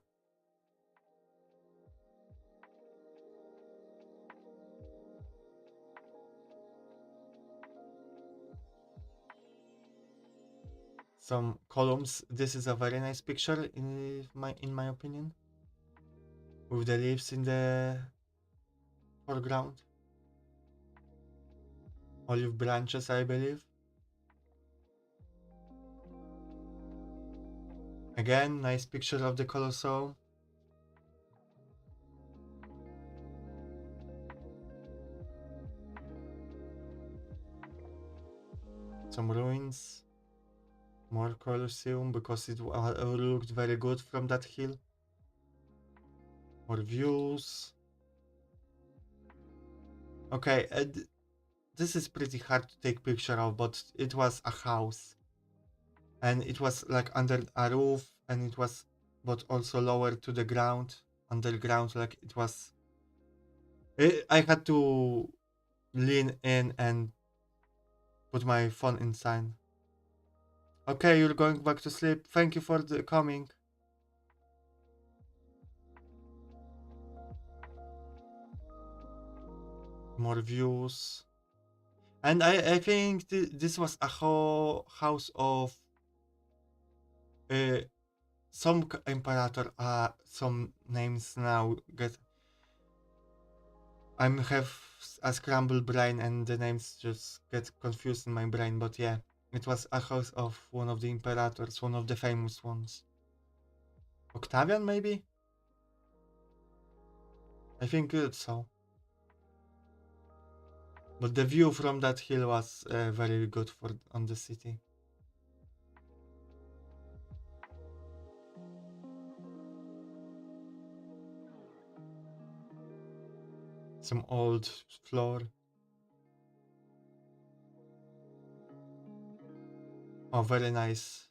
some columns. This is a very nice picture in my opinion, with the leaves in the foreground. Olive branches, I believe. Again, nice picture of the Colosseum. Some ruins. More Colosseum because it looked very good from that hill. More views. Okay, this is pretty hard to take picture of, but it was a house. And it was like under a roof, and it was but also lower to the ground, underground, like it was. I had to lean in and put my phone inside. Okay, you're going back to sleep. Thank you for the coming. More views. And I think this was a whole house of uh, some imperator. Some names now get. I have a scrambled brain and the names just get confused in my brain. But yeah, it was a house of one of the imperators, one of the famous ones. Octavian, maybe? I think it's so. But the view from that hill was very good for on the city. Some old floor. Oh, very nice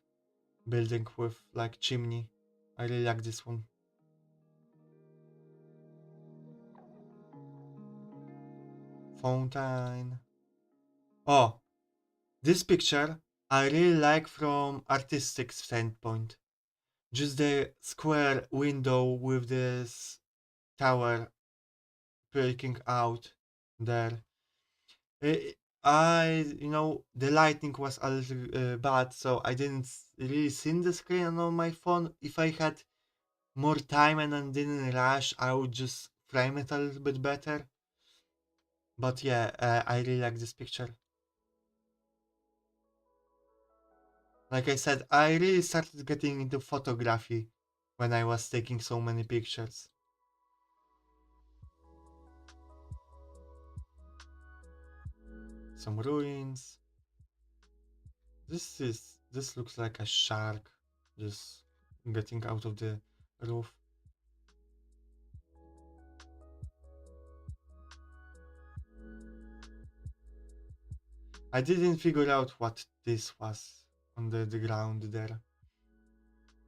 building with like chimney. I really like this one. Fountain. Oh, this picture I really like from artistic standpoint. Just the square window with this tower breaking out there. Eh, the lighting was a little bad, so I didn't really see the screen on my phone. If I had more time and I didn't rush, I would just frame it a little bit better. But yeah, I really like this picture. Like I said, I really started getting into photography when I was taking so many pictures. Some ruins. This looks like a shark just getting out of the roof. I didn't figure out what this was on the ground there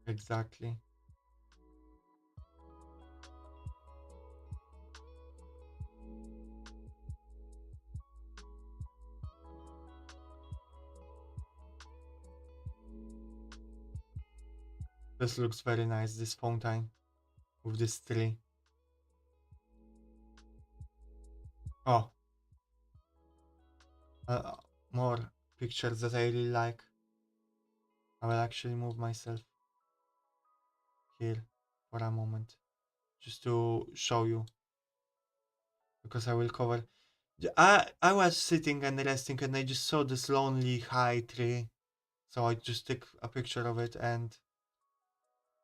exactly. This looks very nice, this fountain with this tree. Oh, uh, more pictures that I really like. I will actually move myself here for a moment just to show you because I will cover. I was sitting and resting and I just saw this lonely high tree, so I just took a picture of it and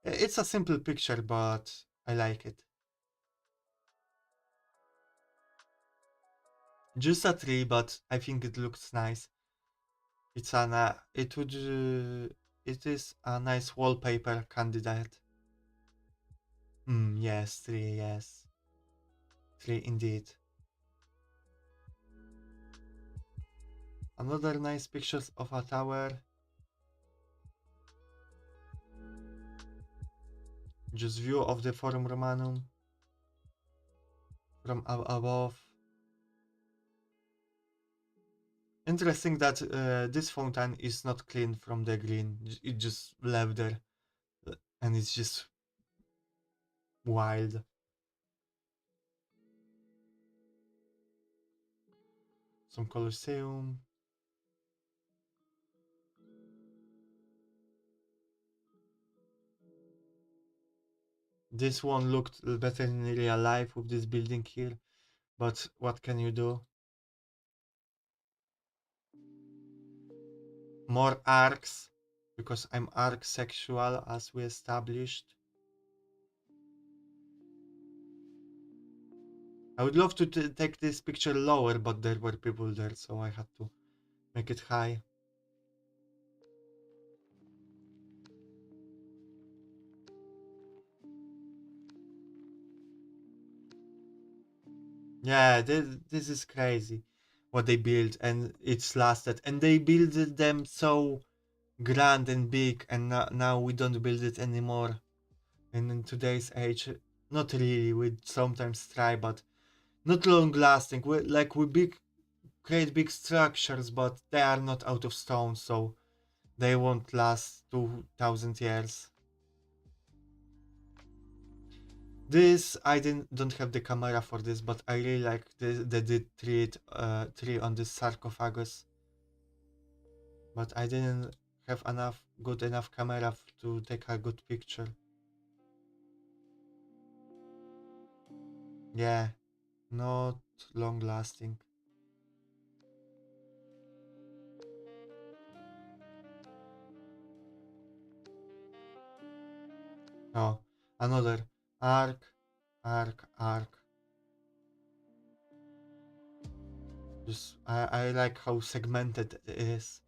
it's a simple picture, but I like it. Just a tree, but I think it looks nice. It's an it is a nice wallpaper candidate. Yes, tree, yes, tree indeed. Another nice pictures of a tower. Just view of the Forum Romanum from above. Interesting that this fountain is not clean from the green. It just left there, and it's just wild. Some Colosseum. This one looked better in real life with this building here, but what can you do? More arcs, because I'm arc sexual as we established. I would love to take this picture lower, but there were people there, so I had to make it high. Yeah, this is crazy what they built, and it's lasted. And they built them so grand and big, and now we don't build it anymore. And in today's age, not really. We sometimes try, but not long lasting. We create big structures, but they are not out of stone, so they won't last 2000 years. This I don't have the camera for this, but I really like the tree on this sarcophagus. But I didn't have good enough camera to take a good picture. Yeah, not long lasting. Oh, another arc, arc. Just I like how segmented it is.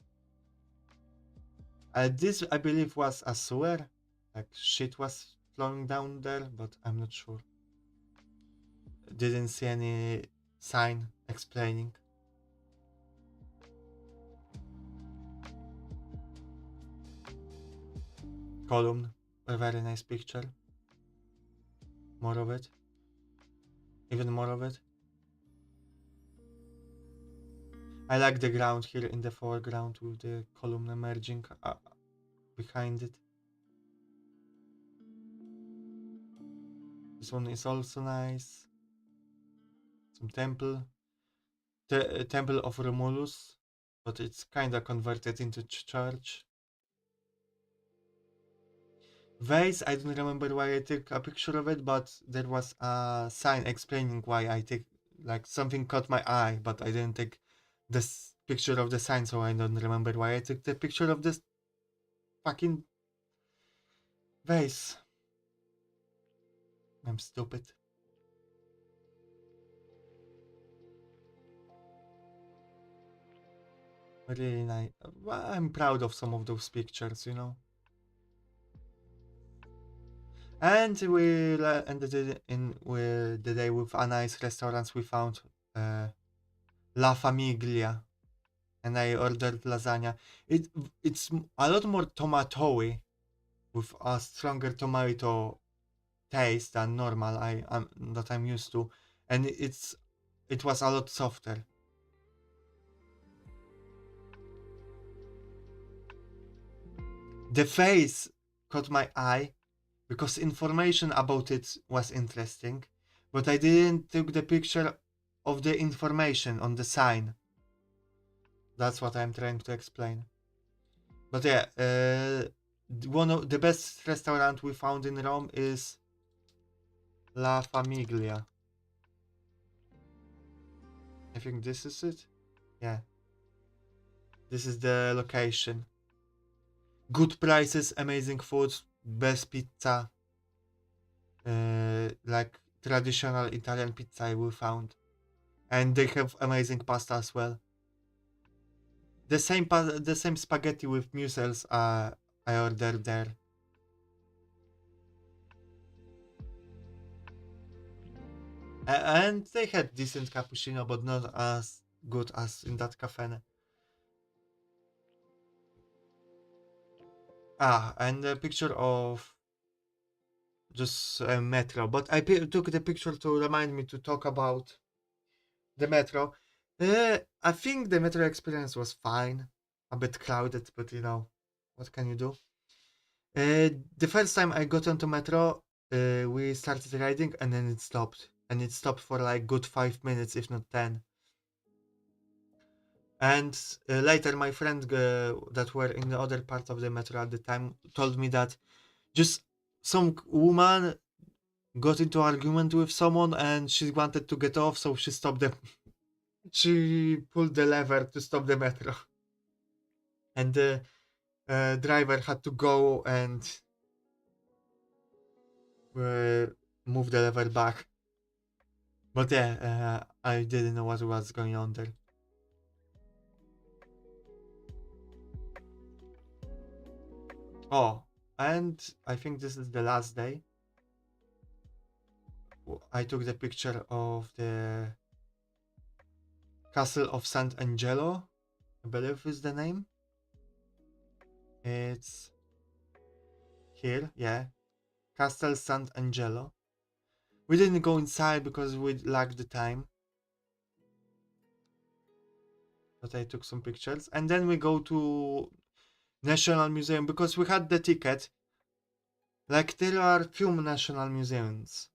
This I believe was a sewer, like shit was flowing down there, but I'm not sure. Didn't see any sign explaining. Column, a very nice picture. More of it. Even more of it. I like the ground here in the foreground with the column emerging behind it. This one is also nice. Some temple. The temple of Romulus, but it's kinda converted into church. Vase, I don't remember why I took a picture of it, but there was a sign explaining why I take, like something caught my eye, but I didn't take this picture of the sign, so I don't remember why I took the picture of this fucking vase. I'm stupid. Really nice. I'm proud of some of those pictures, you know. And we ended it in with the day with a nice restaurant we found, uh, La Famiglia, and I ordered lasagna. It's a lot more tomatoey, with a stronger tomato taste than normal that I'm used to, and it was a lot softer. The face caught my eye because information about it was interesting, but I didn't take the picture of the information on the sign. That's what I'm trying to explain. But yeah, one of the best restaurant we found in Rome is La Famiglia. I think this is it. Yeah, this is the location. Good prices, amazing food, best pizza. Like traditional Italian pizza we found, and they have amazing pasta as well. The same spaghetti with mussels. I ordered there. And they had decent cappuccino, but not as good as in that cafe. And a picture of just a metro. But I took the picture to remind me to talk about the metro. I think the metro experience was fine. A bit crowded, but you know, what can you do? The first time I got onto metro, we started riding and then it stopped. And it stopped for like good 5 minutes, if not 10. And later, my friend that were in the other part of the metro at the time told me that just some woman got into argument with someone and she wanted to get off, so she stopped the she pulled the lever to stop the metro. And the driver had to go and uh, move the lever back. But yeah, I didn't know what was going on there. Oh, and I think this is the last day. I took the picture of the Castle of Sant'Angelo, I believe is the name. It's here, yeah. Castle Sant'Angelo. We didn't go inside because we lacked the time. But I took some pictures. And then we go to National Museum because we had the ticket. Like there are few national museums.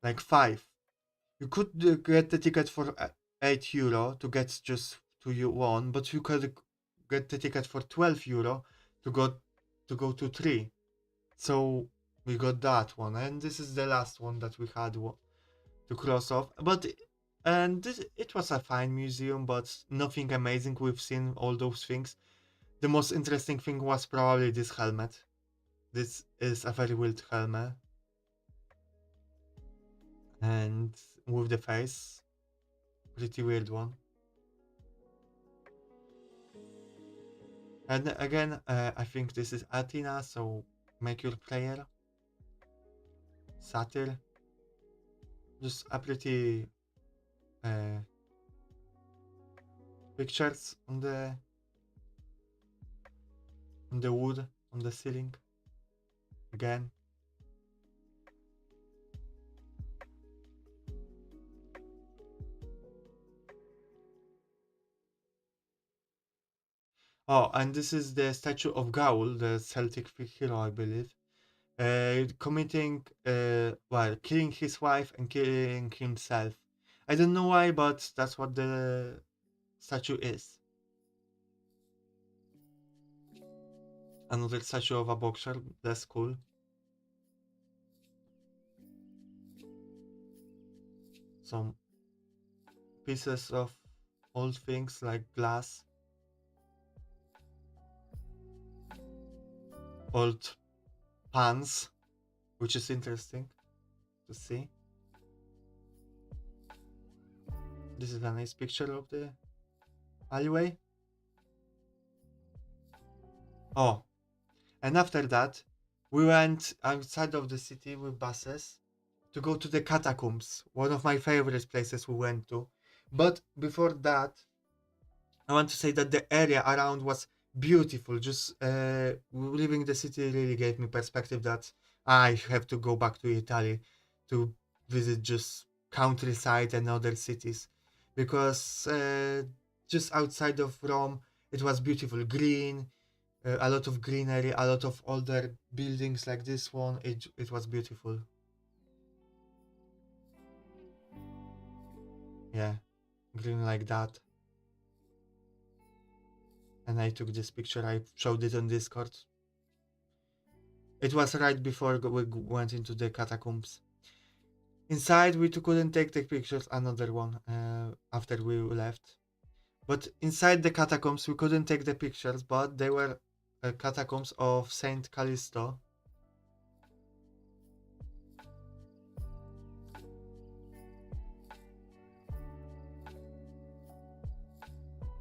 Like 5. You could get the ticket for €8 to get just to you one, but you could get the ticket for €12 to go to 3. So we got that one, and this is the last one that we had to cross off. But and it was a fine museum, but nothing amazing. We've seen all those things. The most interesting thing was probably this helmet. This is a very weird helmet, and with the face, pretty weird one. And again, I think this is Athena, so make your prayer. Satyr. Just a pretty uh, pictures on the wood, on the ceiling. Again. Oh, and this is the statue of Gaul, the Celtic hero, I believe. Committing, killing his wife and killing himself. I don't know why, but that's what the statue is. Another statue of a boxer, that's cool. Some pieces of old things like glass, old pans, which is interesting to see. This is a nice picture of the alleyway. Oh, and after that, we went outside of the city with buses to go to the catacombs, one of my favorite places we went to. But before that, I want to say that the area around was beautiful. Just leaving the city really gave me perspective that I have to go back to Italy to visit just countryside and other cities, because just outside of Rome, it was beautiful, green, a lot of greenery, a lot of older buildings like this one. It was beautiful. Yeah, green like that. And I took this picture. I showed it on Discord. It was right before we went into the catacombs. Inside, we couldn't take the pictures. Another one after we left. But inside the catacombs, we couldn't take the pictures. But they were catacombs of Saint Callisto.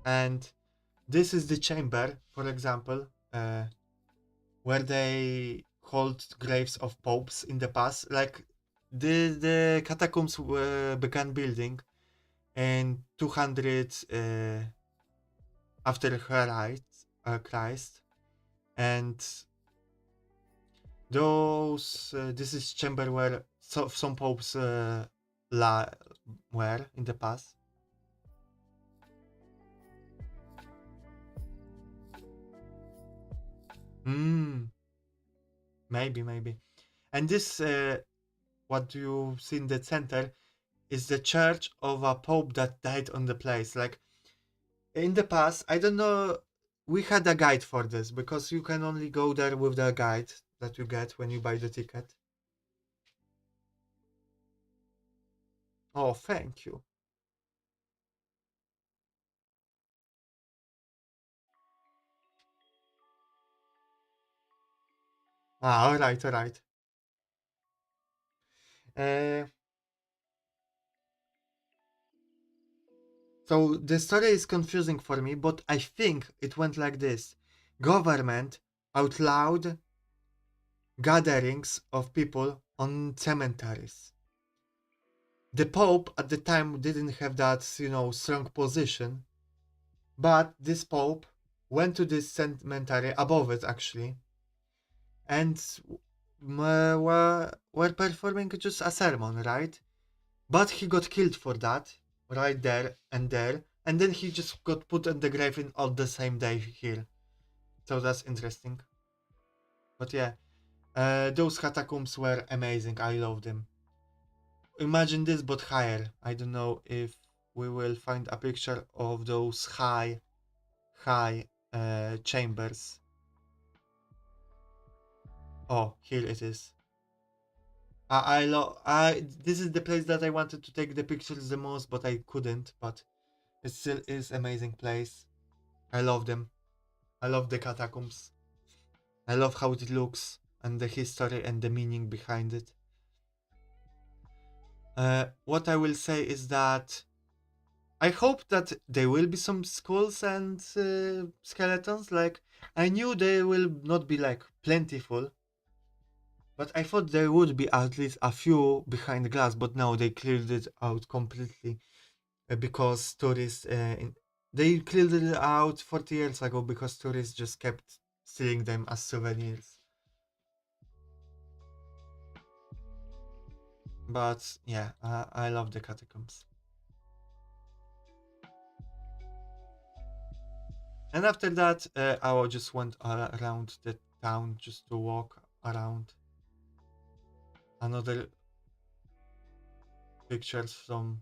And this is the chamber, for example, where they hold graves of popes in the past. Like the catacombs began building in 200 after Christ, and those this is chamber where some popes were in the past. Hmm. Maybe. And this, what you see in the center, is the church of a pope that died on the place. Like in the past, I don't know. We had a guide for this because you can only go there with the guide that you get when you buy the ticket. Oh, thank you. Ah, alright, alright. Uh, so the story is confusing for me, but I think it went like this. Government outlawed gatherings of people on cemeteries. The Pope at the time didn't have that, strong position, but this Pope went to this cemetery, above it actually, and were performing just a sermon, right? But he got killed for that, right there and there, and then he just got put in the grave in all the same day here. So that's interesting. But yeah, those catacombs were amazing. I love them. Imagine this, but higher. I don't know if we will find a picture of those high chambers. Oh, here it is. I love. This is the place that I wanted to take the pictures the most, but I couldn't. But it still is amazing place. I love them. I love the catacombs. I love how it looks and the history and the meaning behind it. What I will say is that I hope that there will be some skulls and skeletons. Like, I knew they will not be like plentiful, but I thought there would be at least a few behind glass. But now they cleared it out completely because tourists. They cleared it out 40 years ago because tourists just kept stealing them as souvenirs. But yeah, I love the catacombs. And after that, I just went around the town just to walk around. Another pictures from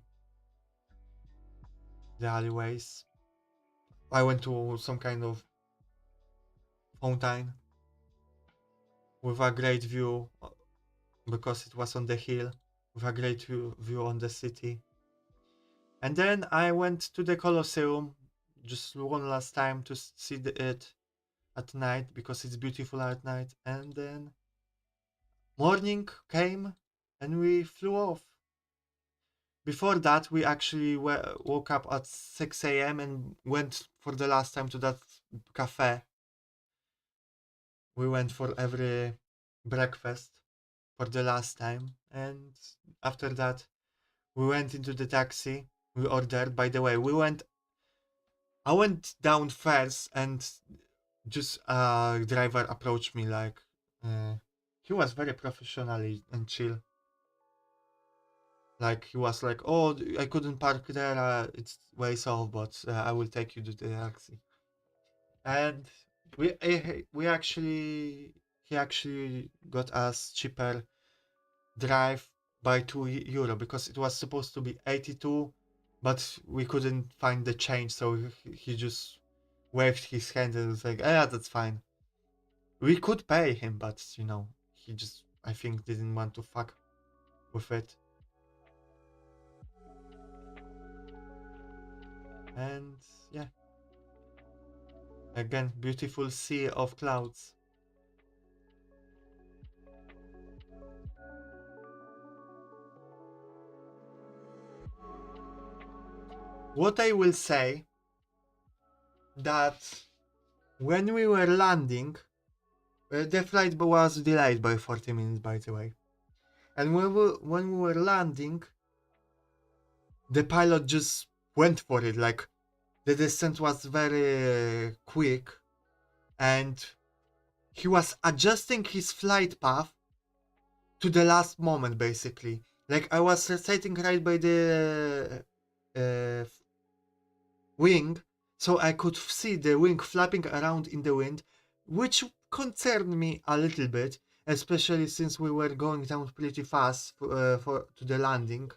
the alleyways. I went to some kind of fountain with a great view because it was on the hill with a great view on the city. And then I went to the Colosseum just one last time to see it at night because it's beautiful at night. And then morning came and we flew off. Before that, we actually woke up at 6 a.m. and went for the last time to that cafe. We went for every breakfast for the last time. And after that, we went into the taxi. We ordered. By the way, I went down first and just a driver approached me like, uh, he was very professionally and chill. Like he was like, "Oh, I couldn't park there. It's ways off, but I will take you to the taxi." And we actually he actually got us cheaper drive by €2 because it was supposed to be 82, but we couldn't find the change, so he just waved his hand and was like, "Yeah, that's fine." We could pay him, but he just I think didn't want to fuck with it. And yeah. Again, beautiful sea of clouds. What I will say that when we were landing, the flight was delayed by 40 minutes, by the way. And when we were landing, the pilot just went for it. Like the descent was very quick, and he was adjusting his flight path to the last moment, basically. Like I was sitting right by the uh, wing, so I could see the wing flapping around in the wind, which concerned me a little bit, especially since we were going down pretty fast for to the landing,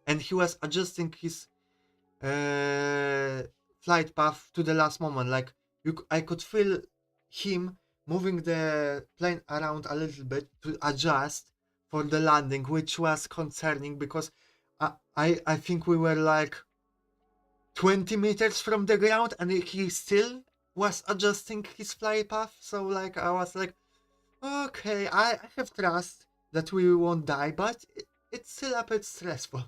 and he was adjusting his uh, flight path to the last moment. Like I could feel him moving the plane around a little bit to adjust for the landing, which was concerning because I think we were like 20 meters from the ground, and he still was adjusting his fly path. So like I was like, okay, I have trust that we won't die, but it's still a bit stressful.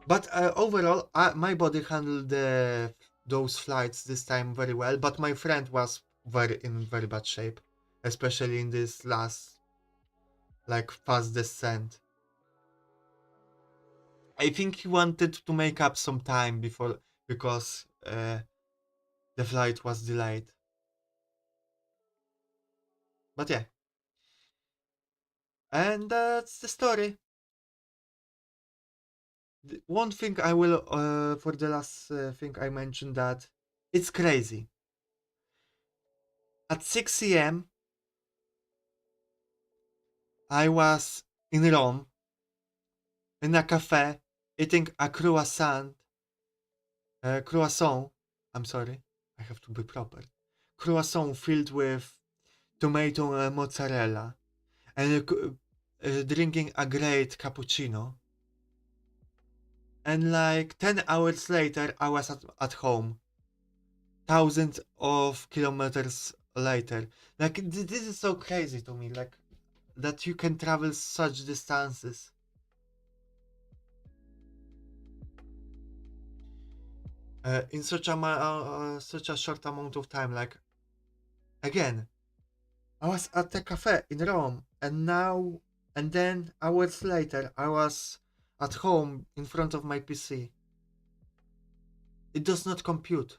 But overall, my body handled those flights this time very well. But my friend was in very bad shape, especially in this last like fast descent. I think he wanted to make up some time before because the flight was delayed. But yeah, and that's the story. One thing I will for the last thing I mentioned that it's crazy. At 6 a.m. I was in Rome in a cafe eating a croissant. I'm sorry, I have to be proper. Croissant filled with tomato and mozzarella, and drinking a great cappuccino. And like 10 hours later, I was at home, thousands of kilometers later. Like, this is so crazy to me, like, that you can travel such distances. In such a short amount of time. Like, again, I was at a cafe in Rome, and then hours later, I was at home in front of my PC. It does not compute.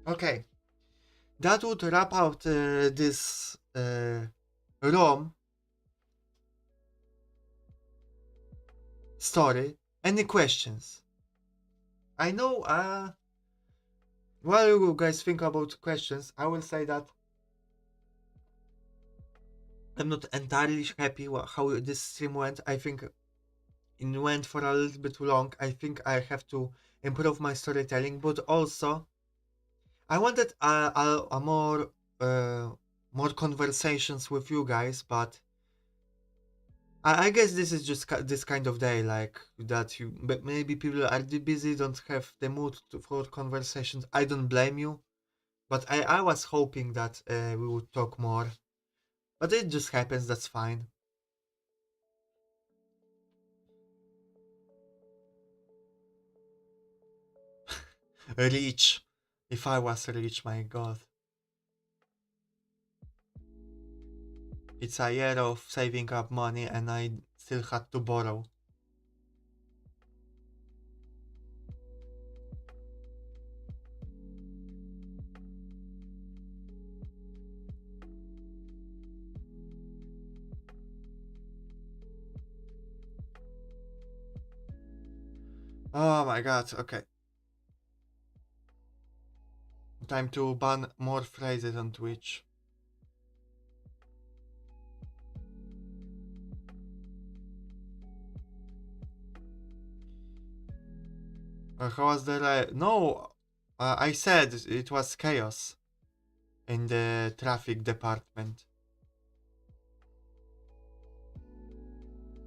Okay, that would wrap out this Rome story. Any questions? I know, while you guys think about questions, I will say that I'm not entirely happy how this stream went. I think it went for a little bit too long. I think I have to improve my storytelling, but also I wanted a more conversations with you guys, but I guess this is just this kind of day, like that you. But maybe people are busy, don't have the mood for conversations. I don't blame you, but I was hoping that we would talk more, but it just happens. That's fine. Rich, if I was rich, my God, it's a year of saving up money, and I still had to borrow. Oh my God. Okay, time to ban more phrases on Twitch. How was the no? I said it was chaos in the traffic department.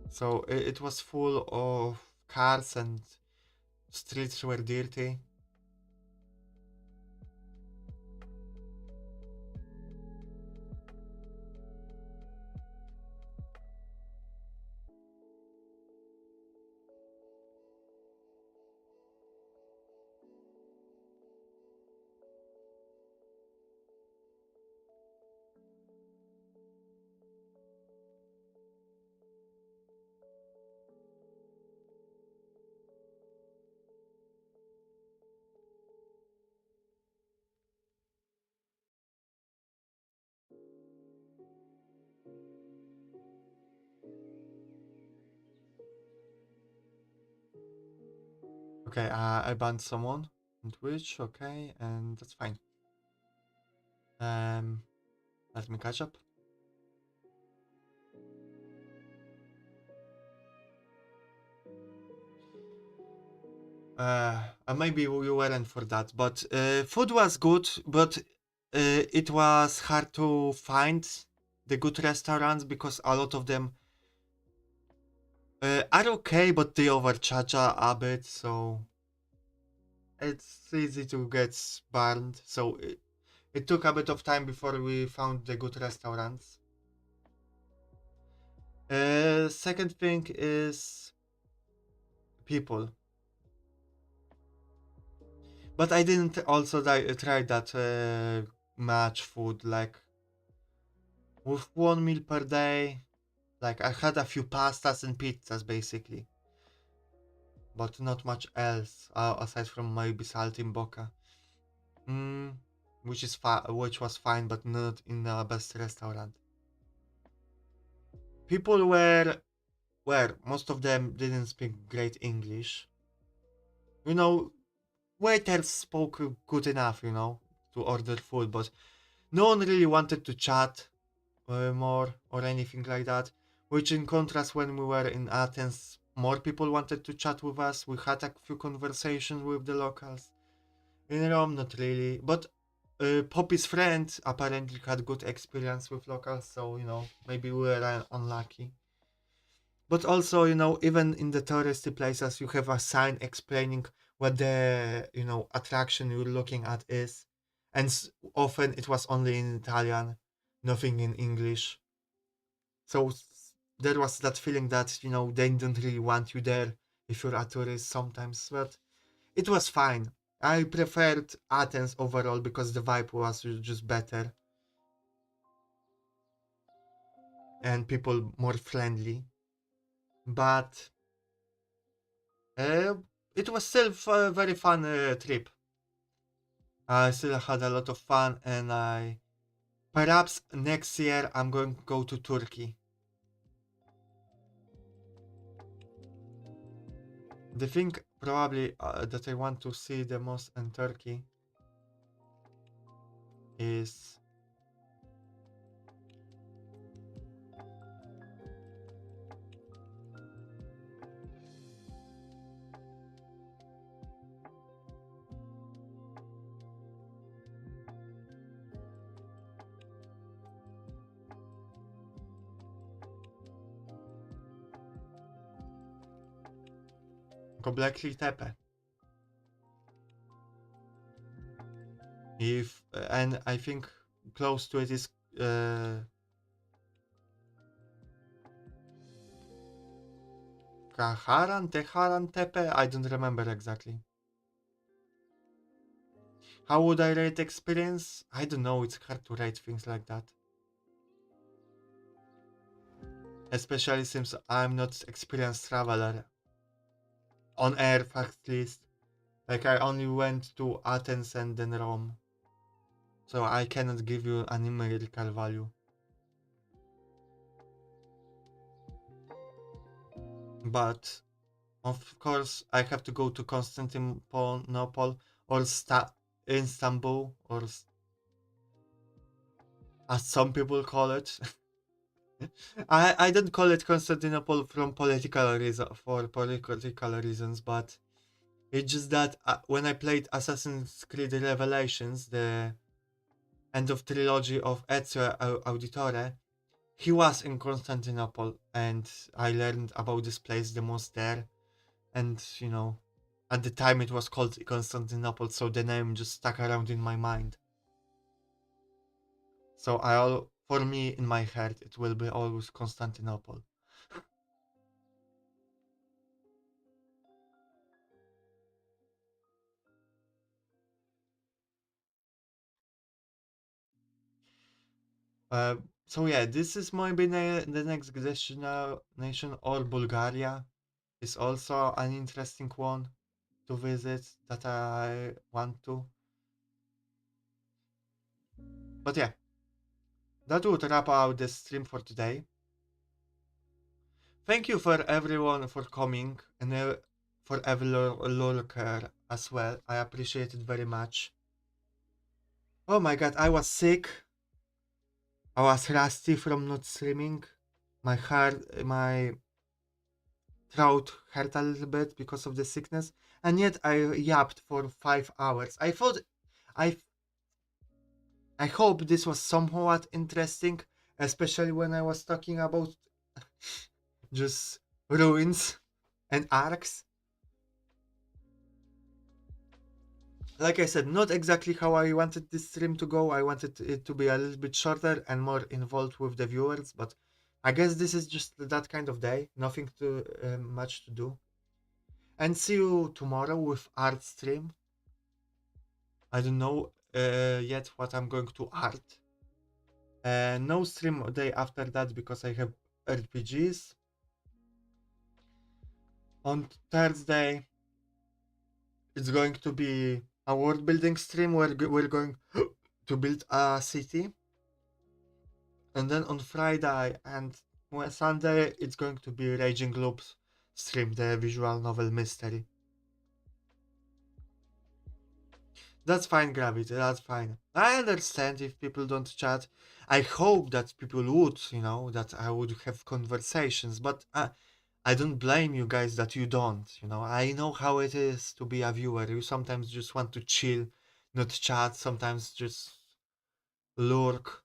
So it was full of cars and streets were dirty. Okay, I banned someone on Twitch. Okay, and that's fine. Um, let me catch up. Maybe you weren't for that, but food was good, but it was hard to find the good restaurants because a lot of them are okay, but they overcharge a bit, so it's easy to get burned. So it took a bit of time before we found the good restaurants. Second thing is people. But I didn't also try that much food. Like with one meal per day, like I had a few pastas and pizzas basically, but not much else aside from maybe saltimbocca, mm, which was fine, but not in the best restaurant. People were most of them didn't speak great English. You know, waiters spoke good enough, to order food, but no one really wanted to chat more or anything like that. Which, in contrast, when we were in Athens, more people wanted to chat with us. We had a few conversations with the locals. In Rome, not really. But Poppy's friend apparently had good experience with locals, so maybe we were unlucky. But also, even in the touristy places, you have a sign explaining what the attraction you're looking at is, and often it was only in Italian, nothing in English. So there was that feeling that they don't really want you there if you're a tourist sometimes, but it was fine. I preferred Athens overall because the vibe was just better and people more friendly. But uh, it was still a very fun trip. I still had a lot of fun, and I perhaps next year I'm going to go to Turkey. The thing probably that I want to see the most in Turkey is Göbekli Tepe. If and I think close to it is Teharan Tepe. I don't remember exactly. How would I rate experience? I don't know. It's hard to rate things like that, especially since I'm not experienced traveler on Earth at least. Like I only went to Athens and then Rome, so I cannot give you a numerical value. But of course, I have to go to Constantinople or Istanbul, or as some people call it. I don't call it Constantinople for political reasons, but it's just that when I played Assassin's Creed Revelations, the end of trilogy of Ezio Auditore, he was in Constantinople, and I learned about this place the most there. And at the time it was called Constantinople, so the name just stuck around in my mind. So for me in my head it will be always Constantinople. Uh, so yeah, this is maybe the next nation, or Bulgaria is also an interesting one to visit that I want to. But yeah, that would wrap out the stream for today. Thank you for everyone for coming, and for every lurker as well. I appreciate it very much. Oh my god, I was sick. I was rusty from not streaming. My throat hurt a little bit because of the sickness, and yet I yapped for 5 hours. I I hope this was somewhat interesting, especially when I was talking about just ruins and arcs. Like I said, not exactly how I wanted this stream to go. I wanted it to be a little bit shorter and more involved with the viewers, but I guess this is just that kind of day. Nothing too much to do. And see you tomorrow with art stream. I don't know yet what I'm going to art. No stream day after that because I have RPGs. On Thursday, it's going to be a world building stream where we're going to build a city. And then on Friday and Sunday, it's going to be Raging Loops stream, the visual novel mystery. That's fine, Gravity, that's fine. I understand if people don't chat. I hope that people would, that I would have conversations, but I don't blame you guys that you don't, I know how it is to be a viewer. You sometimes just want to chill, not chat, sometimes just lurk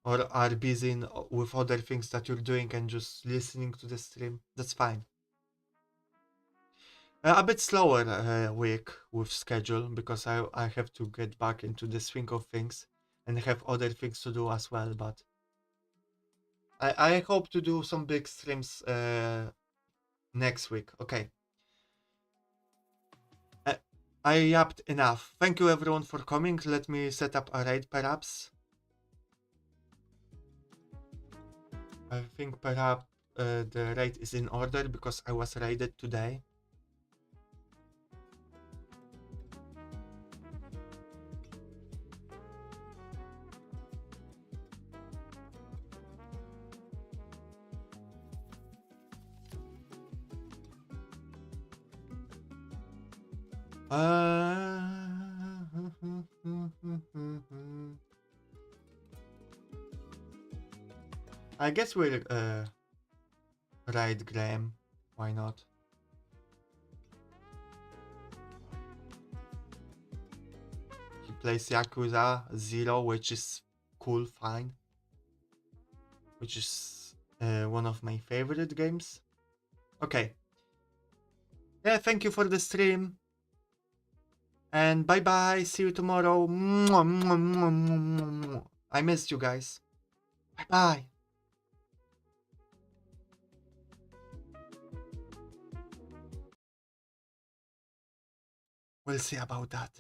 or are busy with other things that you're doing and just listening to the stream. That's fine. A bit slower week with schedule because I have to get back into the swing of things and have other things to do as well. But I hope to do some big streams next week. Okay. I yapped enough. Thank you everyone for coming. Let me set up a raid perhaps. I think perhaps the raid is in order because I was raided today. I guess we'll raid Graham. Why not? He plays Yakuza 0, which is cool, fine. Which is one of my favorite games. Okay. Yeah, thank you for the stream. And bye bye. See you tomorrow. I missed you guys. Bye bye. We'll see about that.